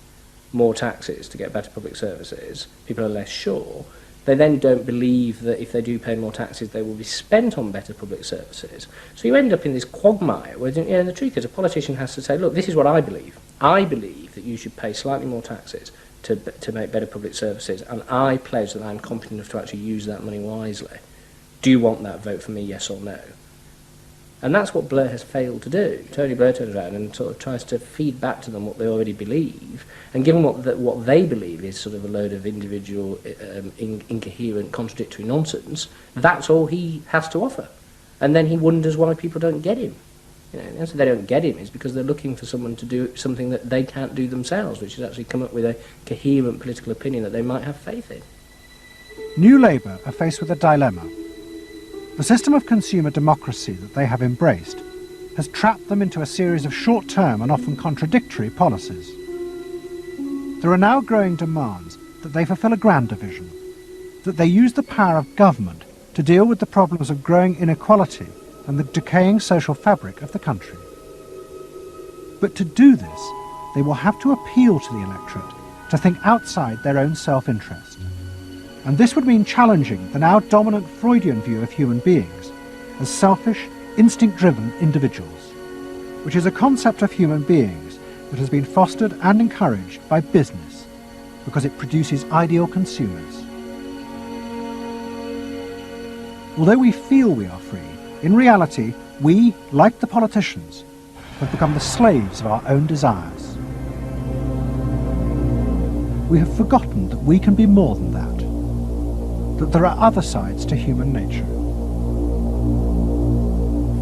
more taxes to get better public services? People are less sure. They then don't believe that if they do pay more taxes, they will be spent on better public services. So you end up in this quagmire where, you know, the truth is a politician has to say, look, this is what I believe. I believe that you should pay slightly more taxes to make better public services, and I pledge that I'm competent enough to actually use that money wisely. Do you want that? Vote for me, yes or no. And that's what Blair has failed to do. Tony Blair turns around and sort of tries to feed back to them what they already believe, and given what they believe is sort of a load of individual, incoherent, contradictory nonsense, that's all he has to offer. And then he wonders why people don't get him. You know, the answer they don't get him is because they're looking for someone to do something that they can't do themselves, which is actually come up with a coherent political opinion that they might have faith in. New Labour are faced with a dilemma. The system of consumer democracy that they have embraced has trapped them into a series of short-term and often contradictory policies. There are now growing demands that they fulfil a grander vision, that they use the power of government to deal with the problems of growing inequality and the decaying social fabric of the country. But to do this, they will have to appeal to the electorate to think outside their own self-interest. And this would mean challenging the now dominant Freudian view of human beings as selfish, instinct-driven individuals, which is a concept of human beings that has been fostered and encouraged by business because it produces ideal consumers. Although we feel we are free, in reality, we, like the politicians, have become the slaves of our own desires. We have forgotten that we can be more than that there are other sides to human nature.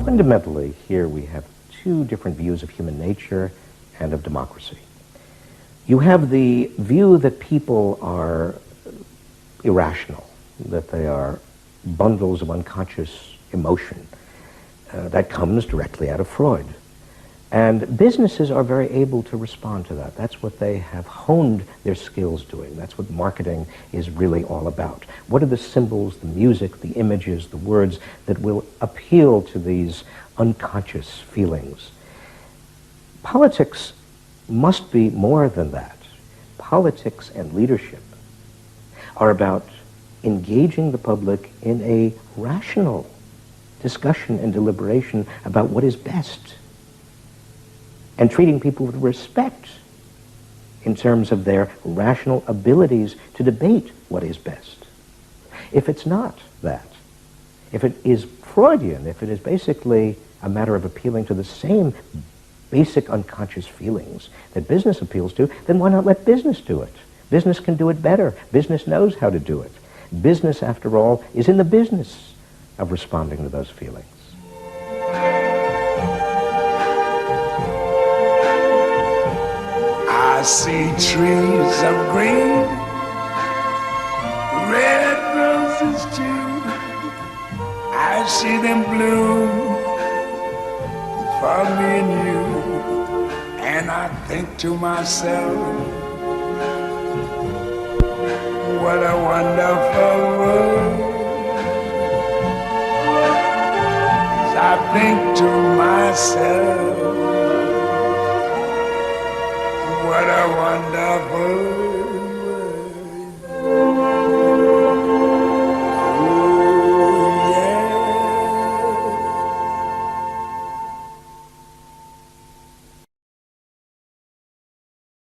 Fundamentally, here we have two different views of human nature and of democracy. You have the view that people are irrational, that they are bundles of unconscious emotion. That comes directly out of Freud. And businesses are very able to respond to that. That's what they have honed their skills doing. That's what marketing is really all about. What are the symbols, the music, the images, the words that will appeal to these unconscious feelings? Politics must be more than that. Politics and leadership are about engaging the public in a rational discussion and deliberation about what is best, and treating people with respect in terms of their rational abilities to debate what is best. If it's not that, if it is Freudian, if it is basically a matter of appealing to the same basic unconscious feelings that business appeals to, then why not let business do it? Business can do it better. Business knows how to do it. Business, after all, is in the business of responding to those feelings. I see trees of green, red roses too. I see them bloom for me and you. And I think to myself, what a wonderful world. I think to myself, what a wonderful